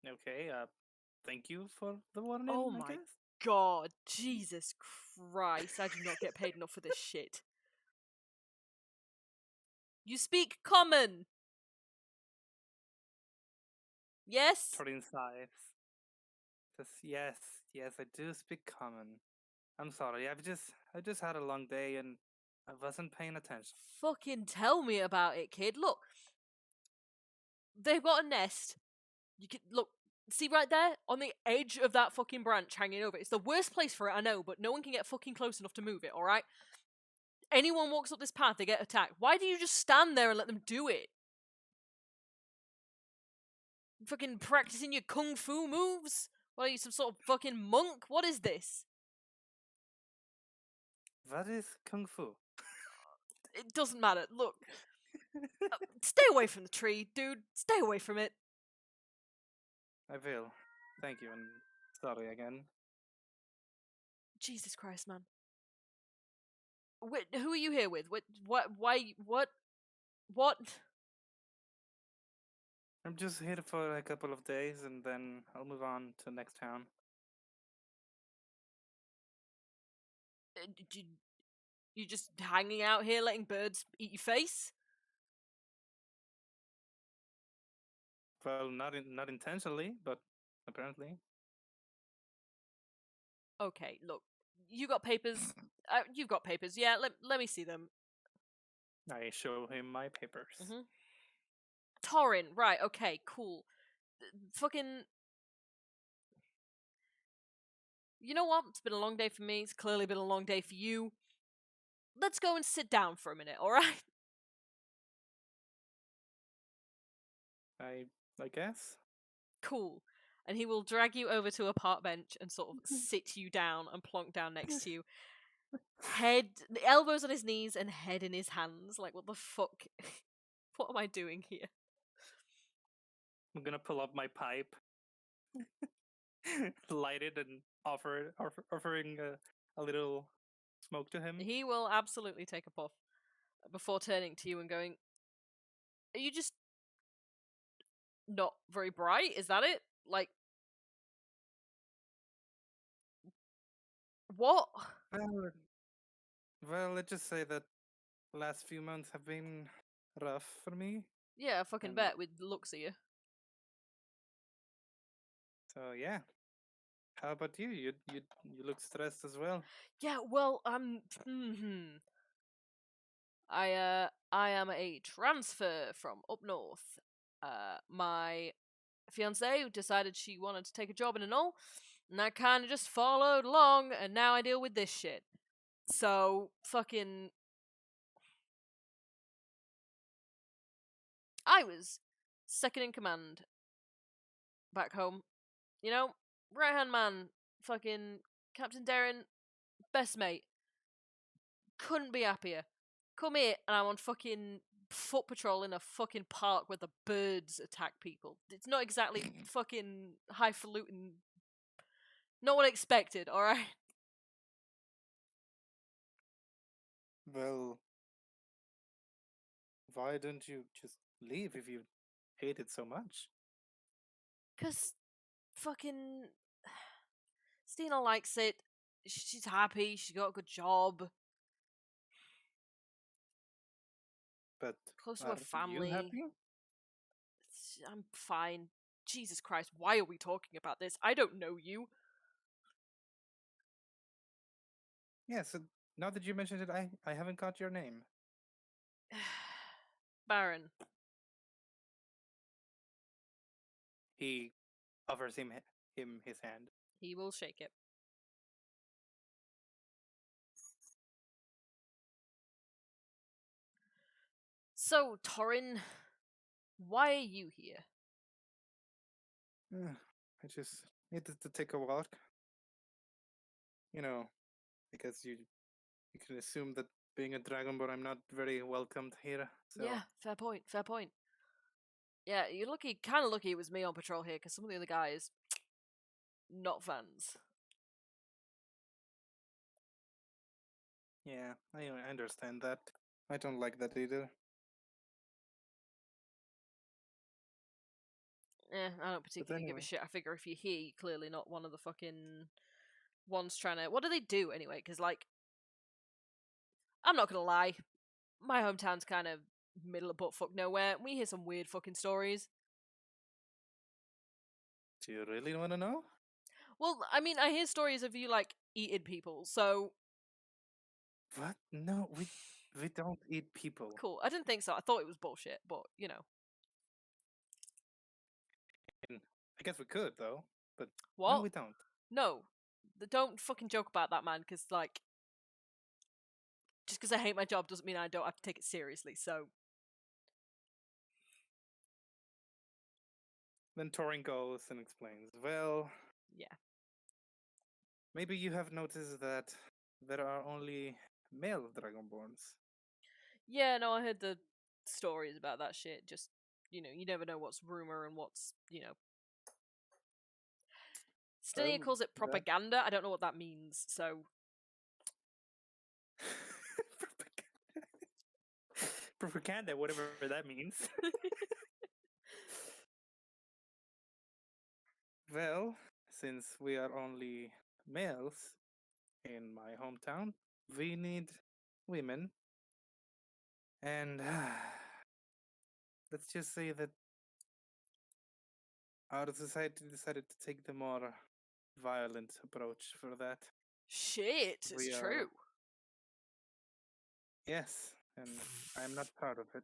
okay. Thank you for the warning, Oh I my guess. God, Jesus Christ, I do not get paid enough for this shit. You speak common. Yes? Torin sighs. Says, yes, yes, I do speak common. I'm sorry. I just had a long day and I wasn't paying attention. Fucking tell me about it, kid. Look, they've got a nest. You can look, see right there on the edge of that fucking branch hanging over. It's the worst place for it, I know, but no one can get fucking close enough to move it. All right. Anyone walks up this path, they get attacked. Why do you just stand there and let them do it? Fucking practicing your kung fu moves? What are you, some sort of fucking monk? What is this? What is kung fu? It doesn't matter. Look, stay away from the tree, dude. Stay away from it. I will. Thank you, and sorry again. Jesus Christ, man. Wait, who are you here with? What? Why? What? I'm just here for a couple of days, and then I'll move on to next town. You, you just hanging out here letting birds eat your face? Well, not intentionally, but apparently. Okay, look. You got papers. You've got papers. Yeah, let me see them. I show him my papers. Mm-hmm. Torin, right, okay, cool. Fucking. You know what? It's been a long day for me. It's clearly been a long day for you. Let's go and sit down for a minute, alright? I guess. Cool. And he will drag you over to a park bench and sort of sit you down and plonk down next to you. Head, the elbows on his knees and head in his hands. Like, what the fuck? What am I doing here? I'm gonna pull up my pipe, light it, and offering a little smoke to him. He will absolutely take a puff before turning to you and going, "Are you just not very bright? Is that it? Like, what?" Well, well, let's just say that the last few months have been rough for me, Yeah, I fucking and bet with the looks of you. so yeah. How about you? You look stressed as well. Yeah, well, I am a transfer from up north. My fiance decided she wanted to take a job in an all, and I kind of just followed along, and now I deal with this shit. So, fucking. I was second in command back home. You know, right hand man, fucking Captain Darren, best mate. Couldn't be happier. Come here, and I'm on fucking foot patrol in a fucking park where the birds attack people. It's not exactly fucking highfalutin. Not what I expected, alright? Well, why don't you just leave if you hate it so much? Because fucking. Stina likes it. She's happy. She got a good job. But Close to her are you family. happy? I'm fine. Jesus Christ, why are we talking about this? I don't know you. Yeah, so now that you mentioned it, I haven't got your name. Baron. He offers him his hand. He will shake it. So, Torin, why are you here? I just needed to take a walk. You know, because you can assume that being a dragonborn, I'm not very welcomed here. So Yeah, fair point, fair point. Yeah, you're lucky, kind of lucky it was me on patrol here, because some of the other guys, not fans. yeah, I understand that. I don't like that either. I don't particularly give a anyway. shit. I figure if you're here, you're clearly not one of the fucking ones trying to. What do they do anyway? Because, like, I'm not gonna lie, my hometown's kind of middle of buttfuck nowhere. We hear some weird fucking stories. Do you really want to know? Well, I mean, I hear stories of you, like, eating people, so What? No, we don't eat people. cool. I didn't think so. I thought it was bullshit, but, you know. And I guess we could though, but no, What? we don't. No. Don't fucking joke about that, man, because, like, just because I hate my job doesn't mean I don't have to take it seriously, so. Then Torin goes and explains. Well, Yeah. maybe you have noticed that there are only male dragonborns. Yeah, no, I heard the stories about that shit. Just, you never know what's rumor and what's, Stinia Well, calls it that propaganda. I don't know what that means, so. propaganda, whatever that means. Well, since we are only males in my hometown, we need women. And let's just say that our society decided to take the more violent approach for that. Shit, it's We true. are. Yes, and I am not proud of it.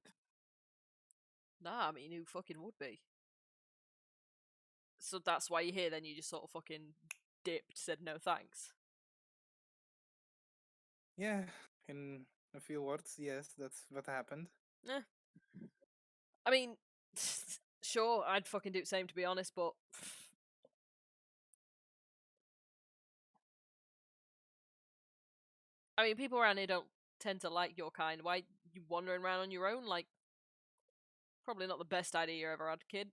Nah, I mean, who fucking would be? So that's why you're here, then you just sort of fucking dipped, said no thanks. Yeah, in a few words, yes, that's what happened. Eh. I mean, sure, I'd fucking do the same to be honest, but. I mean, people around here don't tend to like your kind. Why you wandering around on your own? Like, probably not the best idea you ever had, kid.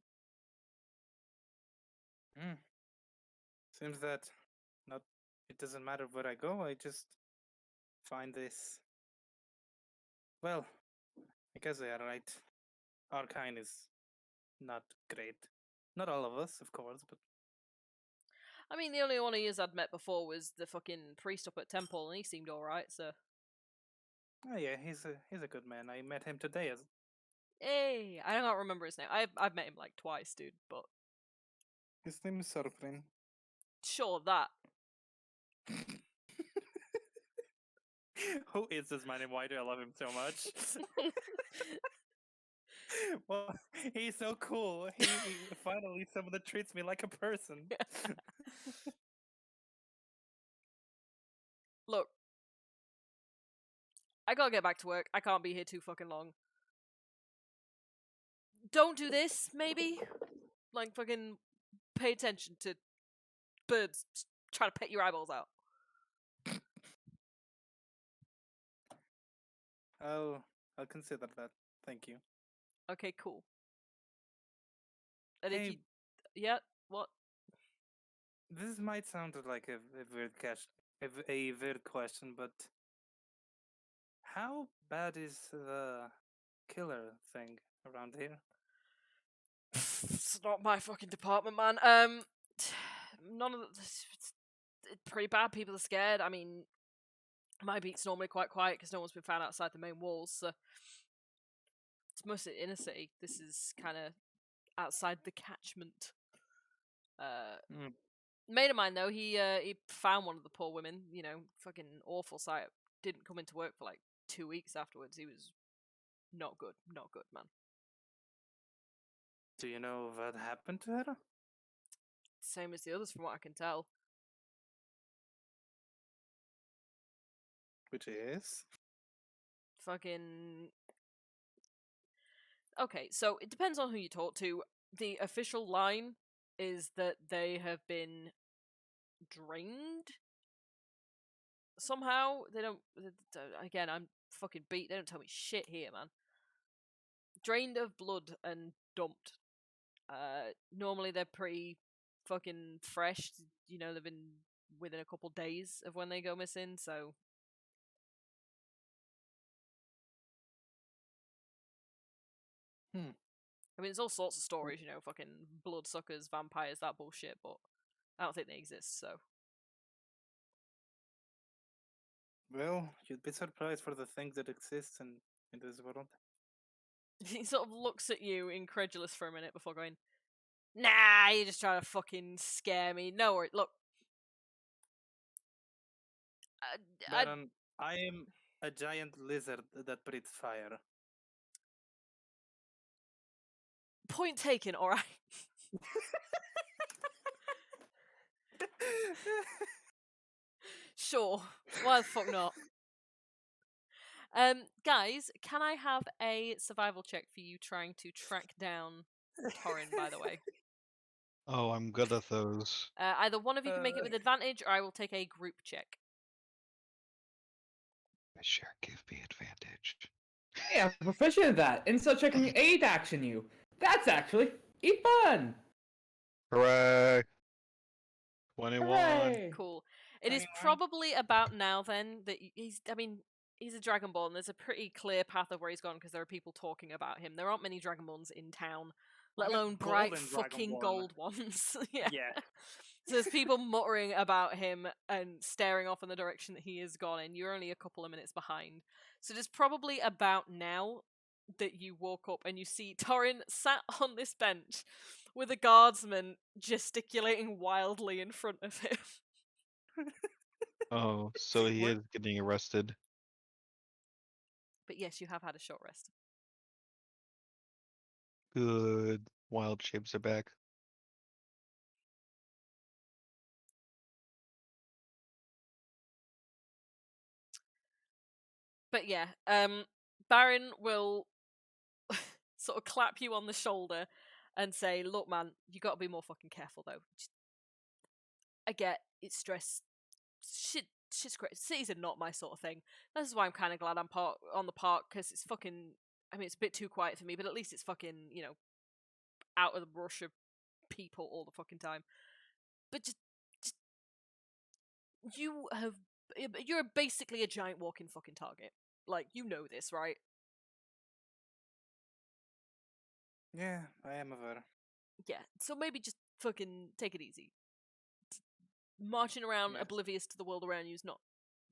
Hmm. Seems that not it doesn't matter where I go, I just find this. Well, I guess they are right. Our kind is not great. Not all of us, of course, but I mean, the only one of yous I'd met before was the fucking priest up at temple, and he seemed alright, so. oh yeah, he's a good man. I met him today as Hey, I don't remember his name. I've met him like twice, dude, but his name is Sorfrin. sure, that. Who is this man and why do I love him so much? Well, he's so cool. He finally someone that treats me like a person. Look, I gotta get back to work. I can't be here too fucking long. Don't do this, maybe? Like, fucking pay attention to birds trying to pet your eyeballs out. I'll consider that. Thank you. Okay, cool. And if Hey, you. Yeah, what? this might sound like a weird question, a weird question, but how bad is the killer thing around here? It's not my fucking department, man. None of the. It's pretty bad. People are scared. I mean, my beat's normally quite quiet because no one's been found outside the main walls, so. It's mostly inner city. This is kind of outside the catchment. Hmm. Mate of mine though, he found one of the poor women. You know, fucking awful sight. Didn't come into work for like 2 weeks afterwards. He was not good, man. Do you know what happened to her? Same as the others, from what I can tell. Which is? Fucking. Okay, so it depends on who you talk to. The official line is that they have been drained somehow. They don't. Again, I'm fucking beat. They don't tell me shit here, man. Drained of blood and dumped. Normally they're pretty fucking fresh. You know, they've been within a couple days of when they go missing. So Hmm. I mean, there's all sorts of stories. You know, fucking bloodsuckers, vampires, that bullshit. But I don't think they exist. So Well, you'd be surprised for the things that exist in this world. he sort of looks at you incredulous for a minute before going, "Nah, you're just trying to fucking scare me." No worry. Look, I Baron, I am a giant lizard that breathes fire. point taken. All right. Sure. Why the fuck not? Guys, can I have a survival check for you trying to track down Torin, by the way? Oh, I'm good at those. Either one of you can make it with advantage, or I will take a group check. Sure, give me advantage. Hey, I'm proficient at that. Insult check and 8 action you. That's actually fun. Hooray! 21. Hooray! Cool. It is 21. probably about now then that he's. I mean, he's a Dragonborn. There's a pretty clear path of where he's gone because there are people talking about him. There aren't many Dragonborns in town, let I'm a alone bright golden fucking Dragonborn. gold ones. Yeah. Yeah. So there's people muttering about him and staring off in the direction that he has gone in. You're only a couple of minutes behind. So it's probably about now that you walk up and you see Torin sat on this bench with a guardsman gesticulating wildly in front of him. Oh, so he What? is getting arrested. But yes, you have had a short rest. Good. Wild shapes are back. But yeah, Baron will sort of clap you on the shoulder and say, "Look, man, you got to be more fucking careful, though. I get it's stress. Shit's great. Cities are not my sort of thing. This is why I'm kind of glad I'm on the park because it's fucking. I mean, it's a bit too quiet for me, but at least it's fucking out of the rush of people all the fucking time. But just you're basically a giant walking fucking target. Like you know this, right? Yeah, I am aware. Yeah. So maybe just fucking take it easy. Marching around Yes. oblivious to the world around you is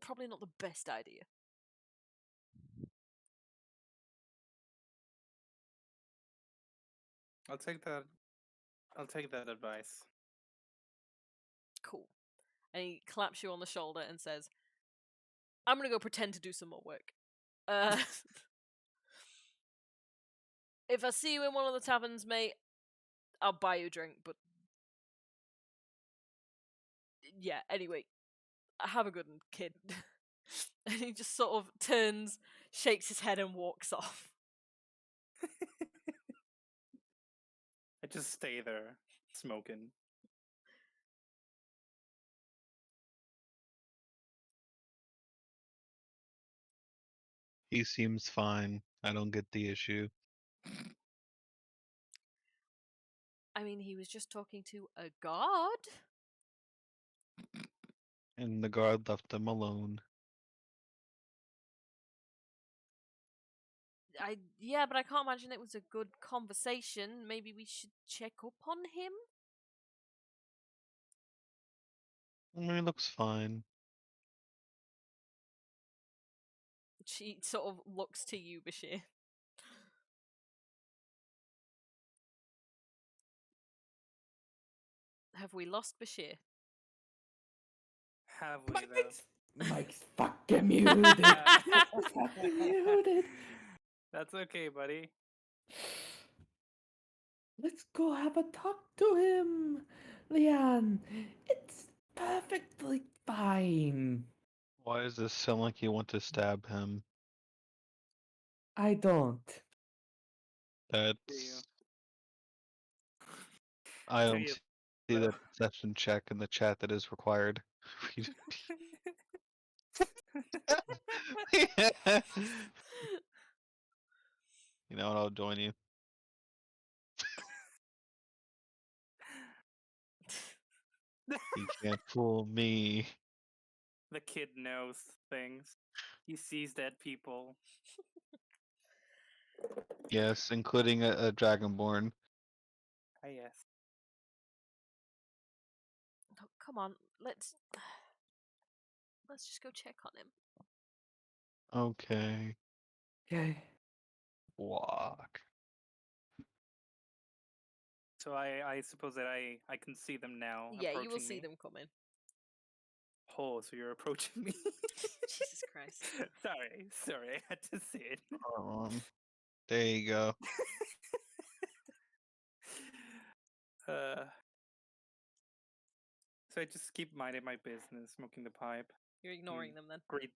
probably not the best idea. I'll take that. I'll take that advice. Cool. And he claps you on the shoulder and says, "I'm gonna go pretend to do some more work. Uh, if I see you in one of the taverns, mate, I'll buy you a drink. But yeah, anyway, have a good one, kid." And he just sort of turns, shakes his head, and walks off. I just stay there, smoking. He seems fine. I don't get the issue. I mean, he was just talking to a god. And the guard left him alone. Yeah, but I can't imagine it was a good conversation. Maybe we should check up on him. I mean, he looks fine. She sort of looks to you, Bashir. Have we lost Bashir? Have we though? Mike's fucking muted. Mike's fucking muted. That's okay, buddy. Let's go have a talk to him, Leanne. It's perfectly fine. Why does this sound like you want to stab him? I don't. Do you? That's I Do don't you? see though? the perception check in the chat that is required. You know what? I'll join you. You can't fool me. The kid knows things. He sees dead people. Yes, including a dragonborn. Ah, yes. Oh, come on, let's just go check on him. Okay. Okay. Walk. So I suppose that I can see them now. Yeah, you will approaching see me. them coming. Oh, so you're approaching me. Jesus Christ. Sorry, I had to say it. There you go. uh, so I just keep minding my business, smoking the pipe. You're ignoring them then. Greet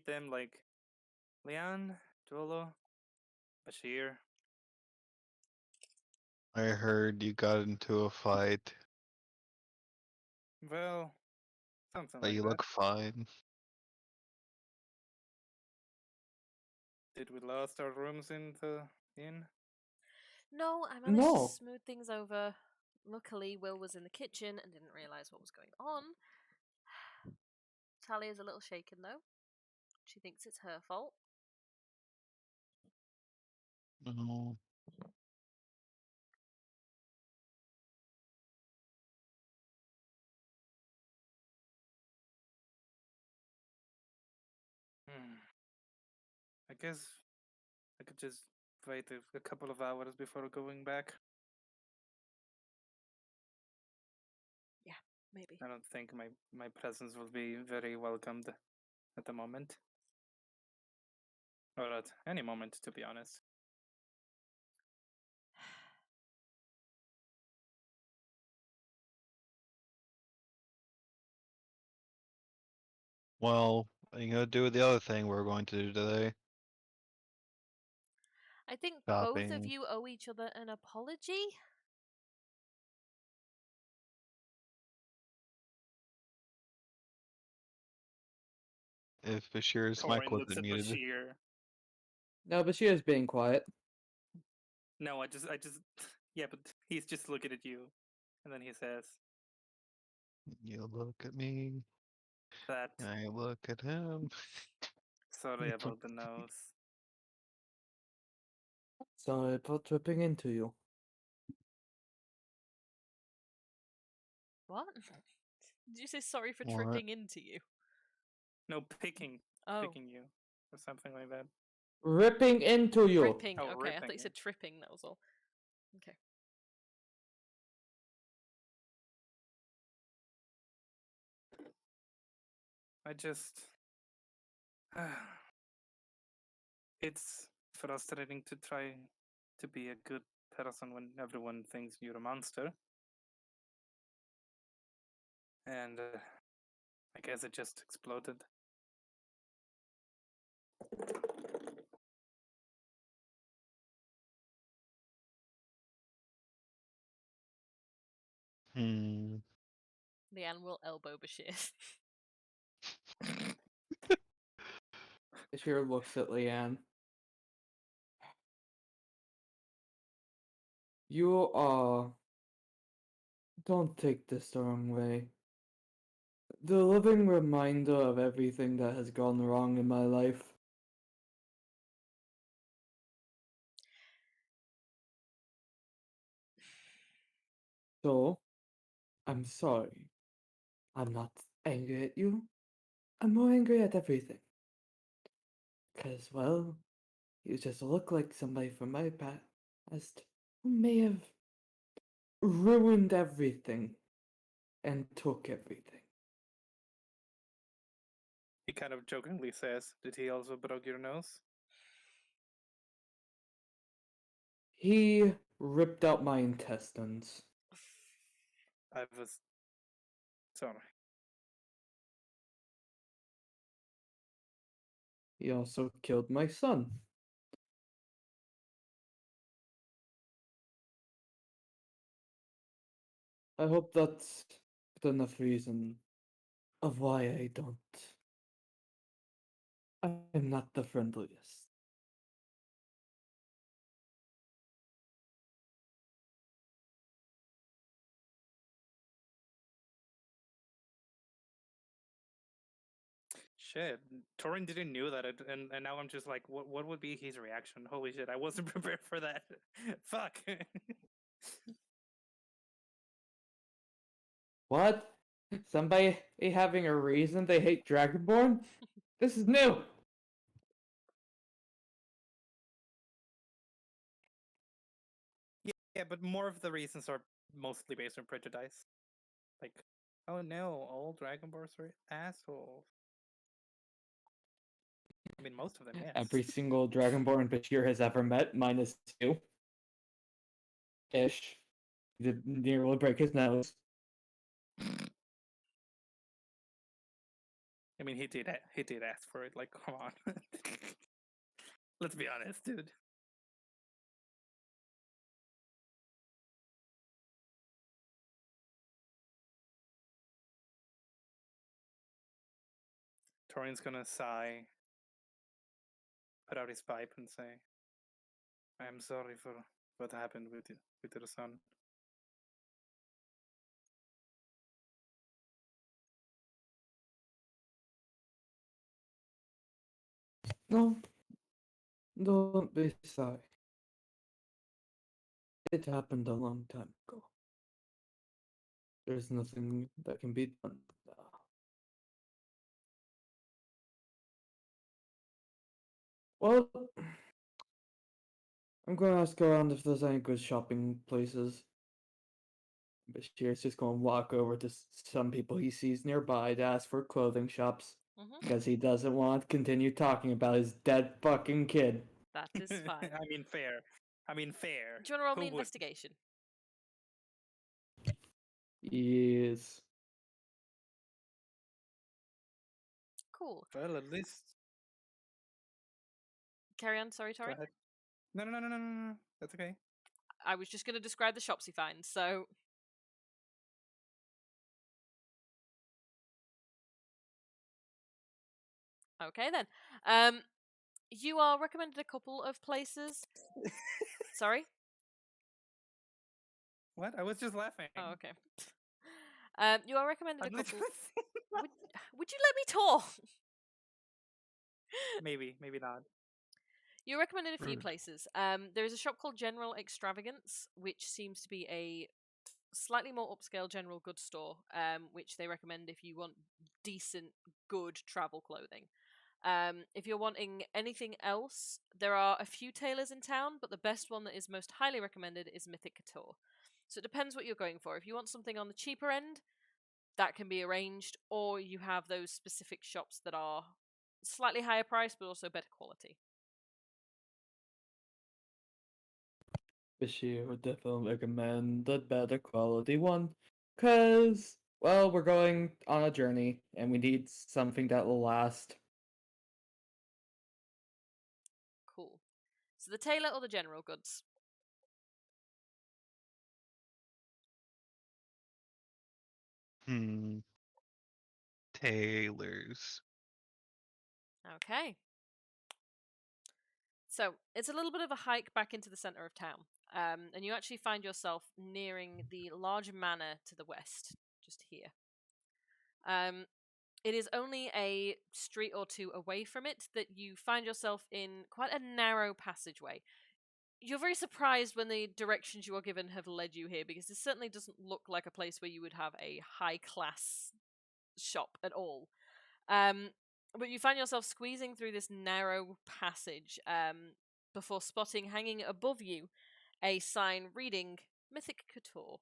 them like Leon, Dolo, Bashir. I heard you got into a fight, Well, something but like you that. look fine. Did we lost our rooms in the inn? No, I managed to No. smooth things over. Luckily, Will was in the kitchen and didn't realise what was going on. Talia is a little shaken though. She thinks it's her fault. No. I guess I could just wait a couple of hours before going back. Yeah, maybe. I don't think my presence will be very welcomed at the moment. Or at any moment, to be honest. Well, what are you gonna do with the other thing we're going to do today? I think both of Shopping. you owe each other an apology. If Bashir's mic Torin looks wasn't at muted. Bashir. No, but she is being quiet. No, yeah, but he's just looking at you. And then he says You look at me, that, I look at him. sorry about the nose. Sorry for tripping into you. What? Did you say sorry for What? tripping into you? No, picking Oh, you. Or something like that. Ripping into you. ripping. Oh, Okay, I thought ripping you you. said tripping. That was all. Okay. I just it's frustrating to try to be a good person when everyone thinks you're a monster. And I guess it just exploded. Hmm. Leanne will elbow Bashir. Bashir looks at Leanne. You are. Don't take this the wrong way. The living reminder of everything that has gone wrong in my life. So, I'm sorry. I'm not angry at you. I'm more angry at everything. Because, well, you just look like somebody from my past who may have ruined everything and took everything. He kind of jokingly says, "Did he also broke your nose?" He ripped out my intestines. I was sorry. He also killed my son. I hope that's enough reason of why I don't. I'm not the friendliest. Shit, Torin didn't knew that, and now I'm just like, what would be his reaction? Holy shit, I wasn't prepared for that. Fuck. What? Somebody having a reason they hate Dragonborn? This is new! Yeah, but more of the reasons are mostly based on prejudice. Like, oh no, all Dragonborns are assholes. I mean, most of them, yes. Every single Dragonborn Bashir has ever met, minus 2. Ish. He did nearly break his nose. I mean, he did ask for it. Like, come on. Let's be honest, dude. Torin's gonna sigh, put out his pipe, and say, "I am sorry for what happened with your son." No, don't be sorry. It happened a long time ago. There's nothing that can be done now. Well, I'm gonna ask around if there's any good shopping places. Bashir's just gonna walk over to some people he sees nearby to ask for clothing shops. Mhm. Because he doesn't want to continue talking about his dead fucking kid. That is fine. I mean, fair. I mean, fair. Do you want to roll Who me would? investigation? Yes. Cool. Well, at least. Carry on. Sorry, Go Tori. ahead. No. That's okay. I was just going to describe the shops he finds. So, okay then. You are recommended a couple of places. Sorry. What? I was just laughing. Oh, okay. You are recommended a I'm couple. literally- Would you let me talk? maybe not. You recommended a few Rude. places. There is a shop called General Extravagance, which seems to be a slightly more upscale general goods store, which they recommend if you want decent, good travel clothing. If you're wanting anything else, there are a few tailors in town, but the best one that is most highly recommended is Mythic Couture. So it depends what you're going for. If you want something on the cheaper end, that can be arranged, or you have those specific shops that are slightly higher price but also better quality. Bashir would definitely recommend the better quality one. Because, well, we're going on a journey and we need something that will last. Cool. So the tailor or the general goods? Hmm. Tailors. Okay. So it's a little bit of a hike back into the center of town, and you actually find yourself nearing the large manor to the west, just here. It is only a street or two away from it that you find yourself in quite a narrow passageway. You're very surprised when the directions you are given have led you here, because this certainly doesn't look like a place where you would have a high class shop at all. But you find yourself squeezing through this narrow passage before spotting hanging above you a sign reading Mythic Couture.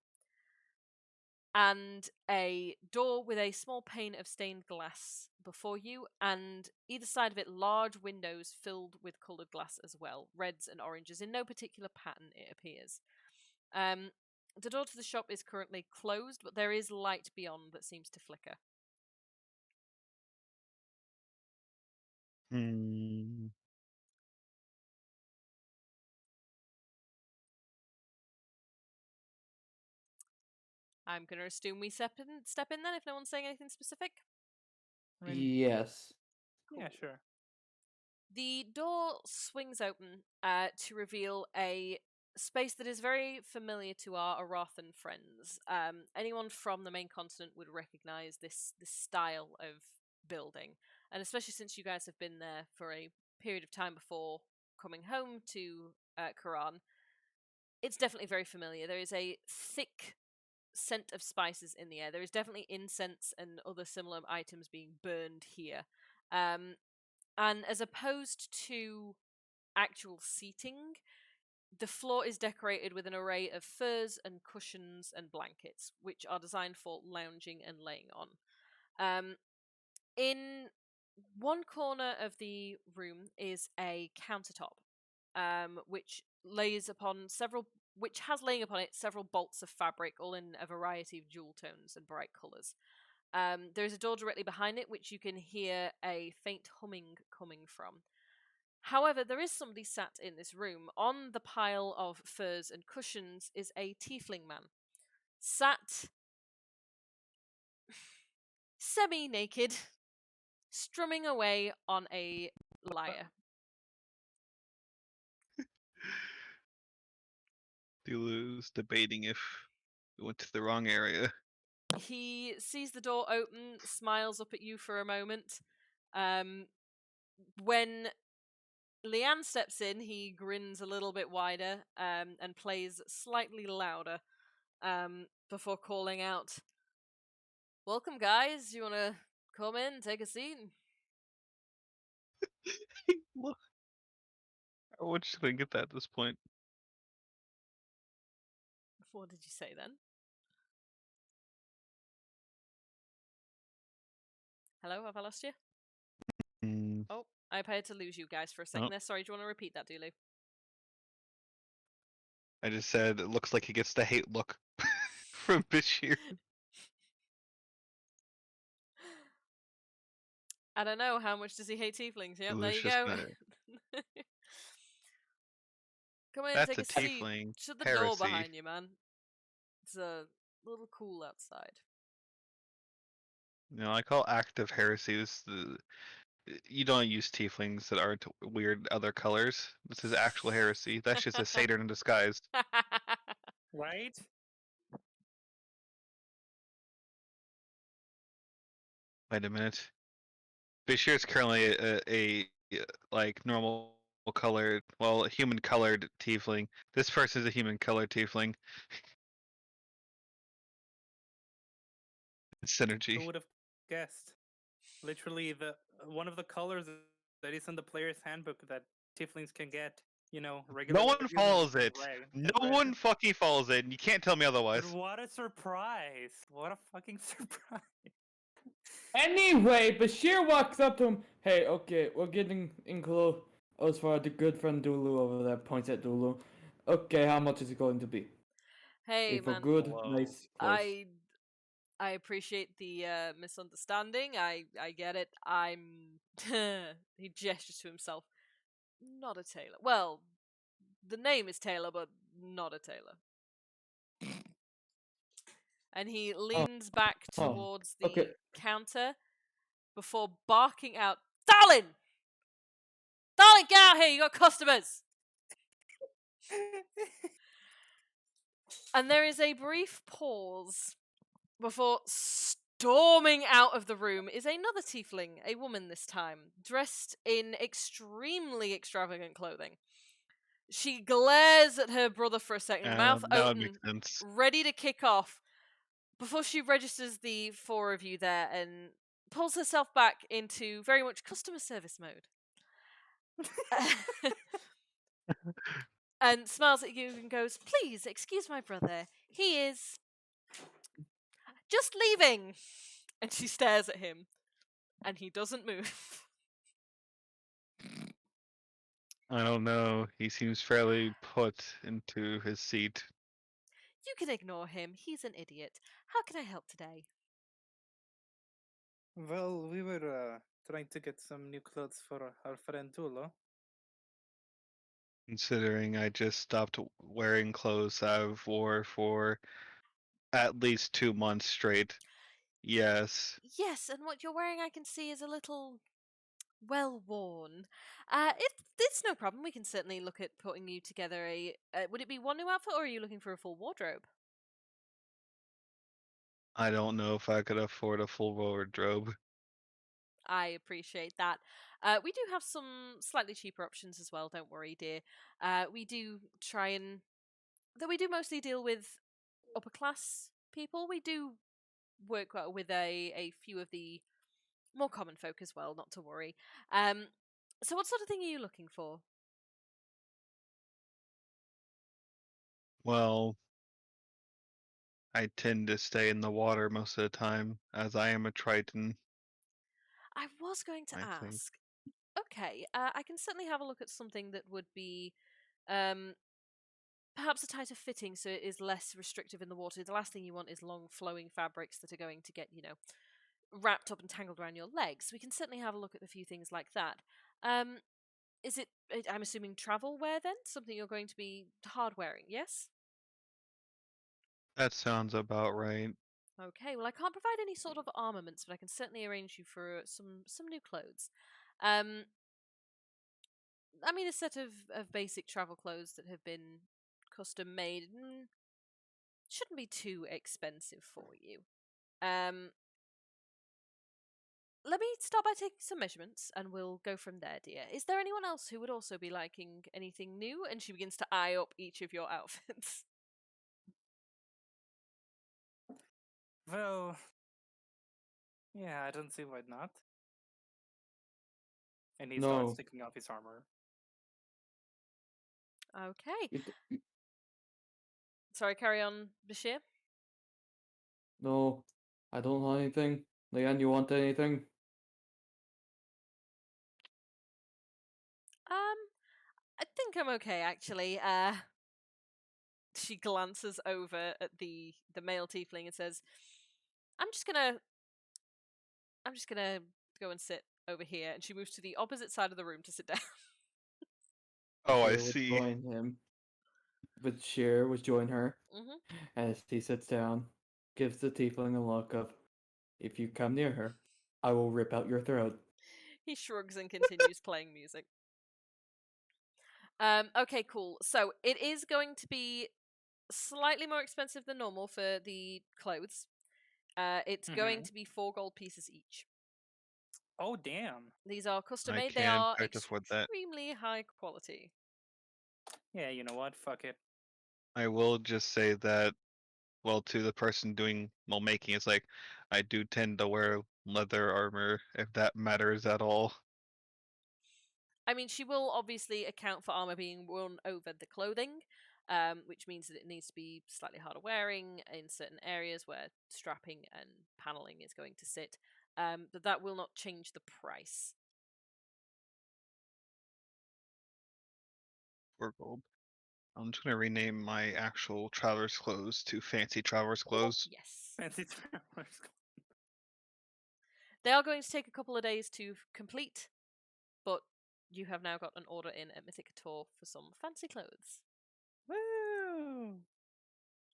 and a door with a small pane of stained glass before you, and either side of it, large windows filled with coloured glass as well, reds and oranges, in no particular pattern, it appears. The door to the shop is currently closed, but there is light beyond that seems to flicker. Hmm. I'm going to assume we step in then if no one's saying anything specific. I mean, Yes. yeah, Cool. sure. The door swings open to reveal a space that is very familiar to our Arathan friends. Anyone from the main continent would recognize this style of building, and especially since you guys have been there for a period of time before coming home to Quran, it's definitely very familiar. There is a thick scent of spices in the air. There is definitely incense and other similar items being burned here. And as opposed to actual seating, the floor is decorated with an array of furs and cushions and blankets, which are designed for lounging and laying on. In one corner of the room is a countertop, which has laying upon it several bolts of fabric, all in a variety of jewel tones and bright colours. There is a door directly behind it, which you can hear a faint humming coming from. However, there is somebody sat in this room. On the pile of furs and cushions is a tiefling man, sat semi-naked, strumming away on a lyre. Dulu's debating if we went to the wrong area. He sees the door open, smiles up at you for a moment. When Leanne steps in, he grins a little bit wider and plays slightly louder before calling out, "Welcome, guys. You want to come in, take a seat?" Look, what should I get that at this point? What did you say then? Hello, have I lost you? Mm, Oh, I appeared to lose you guys for a second there. Sorry, do you want to repeat that, Dulu? I just said it looks like he gets the hate look from Bashir. I don't know, how much does he hate tieflings? Yep, there Dulu's you just go. gonna. Come in, That's take a a seat. tiefling Shut the door heresy. behind you, man. It's a little cool outside. You know, I call active heresies the. You don't use tieflings that aren't weird other colors. This is actual heresy. That's just a satyr in disguise. Right? Wait a minute. Bashir is currently like normal colored, well, human colored tiefling. This person is a human colored tiefling. Synergy. Who would have guessed? Literally, the one of the colors that is in the player's handbook that tieflings can get. Regular No one humans follows is it. red. No Red. one fucking follows it, and you can't tell me But otherwise. what a surprise! What a fucking surprise! Anyway, Bashir walks up to him. Hey, okay, we're getting in close. As far as the good friend Dulu over there points at Dulu. Okay, how much is it going to be? Hey, For man. good, Hello. nice clothes. I appreciate the misunderstanding. I get it. I'm. He gestures to himself. Not a tailor. Well, the name is Taylor, but not a tailor. And he leans back towards the okay. counter before barking out, "Darling! Darling, get out here! You got customers!" And there is a brief pause before storming out of the room is another tiefling, a woman this time, dressed in extremely extravagant clothing. She glares at her brother for a second, mouth That would make open, sense. ready to kick off, before she registers the four of you there and pulls herself back into very much customer service mode. And smiles at you and goes, "Please excuse my brother. He is Just leaving. And she stares at him, and he doesn't move. I don't know. He seems fairly put into his seat. You can ignore him. He's an idiot. How can I help today? Well, we were trying to get some new clothes for our friend Tulo. Considering I just stopped wearing clothes I've wore for at least 2 months straight. Yes. Yes, and what you're wearing I can see is a little well worn. It's no problem. We can certainly look at putting you together a. Would it be one new outfit, or are you looking for a full wardrobe? I don't know if I could afford a full wardrobe. I appreciate that. We do have some slightly cheaper options as well. Don't worry, dear. We do try and though we do mostly deal with upper class people. We do work with a few of the more common folk as well. Not to worry. So what sort of thing are you looking for? Well, I tend to stay in the water most of the time, as I am a Triton, I was going to I think. ask. Okay, I can certainly have a look at something that would be um, perhaps a tighter fitting so it is less restrictive in the water. The last thing you want is long flowing fabrics that are going to get, wrapped up and tangled around your legs. We can certainly have a look at a few things like that. Um, is it, I'm assuming, travel wear then? Something you're going to be hard wearing, yes? That sounds about right. Okay, well, I can't provide any sort of armaments, but I can certainly arrange you for some new clothes. Um, I mean, a set of basic travel clothes that have been custom made shouldn't be too expensive for you. Let me start by taking some measurements and we'll go from there, dear. Is there anyone else who would also be liking anything new? And she begins to eye up each of your outfits. Well, yeah, I don't see why not. And he starts No, taking off his armor. Okay. it, Sorry, carry on, Bashir. no, I don't want anything. Leanne, you want anything? I think I'm okay actually. She glances over at the male tiefling and says, "I'm just gonna go and sit over here." And she moves to the opposite side of the room to sit down. Oh, I Sheer would see. join him. But Sheer would join her hmm as he sits down, gives the tiefling a look of, if you come near her, I will rip out your throat. He shrugs and continues playing music. Okay, cool. So it is going to be slightly more expensive than normal for the clothes. It's going Mm-hmm. to be 4 gold pieces each. Oh, damn. These are custom I made. They can't are quite afford that. extremely high quality. Yeah, you know what? Fuck it. I will just say that, well, to the person doing, well, making, it's like, I do tend to wear leather armor, if that matters at all. I mean, she will obviously account for armor being worn over the clothing, which means that it needs to be slightly harder wearing in certain areas where strapping and paneling is going to sit. But that will not change the price. 4 gold. I'm just gonna rename my actual traveler's clothes to fancy traveler's clothes. Yes. Fancy travelers. They are going to take a couple of days to complete, but you have now got an order in at Mythic Couture for some fancy clothes. Woo!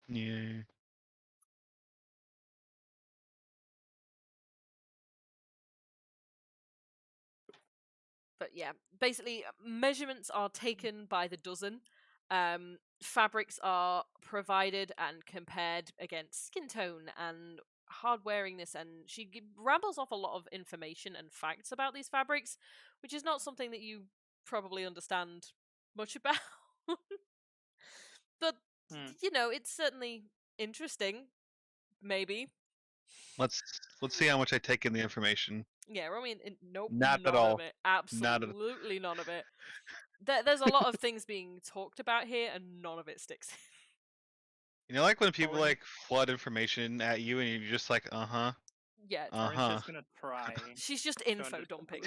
Yeah. But yeah, basically, measurements are taken by the dozen. Fabrics are provided and compared against skin tone and hard wearingness, and she rambles off a lot of information and facts about these fabrics, which is not something that you probably understand much about. But Hmm. it's certainly interesting. Maybe. Let's see how much I take in the information. Yeah, I mean, nope, Not at none of all. it. Not at Absolutely none of it. There's a lot of things being talked about here, and none of it sticks. You know, like when people Torin- like flood information at you, and you're just like, Yeah, Torin's huh. just gonna try. she's just to info understand. dumping.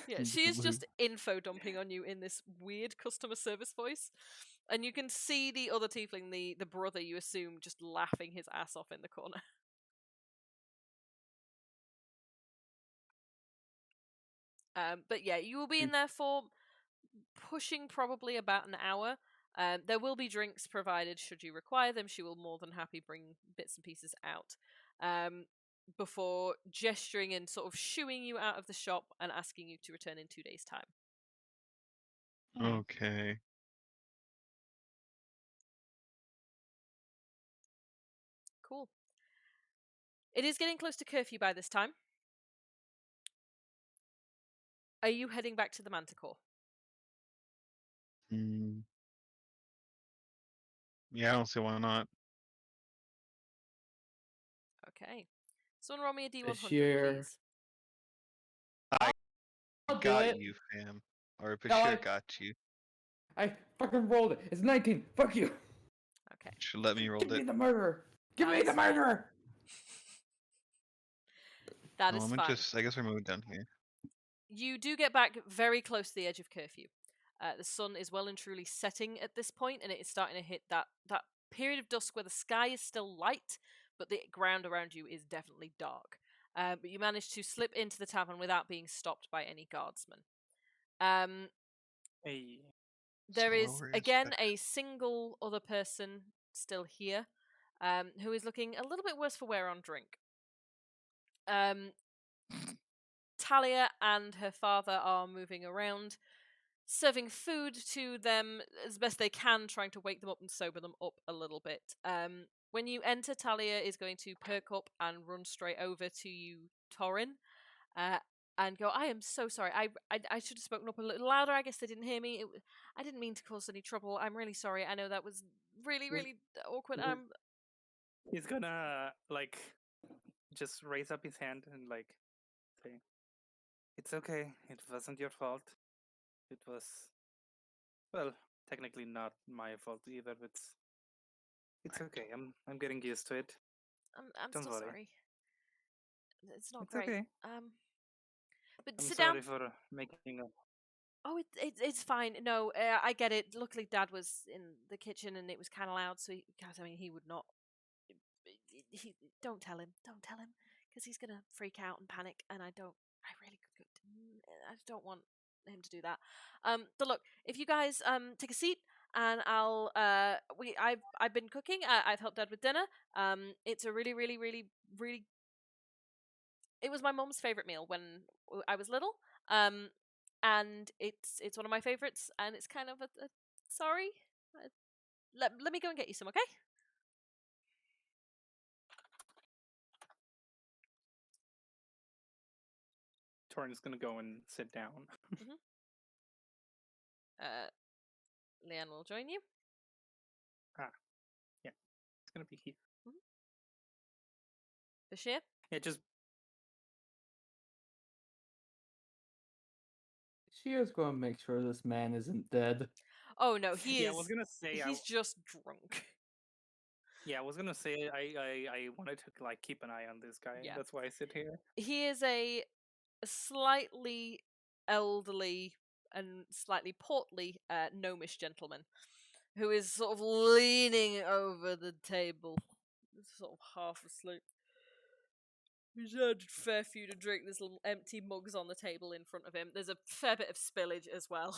Yeah, she is just info dumping on you in this weird customer service voice. And you can see the other tiefling, the brother you assume, just laughing his ass off in the corner. But yeah, you will be in there for pushing probably about an hour. There will be drinks provided should you require them. She will more than happy bring bits and pieces out. Before gesturing and sort of shooing you out of the shop and asking you to return in 2 days' time. Okay. Cool. It is getting close to curfew by this time. Are you heading back to the Manticore? Mm. Yeah, I don't see why not. Okay. Someone roll me a D100, Bashir. please. I I'll do got it. you, fam. Or No, Bashir got you. I fucking rolled it. It's 19. Fuck you. Okay. Should let me roll Give me it. the murderer. Give me That the is fine. murderer. That Oh, is let me fine. just. I guess we're moving down here. You do get back very close to the edge of curfew. The sun is well and truly setting at this point, and it is starting to hit that period of dusk where the sky is still light, but the ground around you is definitely dark. But you manage to slip into the tavern without being stopped by any guardsmen. Hey, There is Slower is again better. a single other person still here, who is looking a little bit worse for wear on drink. Talia and her father are moving around, serving food to them as best they can, trying to wake them up and sober them up a little bit. When you enter, Talia is going to perk up and run straight over to you, Torin, and go, "I am so sorry. I should have spoken up a little louder. I guess they didn't hear me. I didn't mean to cause any trouble. I'm really sorry. I know that was really, really awkward. he's gonna like just raise up his hand and like say, "It's okay. It wasn't your fault. It was, well, technically not my fault either. But it's okay. I'm getting used to it. I'm Don't still worry. sorry. It's not It's great. okay. But I'm sit sorry down. for making a." Oh, it's fine. No, I get it. Luckily, Dad was in the kitchen and it was kind of loud, so I mean, he would not. He don't tell him. Don't tell him because he's gonna freak out and panic, and I don't. I really I don't want him to do that. But look, if you guys take a seat, and I've been cooking. I've helped Dad with dinner. It's a really, really, really, really. It was my mom's favorite meal when I was little. And it's one of my favorites, and it's kind of a sorry. Let me go and get you some, okay? Torin's gonna go and sit down. Leanne will join you. Yeah, it's gonna be here. Bashir? Yeah, just She is going to make sure this man isn't dead. Oh no, he yeah. is. I was gonna say. He's just drunk. Yeah, I was gonna say I wanted to like keep an eye on this guy. Yeah. That's why I sit here. He is a slightly elderly and slightly portly gnomish gentleman who is sort of leaning over the table, sort of half asleep. He's had fair few to drink. There's little empty mugs on the table in front of him. There's a fair bit of spillage as well.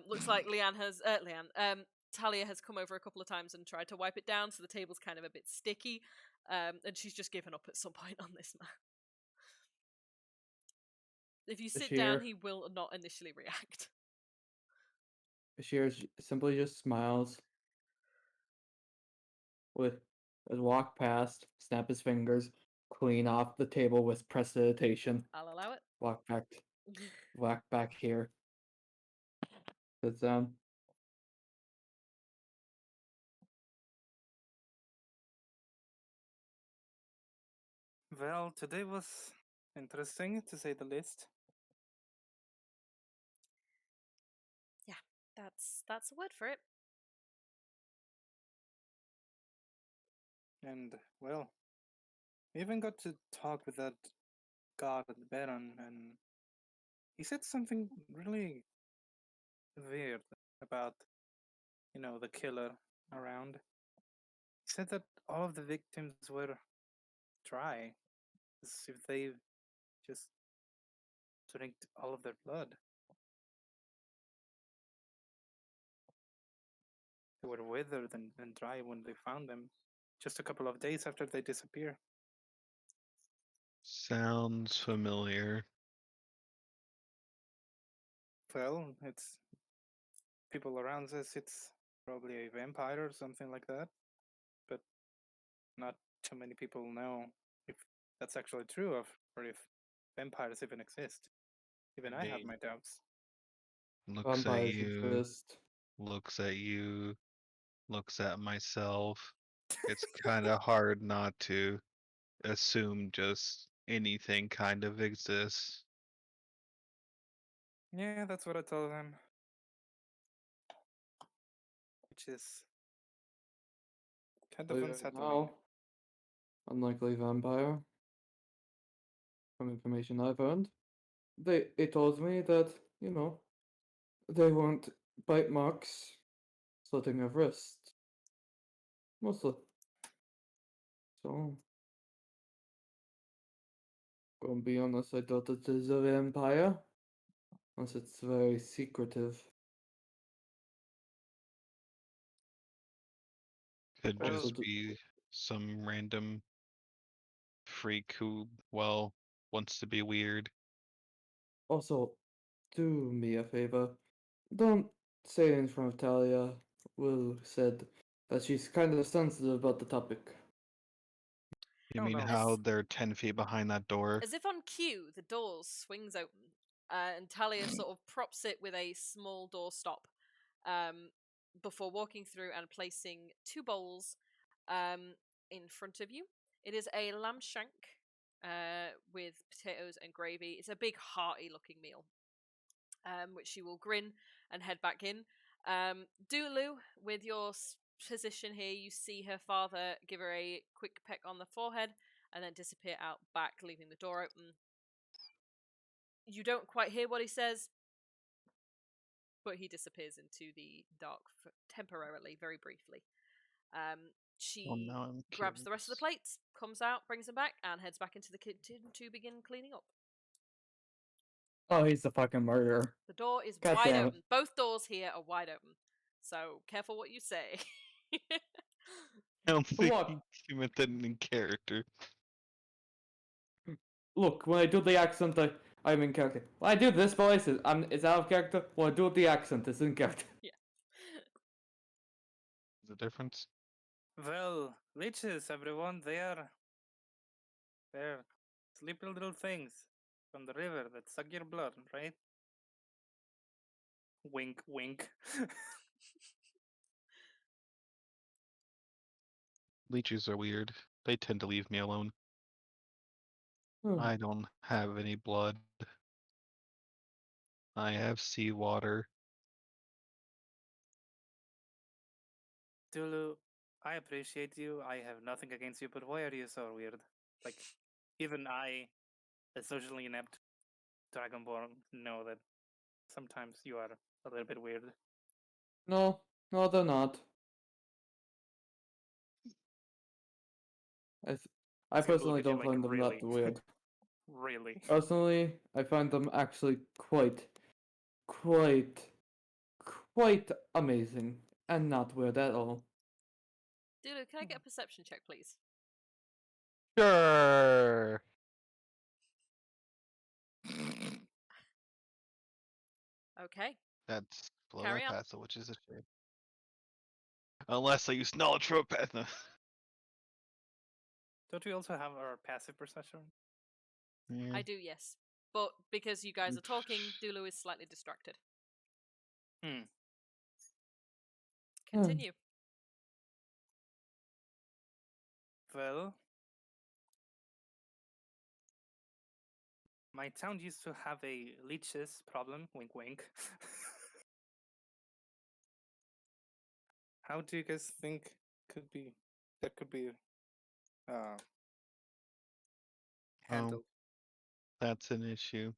Looks like Talia has come over a couple of times and tried to wipe it down, so the table's kind of a bit sticky. And she's just given up at some point on this man. If you sit down, Bashir. he will not initially react. Bashir simply just smiles. With walk past, snap his fingers, clean off the table with prestidigitation. I'll allow it. Walk back here. Sits down. Well, today was interesting to say the least. Yeah, that's a word for it. And, well, we even got to talk with that guard at the Baron, and he said something really weird about, the killer around. He said that all of the victims were dry, as if they just drank all of their blood. They were withered and dry when they found them, just a couple of days after they disappear. Sounds familiar. Well, it's people around us, it's probably a vampire or something like that, but not too many people know if that's actually true or if vampires even exist. Even I have Indeed. my doubts. Looks at Vampires you, exist. looks at you, looks at myself. It's kind of hard not to assume just anything kind of exists. Yeah, that's what I told him. Which is kind of Later unsettling. now, unlikely vampire. From information I've earned, it told me that they weren't bite marks, slitting of wrist, mostly. So, gonna be honest, I doubt it is a vampire, unless it's very secretive. Could Also, Well, just be some random freak who, well, wants to be weird. also, do me a favor. Don't say it in front of Talia. Will said that she's kind of sensitive about the topic. You oh mean no. how they're 10 feet behind that door? As if on cue, the door swings open, and Talia sort of props it with a small door stop um, before walking through and placing two bowls in front of you. It is a lamb shank with potatoes and gravy. It's a big, hearty looking meal, which she will grin and head back in. Dulu, with your position here, you see her father give her a quick peck on the forehead and then disappear out back, leaving the door open. You don't quite hear what he says, but he disappears into the dark temporarily, very briefly. Well, She now I'm grabs the rest of the curious. plates, comes out, brings them back, and heads back into the kitchen to begin cleaning up. Oh, he's the fucking murderer. The door is God wide damn it. open. Both doors here are wide open. So careful what you say. I don't think What? he meant that in character. Look, when I do the accent, I'm in character. When I do this voice, it's out of character. When I do the accent, it's in character. Yeah. The difference? Well, witches, everyone, they're sleepy little things from the river that suck your blood, right? Wink, wink. Leeches are weird. They tend to leave me alone. I don't have any blood. I have seawater. Dulu, I appreciate you. I have nothing against you, but why are you so weird? Like, even I, a socially inept Dragonborn, know that sometimes you are a little bit weird. No, no, they're not. I, th- I He's gonna look personally at you don't like, find them that really? weird. Really? Personally, I find them actually quite, quite amazing and not weird at all. Dulu, can I get a perception check, please? Sure. Okay, That's below my carry on. passive, which is a shame. Unless I use knowledge from a path. Don't we also have our passive perception? Yeah. I do, yes. But because you guys are talking, Dulu is slightly distracted. Hmm. Continue. Well, my town used to have a leeches problem. Wink, wink. How do you guys think could be that could be uh, Oh, handled. that's an issue.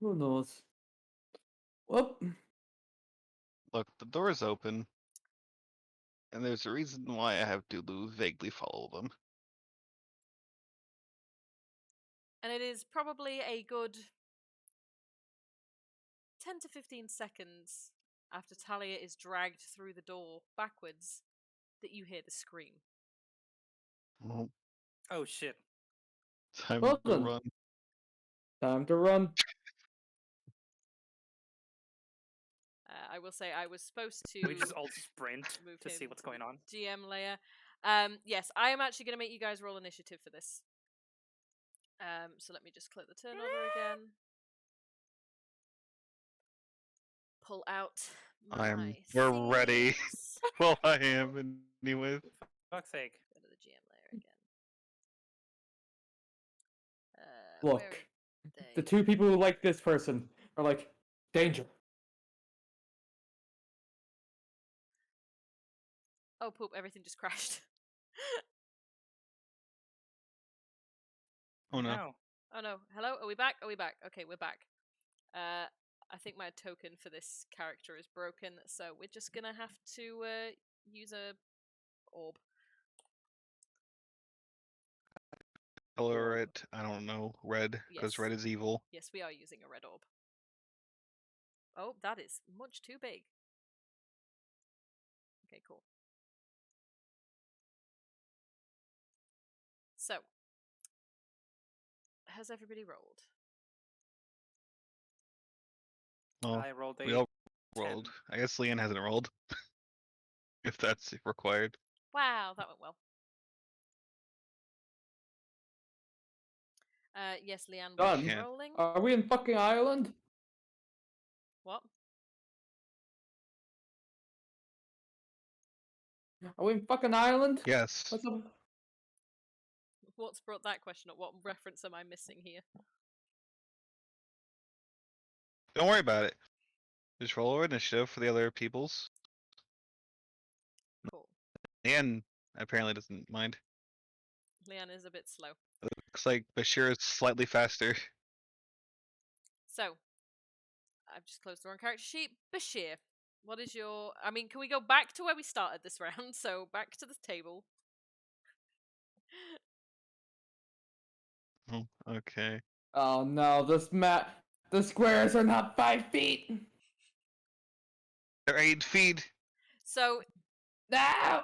Who knows? Well, Look, the door's open, and there's a reason why I have Dulu vaguely follow them. And it is probably a good 10 to 15 seconds after Talia is dragged through the door backwards that you hear the scream. Well, Oh shit! time well to then, run. time to run. I will say I was supposed to We just all sprint move to him see what's to the going on. GM layer. Yes, I am actually going to make you guys roll initiative for this. So let me just click the turn order again. Pull out my We're ready. thingies. Well, I am anyway. Fuck's sake! Go to the GM layer again. Look, Where are the they? two people who like this person are like, danger. Oh, poop! Everything just crashed. Oh no. No. Oh no! Hello? Are we back? Are we back? Okay, we're back. I think my token for this character is broken, so we're just gonna have to use a orb. Color it, I don't know, red, because Yes. red is evil. Yes, we are using a red orb. Oh, that is much too big. Okay, cool. So, has everybody rolled? Well, I rolled we a all 10. rolled. I guess Leanne hasn't rolled. If that's required. Wow, that went well. Yes, Leanne will be Done. rolling. Are we in fucking Ireland? What? Are we in fucking Ireland? Yes. What's up? What's brought that question up? What reference am I missing here? Don't worry about it. Just roll our initiative for the other peoples. Cool. Leanne apparently doesn't mind. Leanne is a bit slow. Looks like Bashir is slightly faster. So, I've just closed the wrong character sheet. Bashir, what is your... I mean, can we go back to where we started this round? So, back to the table. Oh, okay. Oh no, this map. The squares are not 5 feet. They're 8 feet. So, No.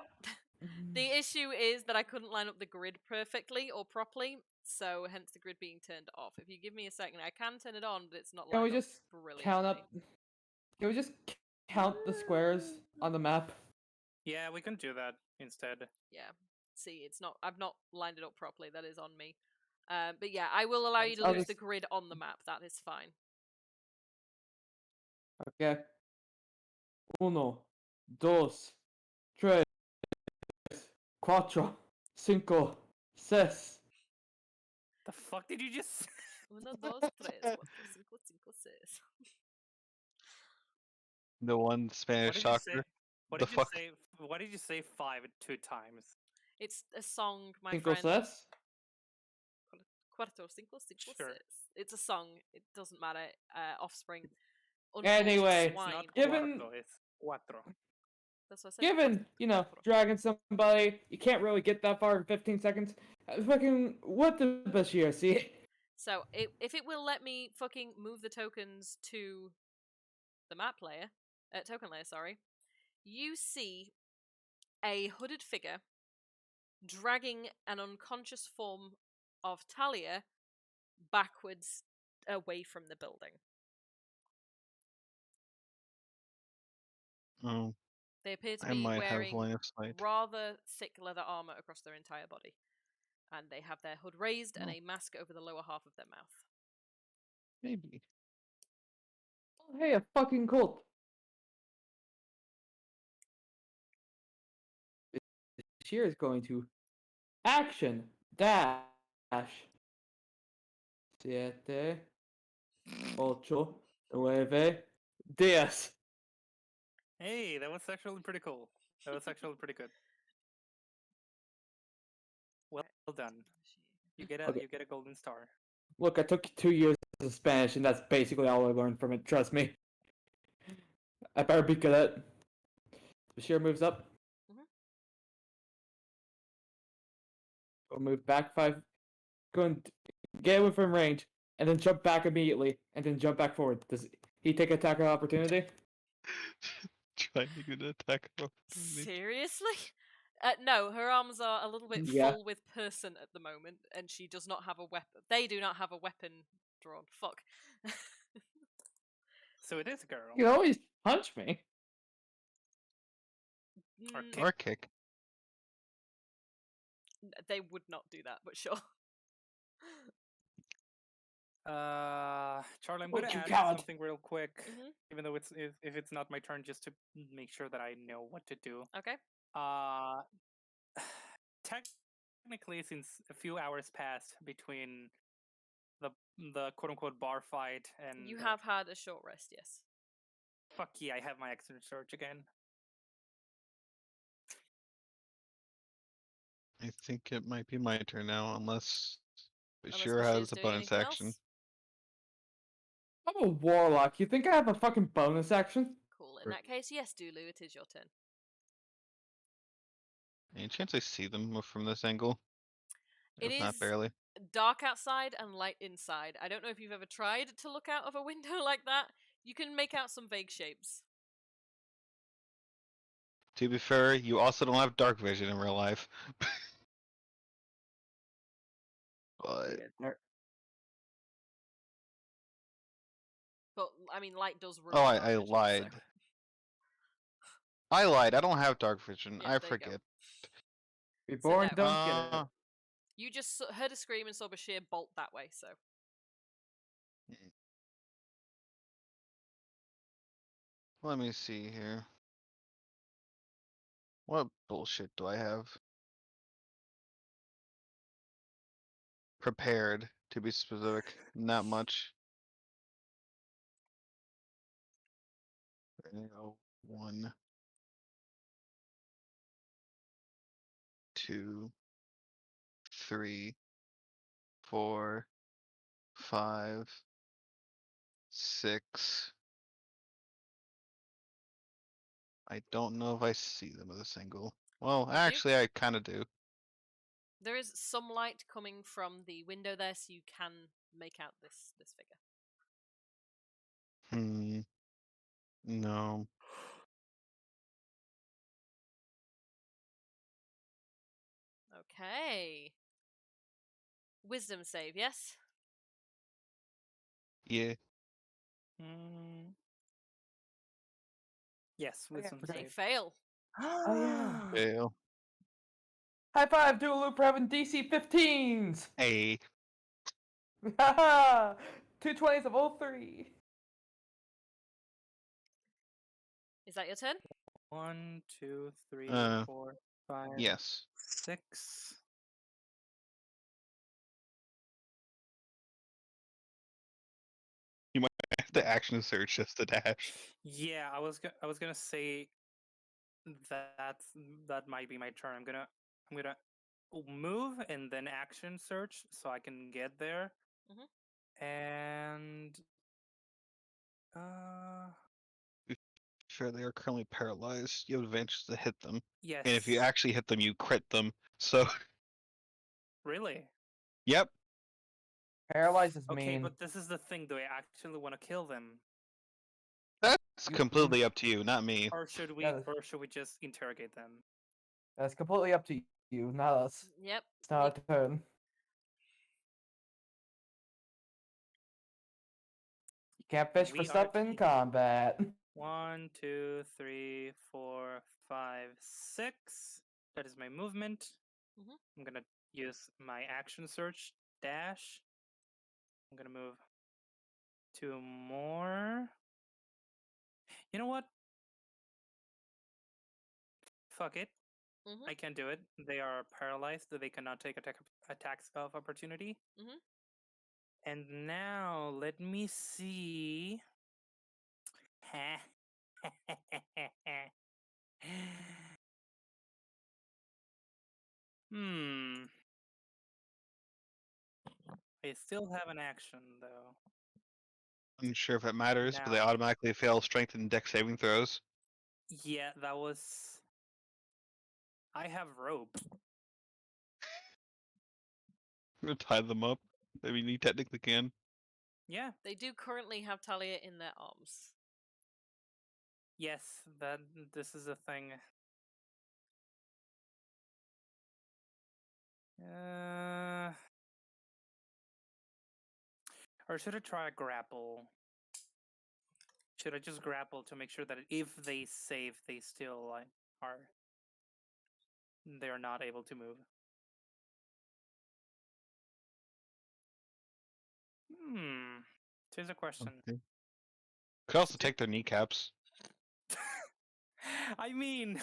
the issue is that I couldn't line up the grid perfectly or properly, so hence the grid being turned off. If you give me a second, I can turn it on, but it's not Can we lined up just brilliantly. count up? Can we just count the squares on the map? Yeah, we can do that instead. Yeah. See, it's not. I've not lined it up properly. That is on me. But yeah, I will allow you to I'll lose the just- grid on the map. That is fine. Okay. Uno, dos, tres, cuatro, cinco, seis. The fuck did you just? Uno, dos, tres, cuatro, cinco, cinco, seis. The one What Spanish did you say? talker. What The did you fuck? say? What did you say 5 2 times? It's a song, my Cinco, friend. seis. Cuatro, cinco, cinco, Sure. seis. It's a song. It doesn't matter. Offspring. Anyway, It's swine. not Given- cuarto, it's cuatro. That's what I said. Given, cuatro. dragging somebody, you can't really get that far in 15 seconds. Fucking, what the Bashir, see? So, if it will let me fucking move the tokens to the map layer, token layer, sorry, you see a hooded figure dragging an unconscious form of Talia backwards away from the building. Oh, They appear to I be might have wearing line of sight. rather thick leather armor across their entire body, and they have their hood raised and Oh. a mask over the lower half of their mouth. Maybe. Oh, hey, a fucking cult. Bashir is going to action dash 7, 8, 9, 10. Hey, that was actually pretty cool. That was actually pretty good. Well done. You get a Okay. you get a golden star. Look, I took 2 years of Spanish, and that's basically all I learned from it. Trust me. I better be good at it. Bashir moves up. Mhm. Go move back 5. Go and get within range, and then jump back immediately, and then jump back forward. Does he take attack of opportunity? Trying to get an attack of opportunity. Seriously? No, her arms are a little bit Yeah. full with person at the moment, and she does not have a weapon. They do not have a weapon drawn. Fuck. So it is a girl. You can always punch me. Or Mm, kick. Or kick. they would not do that, but sure. Charlie, I'm Look, gonna you add coward. something real quick, Mhm. even though if it's not my turn, just to make sure that I know what to do. Okay. Uh, technically, since a few hours passed between the quote unquote bar fight and You have had a short rest, yes. fuck yeah, I have my action search again. I think it might be my turn now, unless Unless Bashir Bashir's has a doing bonus anything action. else. I'm a warlock. You think I have a fucking bonus action? Cool. In that case, yes, Dulu, it is your turn. Any chance I see them from this angle? It If not, is barely. dark outside and light inside. I don't know if you've ever tried to look out of a window like that. You can make out some vague shapes. To be fair, you also don't have dark vision in real life. But But, I mean, light does run oh, off I dark vision, so- lied. I lied. I don't have dark vision. Yeah, I there you go. forget. Be So born, no. don't get it. You just heard a scream and saw Bashir bolt that way, so. Let me see here. What bullshit do I have? Prepared, to be specific. Not much. There you go. 1, 2, 3, 4, 5, 6. I don't know if I see them at this angle. Well, You do? actually, I kind of do. There is some light coming from the window there, so you can make out this figure. No. Okay. Wisdom save, yes? Yeah. Mm. Yes, Oh, yeah, wisdom forgot. They save. fail. Oh yeah. Fail. High five, Dulu, for having DC 15s. A. Haha. 220s of all 3. Is that your turn? 1, 2, 3, Uh, 4, 5, yes. 6. You might have to action search just to dash. Yeah, I was gonna say that might be my turn. I'm gonna move and then action search so I can get there. And Sure, they are currently paralyzed. You have advantage to hit them. yes. And if you actually hit them, you crit them. So, Really? yep. Paralyzed is Okay, mean. but this is the thing. Do I actually want to kill them, That's You- completely up to you, not me. or should we, Yeah. or should we just interrogate them? That's completely up to you, not us. Yep. It's not our turn. You can't fish for We stuff are in combat. 1, 2, 3, 4, 5, 6. That is my movement. I'm gonna use my action search dash. I'm gonna move 2 more. You know what? Fuck it. I can't do it. They are paralyzed. They cannot take attacks of opportunity. And now let me see. I still have an action though. I'm sure if it matters, but they Now. automatically fail strength and dex saving throws. Yeah, that was. I have rope. I'm gonna tie them up. I mean, you technically can. Yeah. They do currently have Talia in their arms. Yes, that this is a thing. Or should I try a grapple? Should I just grapple to make sure that if they save, they still like are they're not able to move? Hmm. Here's a question. Okay. Could also take their kneecaps. I mean,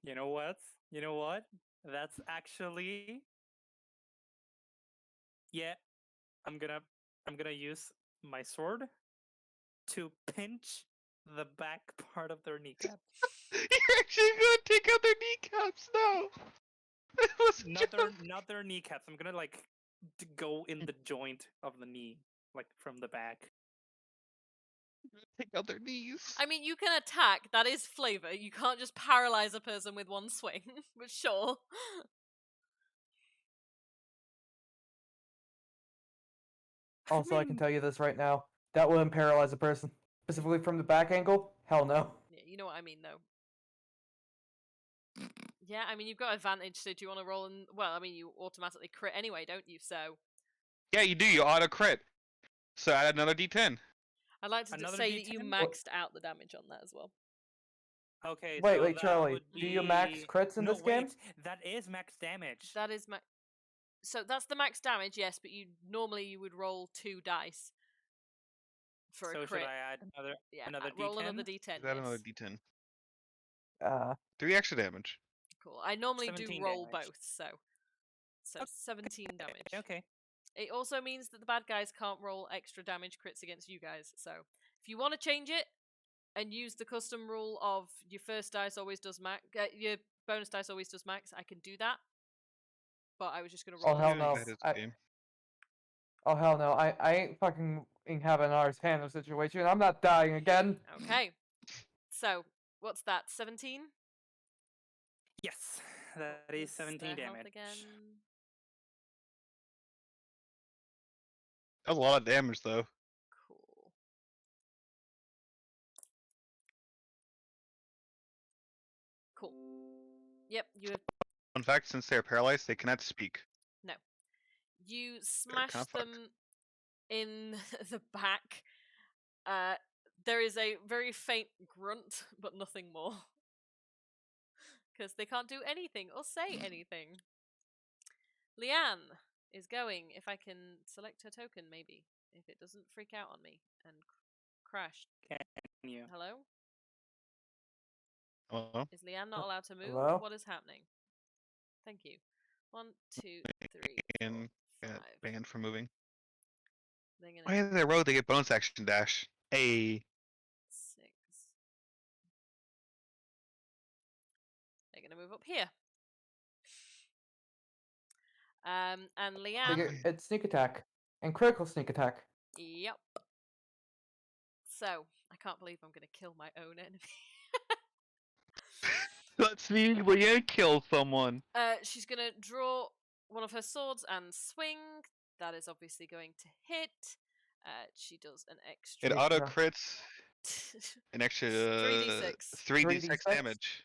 you know what? You know what? That's actually, yeah. I'm gonna use my sword to pinch the back part of their kneecap. You're actually gonna take out their kneecaps? No. It was a joke. Not their kneecaps. I'm gonna like go in the joint of the knee, like from the back. Take out their knees. I mean, you can attack. That is flavor. You can't just paralyze a person with one swing. But sure. Also, I can mean- tell you this right now. That wouldn't paralyze a person. Specifically from the back angle? Hell no. Yeah, you know what I mean, though. Yeah, I mean, you've got advantage, so do you want to roll and... Well, I mean, you automatically crit anyway, don't you? So... Yeah, you do. You auto crit. So add another d10. I'd like to Another say that you D10? maxed out the damage on that as well. Okay, Wait, so wait, that Charlie. would Do you max be- crits in no, this game? wait, that is max damage. That is So that's the max damage, yes, but normally you would roll 2 dice for a So crit. should I add another Yeah, another roll D10? another d10, Add yes. another d10. Uh, 3 extra damage. Cool. I normally do 17 roll damage. both, so Okay. 17 damage. Okay. It also means that the bad guys can't roll extra damage crits against you guys. So if you want to change it and use the custom rule of your first dice always does max, your bonus dice always does max, I can do that. But I was just going to roll oh the hell Doing no. that is I, game. oh hell no. I ain't fucking having ours handle situation. I'm not dying again. Okay. So what's that? 17? Yes, that What is was 17 their health damage. again? That was a lot of damage, though. Cool. Cool. Yep, you have In fact, since they're paralyzed, they cannot speak. you They're smash kinda fucked. them in the back. There is a very faint grunt, but nothing more. Because they can't do anything or say anything. Leanne is going, if I can select her token, maybe. If it doesn't freak out on me and crash. Can you? Hello? Hello? Is Leanne not allowed to move? Hello? What is happening? Thank you. 1, 2, 3, 4, And 5. got banned from moving. They're Oh gonna yeah, they rogue. They get bonus action dash. Hey. 6. They're gonna move up here. And They Leanne. get, it's sneak attack. And critical sneak attack. Yep. So I can't believe I'm gonna kill my own enemy. Let's see Leanne kill someone. She's gonna draw one of her swords and swing. That is obviously going to hit. She does an extra. It auto Yeah. crits an extra 3d6. 3d6 damage.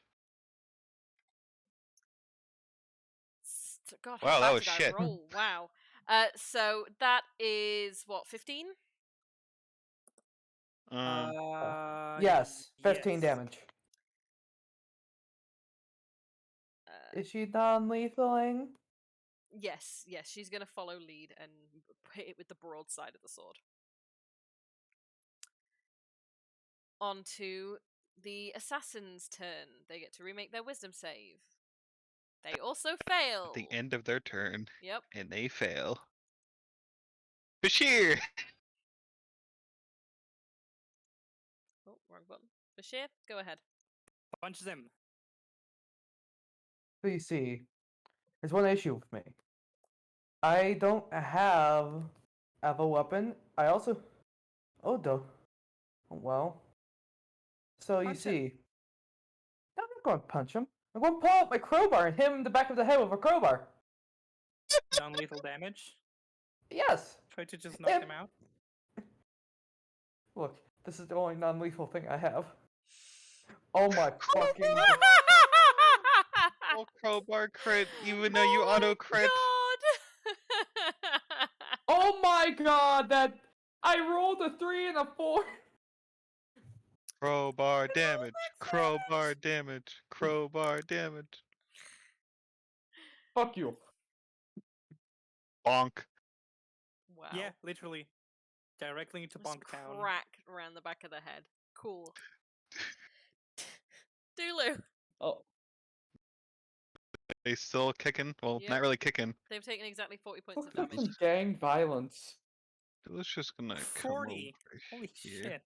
God, Wow, how that bad was did I shit. roll? Wow. So that is what, 15? Yes, 15 yes. damage. Is she non-lethaling? Yes, she's gonna follow lead and hit it with the broadside of the sword. On to the assassin's turn. They get to remake their wisdom save. They also fail. At the end of their turn, Yep. and they fail. Bashir! Oh, wrong button. Bashir, go ahead. Punch them. Please see. There's one issue with me. I don't have a weapon. I also. Oh, well. So you Punch him. see, I'm not going to punch him. I'm going to pull out my crowbar and hit him in the back of the head with a crowbar. Non-lethal damage. Yes. Try to just knock And him out. look, this is the only non-lethal thing I have. Oh my fucking god. Oh, crowbar crit, even though you Oh auto my crit. God! Oh my god, that I rolled a 3 and a 4. Crowbar damage. Crowbar damage. Crowbar damage. Fuck you. Bonk. Wow. Yeah, literally. Directly into Just Bonk Town. crack around the back of the head. Cool. Dulu. Oh, They still kicking? Well, Yep. not really kicking. They've taken exactly 40 points of looks like damage. some gang violence. Duel's just gonna come 40. over Holy here. shit.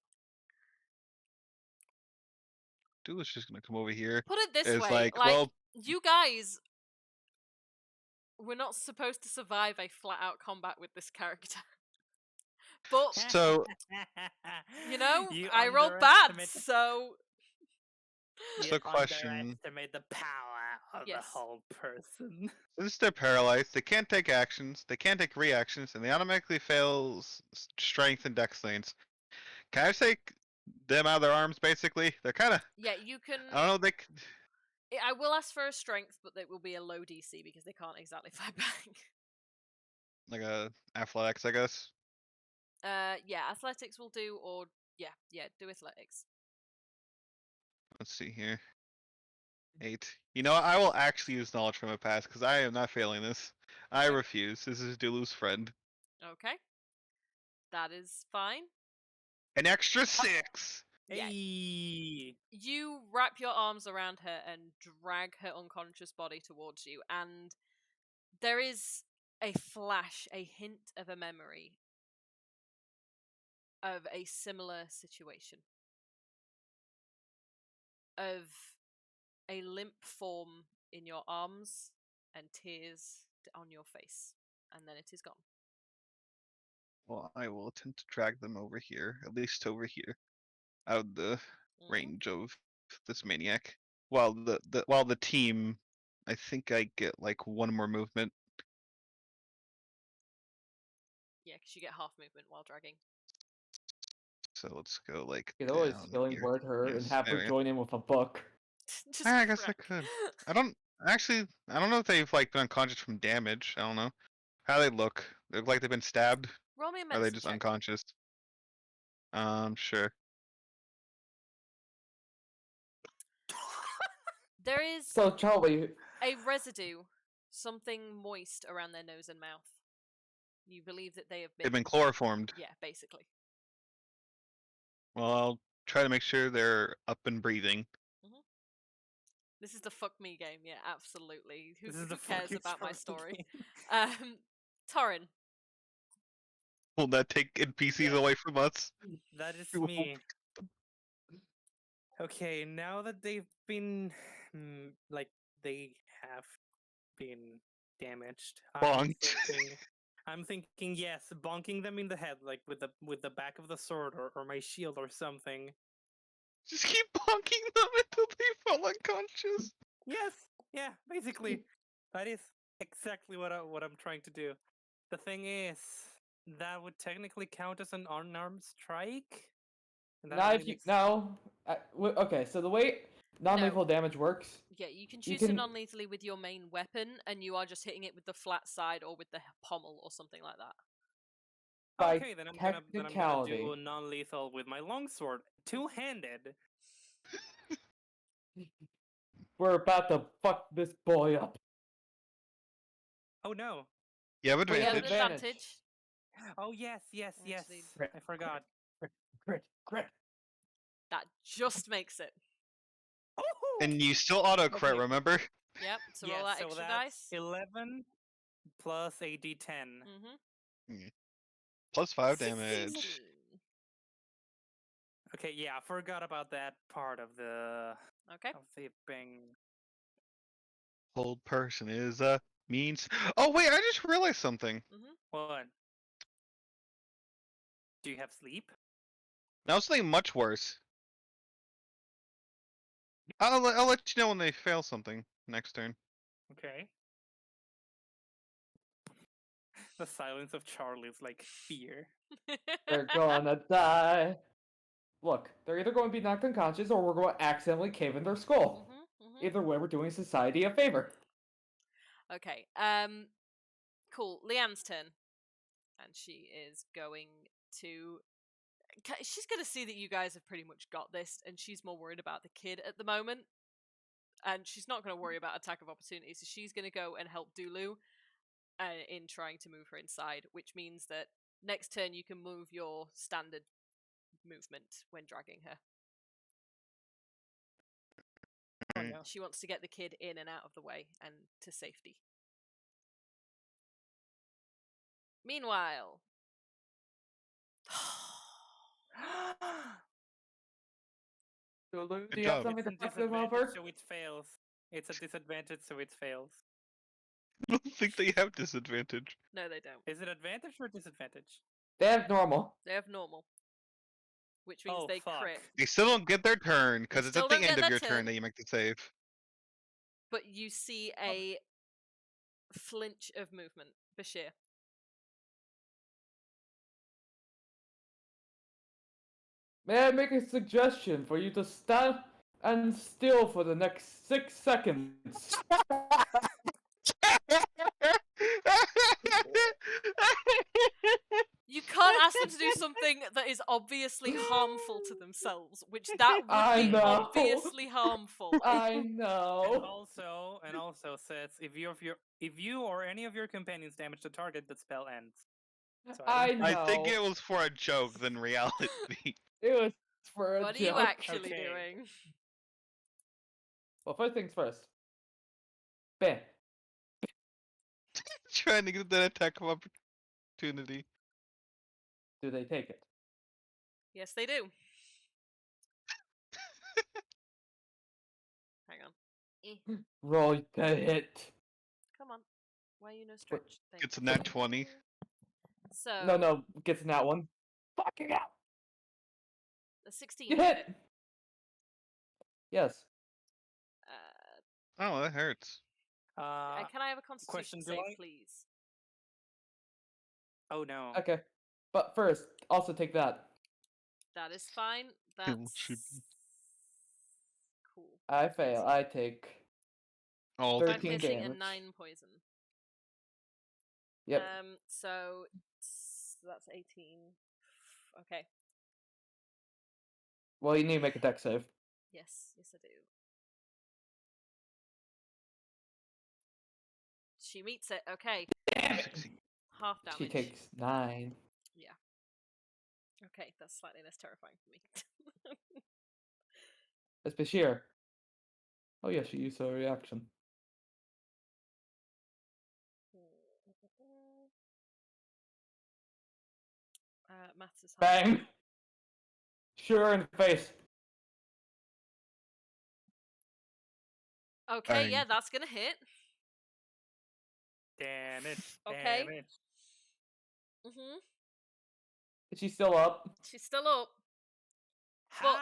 Duel's just gonna come over here. Put it this It's way, like, well, you guys were not supposed to survive a flat-out combat with this character. But, so you know, You I rolled bad, underestimate the- so... You the question, underestimate the power of Yes. the whole person. since they're paralyzed, they can't take actions, they can't take reactions, and they automatically fail strength and dex lanes. Can I just take them out of their arms, basically? They're kind of, Yeah, you can... I don't know, they, I will ask for a strength, but it will be a low DC because they can't exactly fight back. like a athletics, I guess. Yeah, athletics will do, or... Yeah, do athletics. Let's see here. 8. You know what? I will actually use knowledge from a past because I am not failing this. I Okay. refuse. This is Dulu's friend. Okay. That is fine. An extra 6. Yeah. Hey. You wrap your arms around her and drag her unconscious body towards you, and there is a flash, a hint of a memory of a similar situation. Of a limp form in your arms and tears on your face, and then it is gone. Well, I will attempt to drag them over here, at least over here, out of the range of this maniac. While the team, I think I get like one more movement. Yeah, because you get half movement while dragging. So let's go like You could always down spelling here. word her and Yes, have there her we go. join in with a book. Just I guess I crack. could. I don't know if they've like been unconscious from damage. I don't know how they look. They look like they've been stabbed. Roll me a Or are they medicine just check. unconscious? Sure. There is So Charlie, a residue, something moist around their nose and mouth. You believe that they have They've been chloroformed. Yeah, basically. Well, I'll try to make sure they're up and breathing. This is the fuck me game, yeah, absolutely. Who, This is who the fuck cares you about my from story? game. Torrin. Will that take NPCs Yeah. away from us? That is You will me. Okay, now that they've been, like, they have been damaged, Bonked. I'm thinking, yes, bonking them in the head, like with the back of the sword or my shield or something. Just keep bonking them until they fall unconscious. Yes, yeah, basically, that is exactly what I'm trying to do. The thing is, that would technically count as an unarmed strike. And that now only if you makes- okay, so the way non-lethal damage works, Yeah, you can You choose to can- non-lethally with your main weapon, and you are just hitting it with the flat side or with the pommel or something like that. by Okay, then I'm gonna technicality, do non-lethal with my longsword, two-handed. we're about to fuck this boy up. Oh no! You have Well, you have advantage. advantage. Oh yes, yes, yes. Actually- Crit, I forgot. Crit. That just makes it. Oh! And you still auto crit, Okay. remember? Yep, so roll Yes, that so extra that's dice. 11 plus a d10. Mm-hmm. Plus 5 16. damage. Okay, yeah, I forgot about that part of the Okay. thing. Old person is a means. Oh wait, I just realized something. What? Do you have sleep? Now something much worse. I'll let you know when they fail something next turn. Okay. The silence of Charlie is like fear. They're gonna die. Look, they're either going to be knocked unconscious or we're going to accidentally cave in their skull. Either way, we're doing society a favor. Okay. Cool. Leanne's turn, and she is going to. She's going to see that you guys have pretty much got this, and she's more worried about the kid at the moment. And she's not going to worry about attack of opportunity, so she's going to go and help Dulu in trying to move her inside, which means that next turn you can move your standard movement when dragging her. Oh Right. no. She wants to get the kid in and out of the way and to safety. Meanwhile, Lulu, Good do you have job. something It's to a fuck them disadvantage, over? so it fails. It's a disadvantage, so it fails. I don't think they have disadvantage. no, they don't. Is it advantage or disadvantage? They have normal. They have normal, which means Oh, they fuck. crit. They still don't get their turn They because it's still at the don't end get of their your turn turn. that you make the save. But you see a flinch of movement, Bashir. May I make a suggestion for you to stand and still for the next 6 seconds? You can't ask them to do something that is obviously harmful to themselves, which that would I be know. obviously harmful. I And know. also says if you or any of your companions damage the target, the spell ends. So I don't know. I think it was for a joke than reality. It was for a What are joke. you actually Okay. doing? Well, first things first. Bam. Trying to get that attack of opportunity. Do they take it? Yes, they do. Hang on. Roll the hit. Come on. Why are you no stretch? Thank It's a nat you. 20. So No, gets in that one. Fucking out. the 16 You will hit. hit. Yes. Oh, that hurts. Can I have a constitution question, do save, I- please? Oh no. Okay. But first, also take that. That is fine. It That's should be. cool. I fail. I take All 13 5 piercing damage. and 9 poison. Yep. So that's 18. Okay. Well, you need to make a deck save. Yes, I do. She meets it. Okay. Damn it. Half damage. She takes 9. Okay, that's slightly less terrifying for me. It's Bashir. Oh yeah, she used her reaction. Maths is hard. Bang! Sure in the face. Okay, Bang. yeah, that's gonna hit. Damage. Okay. Damage. Is she still up? She's still up. But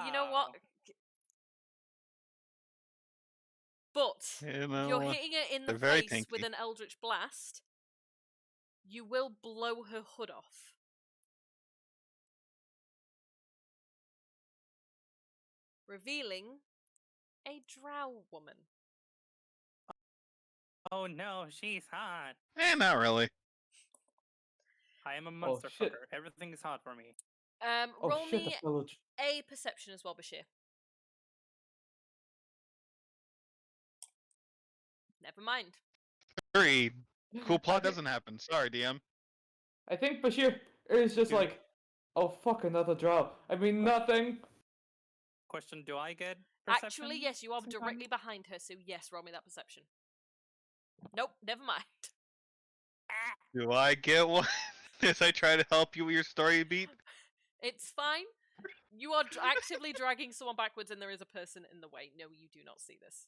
you know what? But You you're know, hitting her in the they're very face with tanky. an Eldritch Blast. You will blow her hood off. Revealing a drow woman. Oh no, she's hot. not really. I am a monster shit. fucker. Everything is hot for me. Oh Roll shit, me the village. a perception as well, Bashir. Never mind. 3. Cool I plot think- doesn't happen. Sorry, DM. I think Bashir is just Dude. like, oh fuck, another drop. I mean, nothing. Question, do I get perception? Actually, yes, you are sometimes? directly behind her, so yes, roll me that perception. Nope, never mind. Do I get one as I try to help you with your story beat? It's fine. You are actively dragging someone backwards and there is a person in the way. No, you do not see this.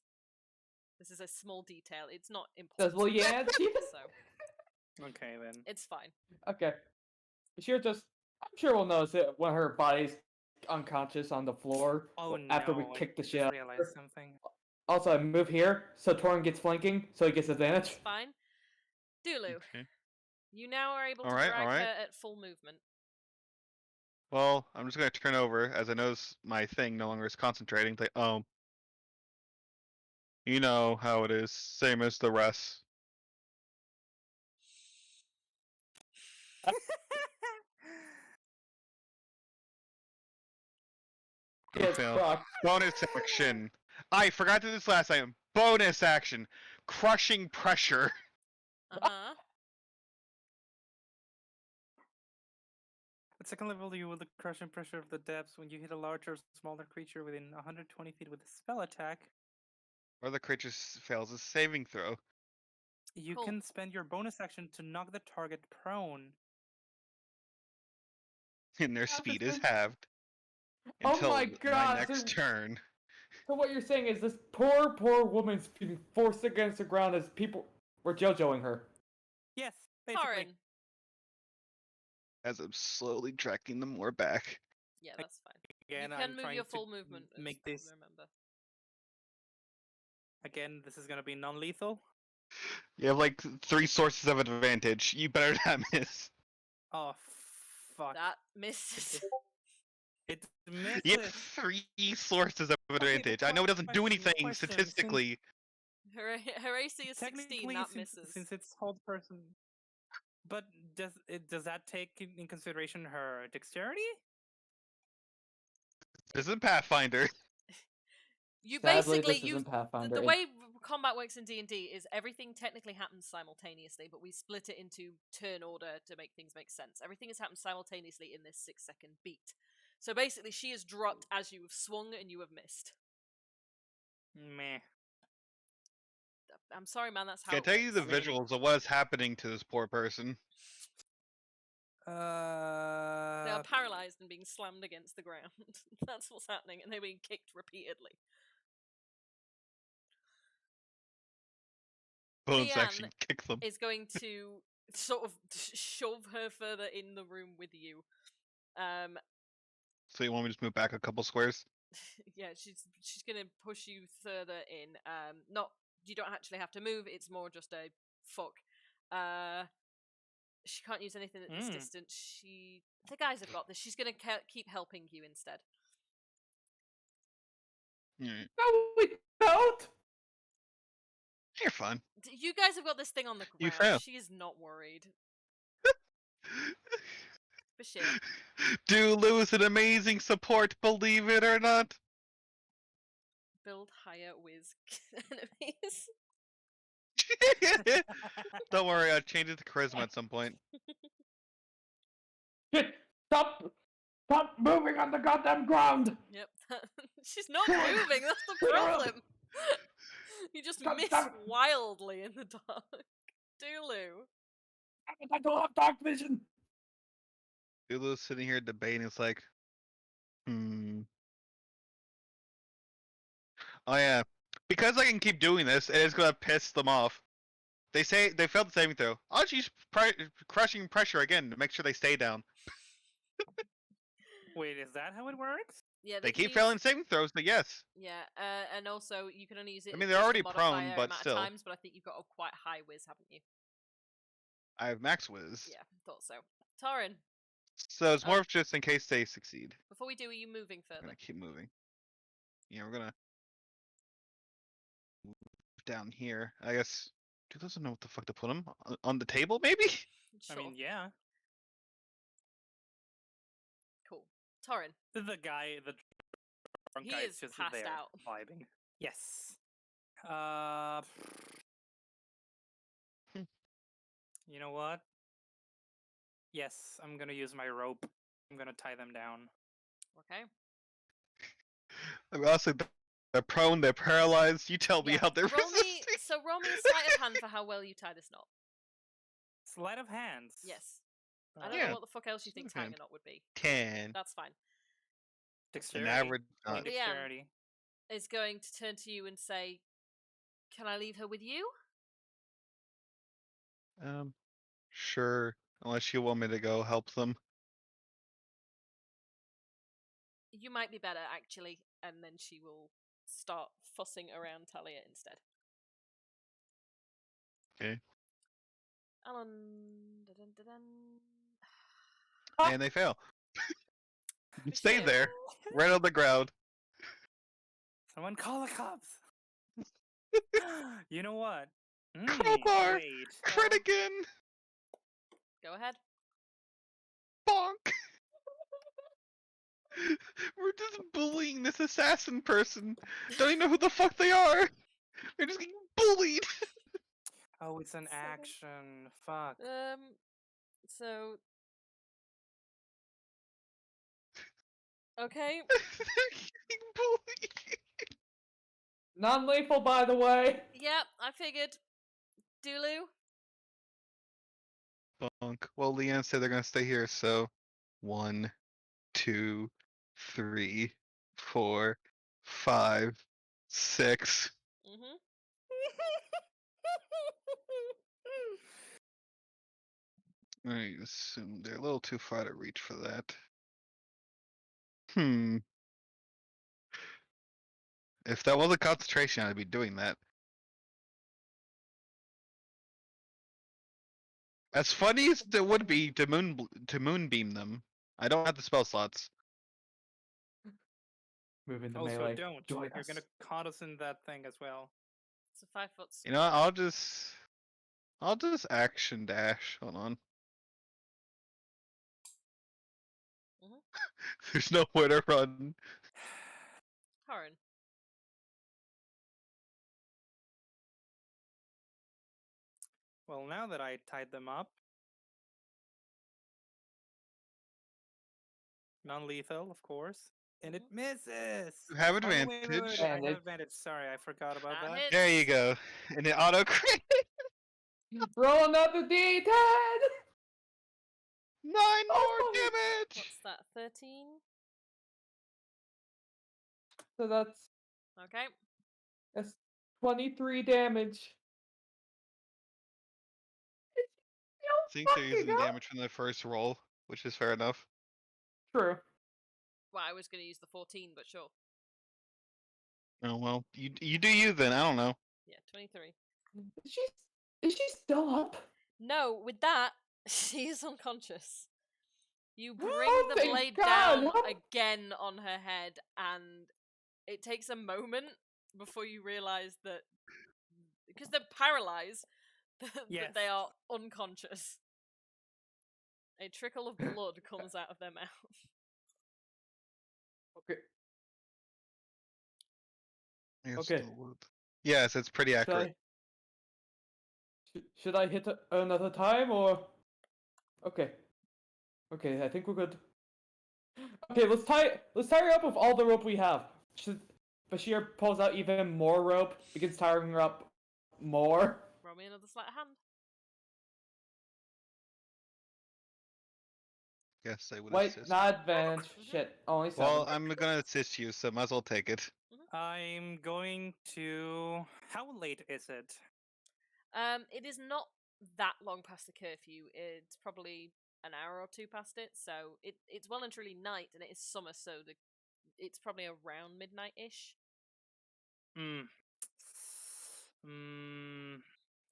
This is a small detail. It's not Says, important. well, yeah, So Okay then. it's fine. Okay. I'm sure we'll notice it when her body's unconscious on the floor Oh after we no! kick the I shit just out of realized her. something. Also, I move here so Torin gets flanking, so he gets advantage. It's fine. Dulu, Okay. you now are able All to right, drag all her right. at full movement. Well, I'm just gonna turn over as I notice my thing no longer is concentrating. Like, oh, you know how it is, same as the rest. Get Fail. fucked. Bonus action. I forgot to do this last time. Bonus action. Crushing pressure. Uh-huh. At second level, you will the crushing pressure of the depths when you hit a larger or smaller creature within 120 feet with a spell attack. Or the creature fails a saving throw. You Cool. can spend your bonus action to knock the target prone. And their speed is Interesting. halved. Oh Until my my god! next turn. So what you're saying is this poor woman's being forced against the ground as people were JoJoing her. Yes, basically. Torin. As I'm slowly dragging them more back. Yeah, that's fine. Again, you I'm can move trying your to full movement. make this. Remember. Again, this is gonna be non-lethal. You have like 3 sources of advantage. You better not miss. Oh, fuck. That misses. It misses. You have 3 sources of advantage. I know it doesn't do anything statistically. Her AC is 16. Technically, That since, misses. since it's hold person. But does that take in consideration her dexterity? This is Pathfinder. You Sadly, basically this isn't Pathfinder. the way combat works in D&D is everything technically happens simultaneously, but we split it into turn order to make things make sense. Everything has happened simultaneously in this 6-second beat. So basically, she is dropped as you have swung and you have missed. Meh. I'm sorry, man. That's how Can I it tell you the works. visuals of what is happening to this poor person? They are paralyzed and being slammed against the ground. That's what's happening, and they're being kicked repeatedly. Bonus Leanne action, kick them. is going to sort of shove her further in the room with you. So you want me to just move back a couple squares? Yeah, she's gonna push you further in. Not you don't actually have to move. It's more just a fuck. She can't use anything at this distance. The guys have got this. She's gonna keep helping you instead. Mm. No, we don't. You're fun. You guys have got this thing on the You ground. fail. She is not worried. For shit. Dulu is an amazing support, believe it or not. Build higher whiz enemies. Don't worry, I'll change it to charisma at some point. Shit! Stop moving on the goddamn ground. Yep. She's not moving. That's the problem. You just God miss damn it. wildly in the dark. Dulu. I don't have dark vision. Dulu's sitting here debating. It's like, Oh yeah, because I can keep doing this, it is gonna piss them off. They say they failed the saving throw. I'll just use crushing pressure again to make sure they stay down. Wait, is that how it works? Yeah, They can keep failing use, saving throws, but yes. yeah, and also you can only use it. I mean, as they're a already modifier prone, but amount still. of times. But I think you've got a quite high whiz, haven't you? I have max whiz. Yeah, thought so. Torin, So it's more of just in case they succeed. before we do, are you moving I'm further? gonna keep moving. Yeah, we're gonna move down here. I guess. Dude doesn't know what the fuck to put him on the table, maybe. Sure. I mean, yeah. Cool. Torin, The guy, the drunk he guy, is just passed there out. vibing. Yes. Hmm. You know what? Yes, I'm gonna use my rope. I'm gonna tie them down. Okay. I mean, honestly, they're prone, they're paralyzed. You tell me Yeah. how they're roll me. resisting. So roll me a sleight of hand for how well you tie this knot. Sleight of hands. Yes. I don't Yeah. know what the fuck else you think Sleight of tying hand. a knot would be. 10. That's fine. An Dexterity. average Only knot. Leanne. dexterity. Is going to turn to you and say, Can I leave her with you? Sure. Unless you want me to go help them. You might be better, actually. And then she will start fussing around Talia instead. Okay. Alan. Dun-dun-dun-dun. And they fail. You stay Michelle. there, right on the ground. Someone call the cops. You know what? Crowbar! Wait. Crit again! Go ahead. Bonk! We're just bullying this assassin person. Don't even know who the fuck they are. They're just getting bullied. Oh, it's an 7. action. Fuck. So. Okay. They're getting bullied. Non-lethal, by the way. Yeah, I figured. Dulu. Bonk. Well, Leanne said they're gonna stay here, so 1, 2, 3, 4, 5, 6. Mm-hmm. I assume they're a little too far to reach for that. If that was a concentration, I'd be doing that. As funny as it would be to moonbeam them, I don't have the spell slots. Move into Also, melee. don't. Join You're us. gonna caught us in that thing as well. It's a 5-foot You know, what, I'll just action dash. Hold on. Mhm. There's nowhere to run. Karen. Well, now that I tied them up, non-lethal, of course, and it misses. You have Oh, no, wait, advantage. I And have it- advantage. Sorry, I forgot about That that. hits. There you go. And it auto crit. Roll another D10. 9 more Oh! damage. What's that? 13? So Okay. that's 23 damage. I think they're using damage from the first roll, which is fair enough. True. Well, I was going to use the 14, but sure. Oh well, you do you then. I don't know. Yeah, 23. Is she still up? No, with that, she is unconscious. You bring Oh, the thank blade God! down How- again on her head, and it takes a moment before you realize that because they're paralyzed, that Yes. they are unconscious. A trickle of blood comes out of their mouth. Okay. Yes, Okay. still would. Yes, it's pretty accurate. Should I hit another time or? Okay. Okay, I think we're good. Okay, let's tie her up with all the rope we have. Should Bashir pulls out even more rope, begins tying her up more. Roll me another sleight of hand. Yes, I would Wait, assist. not advantage. Mhm. Shit, only 7. Well, I'm gonna assist you, so might as well take it. I'm going to. How late is it? It is not that long past the curfew. It's probably an hour or two past it, so it's well and truly night, and it is summer, so it's probably around midnight-ish. Hmm.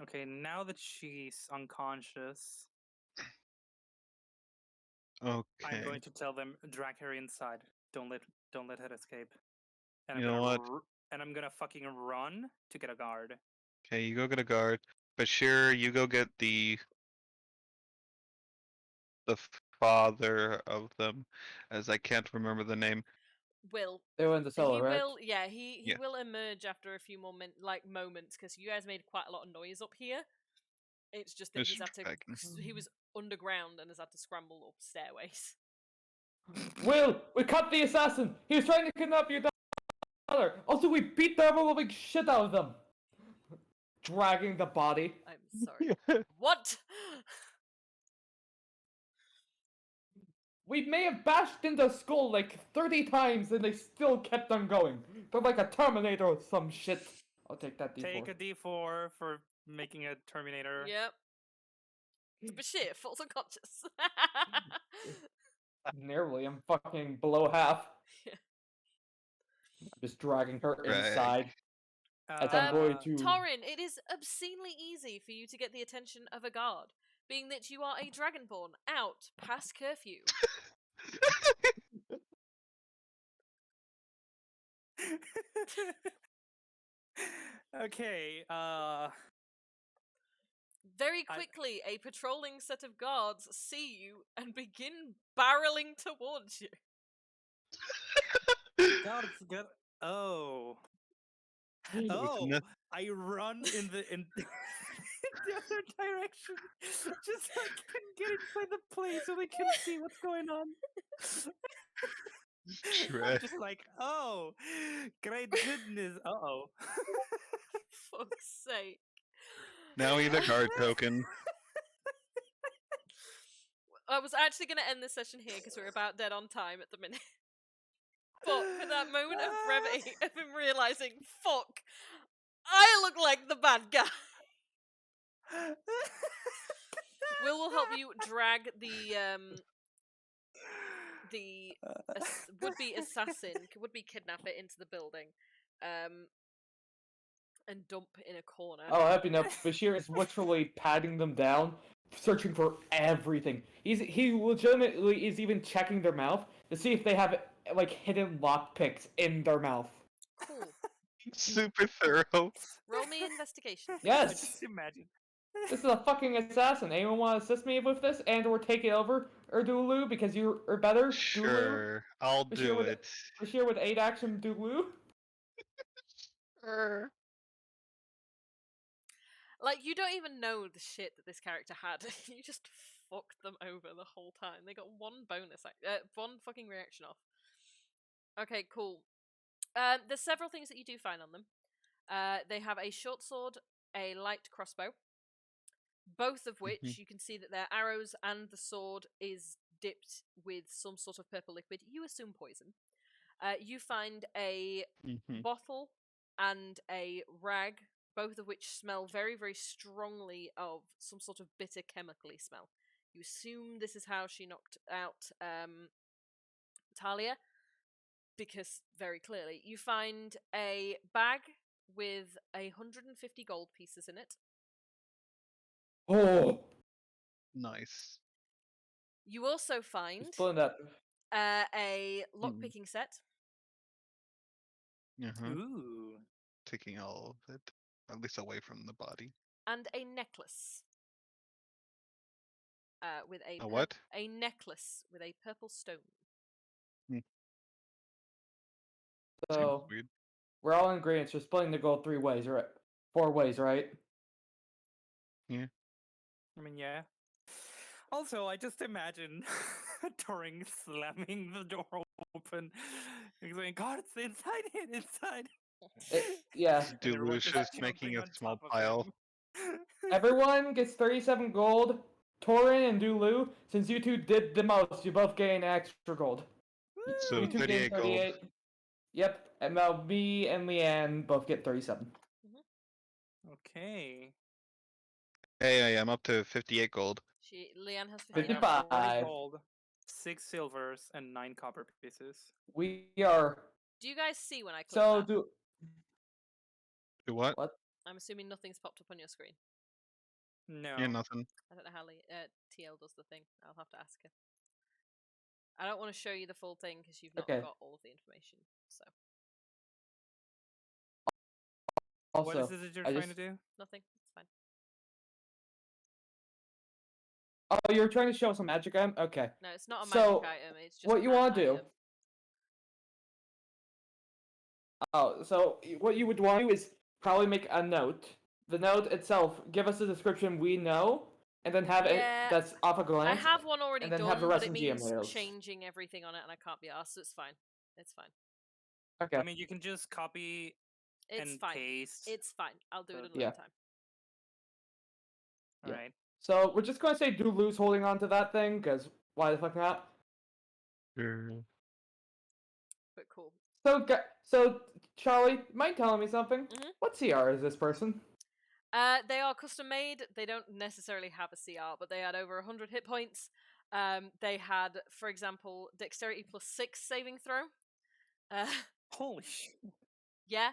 Okay, now that she's unconscious, I'm Okay. going to tell them drag her inside. Don't let her escape. And You know what? And I'm gonna fucking run to get a guard. Okay, you go get a guard. Bashir, you go get the father of them, as I can't remember the name. Will They were in the cellar, he right? will yeah he Yeah. will emerge after a few more moments because you guys made quite a lot of noise up here. It's just that Just he's had to dragging. he was underground and has had to scramble up stairways. Will, we caught the assassin. He was trying to kidnap your daughter. Also, we beat the ever-living shit out of them. Dragging the body. I'm sorry. What? We may have bashed into skull like 30 times and they still kept on going. They're like a Terminator or some shit. I'll take that D4. Take a D4 for making a Terminator. Yep. But shit, falls unconscious. Nearly, I'm fucking below half. Yeah. I'm just dragging her Drag. inside. As I'm going to. Torin, it is obscenely easy for you to get the attention of a guard, being that you are a dragonborn out past curfew. Okay, Very quickly, a patrolling set of guards see you and begin barreling towards you. God, it's good. Oh. With Oh, no- I run in the the other direction, just so I can get inside the place so they can see what's going on. I'm Drag. just like, oh, great goodness. Uh-oh. Fuck's sake. Now we need a guard token. I was actually going to end this session here because we're about dead on time at the minute. But for that moment of brevity of him realizing, fuck, I look like the bad guy. Will help you drag the would-be assassin, would-be kidnapper into the building, and dump in a corner. Oh, happy enough. Bashir is literally patting them down, searching for everything. He legitimately is even checking their mouth to see if they have like hidden lockpicks in their mouth. Cool. Super thorough. Roll me investigation. I Yes, just imagine. this is a fucking assassin. Anyone want to assist me with this and/or take it over, Dulu, because you are better, Dulu. Sure, I'll do with, it. Bashir with 8 action, Dulu. Sure. Like, you don't even know the shit that this character had. You just fucked them over the whole time. They got one bonus, one fucking reaction off. Okay, cool. There's several things that you do find on them. They have a short sword, a light crossbow, both of which you can see that their arrows and the sword is dipped with some sort of purple liquid. You assume poison. You find a bottle and a rag, both of which smell very, very strongly of some sort of bitter chemically smell. You assume this is how she knocked out Talia, because very clearly. You find a bag with 150 gold pieces in it. Oh, Nice. You also find just pulling that. a lockpicking set. Ooh. Taking all of it, at least away from the body. And a necklace. With A what? A necklace with a purple stone. Seems So weird. we're all in agreement. We're splitting the gold 3 ways, right? 4 ways, right? Yeah. I mean, yeah. Also, I just imagine Turing slamming the door open and going, God, it's inside it, inside. Yeah. And everyone Delucious just making jumping a on small top of pile. him. Everyone gets 37 gold. Torin and Dulu, since you two did the most, you both gain extra gold. So You two gain 38 gold. 38. Yep, and now me and Leanne both get 37. Okay. Hey, I'm up to 58 gold. Leanne has I 58. have 40 55. gold, 6 silvers, and 9 copper pieces. We are. Do you guys see when I click So that? do. Do what? What? I'm assuming nothing's popped up on your screen. No. Yeah, nothing. I don't know how TL does the thing. I'll have to ask her. I don't want to show you the full thing because you've not Okay. got all of the information. So Also, What is it that you're trying to do? nothing. It's fine. Oh, you're trying to show some magic item? Okay. No, it's not a So, magic item. It's just what you want want to do? Oh, so what you would want to do is probably make a note. The note itself, give us a description we know, and then have it that's off a glance. I have one already and then done, have the but rest it in GM means notes. changing everything on it, and I can't be asked. So it's fine. It's fine. Okay. I mean, you can just copy It's and fine. paste. It's fine. I'll do it another Yeah. time. Yeah. Alright. So we're just gonna say Dulu's holding on to that thing, because why the fuck not? Sure. But cool. So Charlie, mind telling me something? Mhm. What CR is this person? They are custom made. They don't necessarily have a CR, but they had over 100 hit points. They had, for example, dexterity +6 saving throw. Holy shit. Yeah.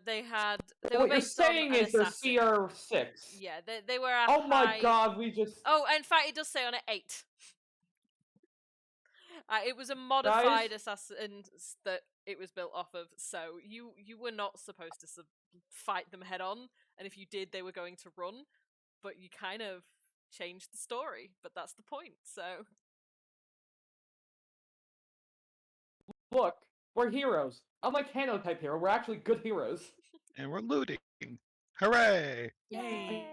They had. They were What you're based on saying an is they're assassin. CR6. Yeah, they were a Oh my high. god, we just Oh, in fact, it does say on it 8. It was a guys. modified assassin that it was built off of, so you were not supposed to fight them head on, and if you did, they were going to run. But you kind of changed the story. But that's the point. So Look, we're heroes. Unlike Hano type hero, we're actually good heroes. And we're looting. Hooray! yay!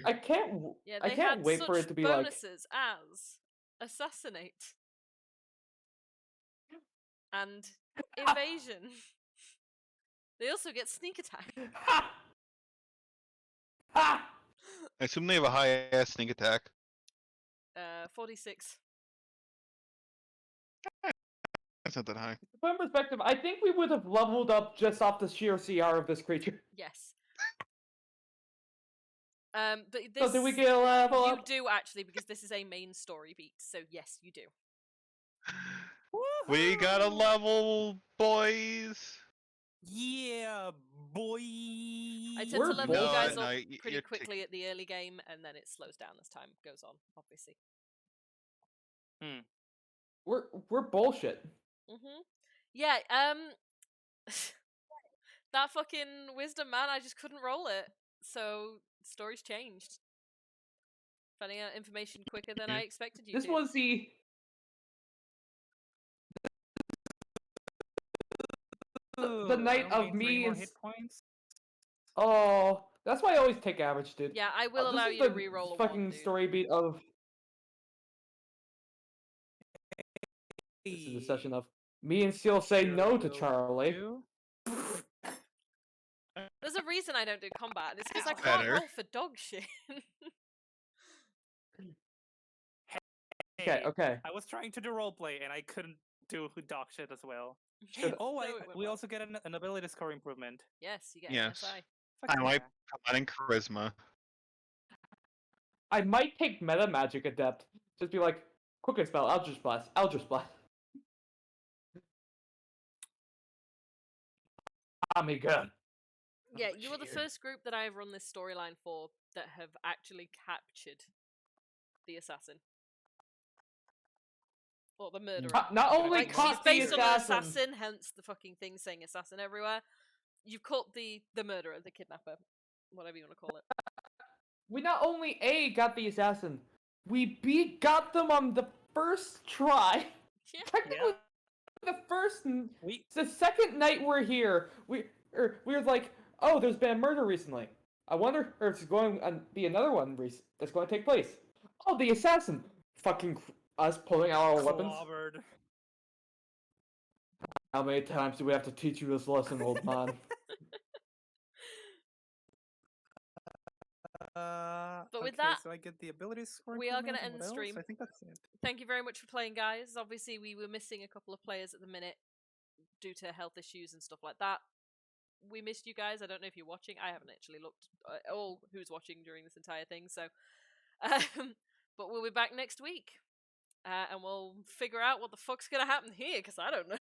I can't Yeah, I they can't had wait for such it to be like bonuses as assassinate and evasion. They also get sneak attack. ha ha. I assume they have a high ass sneak attack. 46. That's not that high. To put in perspective, I think we would have leveled up just off the sheer CR of this creature. Yes. But this So did we get a level you up? do actually, because this is a main story beat. So yes, you do. We got a Woohoo! level, boys. Yeah, boy. I tend to We're level you guys bullshit. up y- pretty you're quickly at the early game, and then it slows down as time goes on. Obviously. We're bullshit. Yeah. That fucking wisdom man, I just couldn't roll it. So story's changed. Finding out information quicker than I expected you This to. was the Ooh, night only of 3 me more and hit points. oh, that's why I always take average, dude. Yeah, I will This allow is you to the re-roll a fucking 1, dude. story beat of. This is the session of me and Seal say Sure no to will Charlie. do. There's a reason I don't do combat, and it's because I That's can't better. roll for dog shit. Okay, Hey, okay. I was trying to do roleplay and I couldn't do dog shit as well. Should Oh, So it went we well. also get an ability score improvement. Yes, you get Yes. an SI. Fuck I might yeah. come out in charisma. I might take meta magic adept. Just be like, quick spell, Eldritch Blast, Eldritch Blast. Tommy gun. Yeah, Oh, you are the cheater. first group that I have run this storyline for that have actually captured the assassin. Or the murderer. Not only Like, she's caught the based on an assassin. assassin, hence the fucking thing saying assassin everywhere. You've caught the murderer, the kidnapper, whatever you want to call it. We not only got the assassin, we got them on the first try. Yeah. Technically, Yeah. the first, We it's the second night we're here. We were like, oh, there's been a murder recently. I wonder if it's going to be another one that's going to take place. Oh, the assassin! Fucking us pulling out our weapons. clobbered. How many times do we have to teach you this lesson, old man? But with Okay, that, so I get the ability score we are gonna improvement, and end the what else? stream. I think that's it. Thank you very much for playing, guys. Obviously, we were missing a couple of players at the minute due to health issues and stuff like that. We missed you guys. I don't know if you're watching. I haven't actually looked at all who's watching during this entire thing. So, but we'll be back next week, and we'll figure out what the fuck's gonna happen here because I don't know.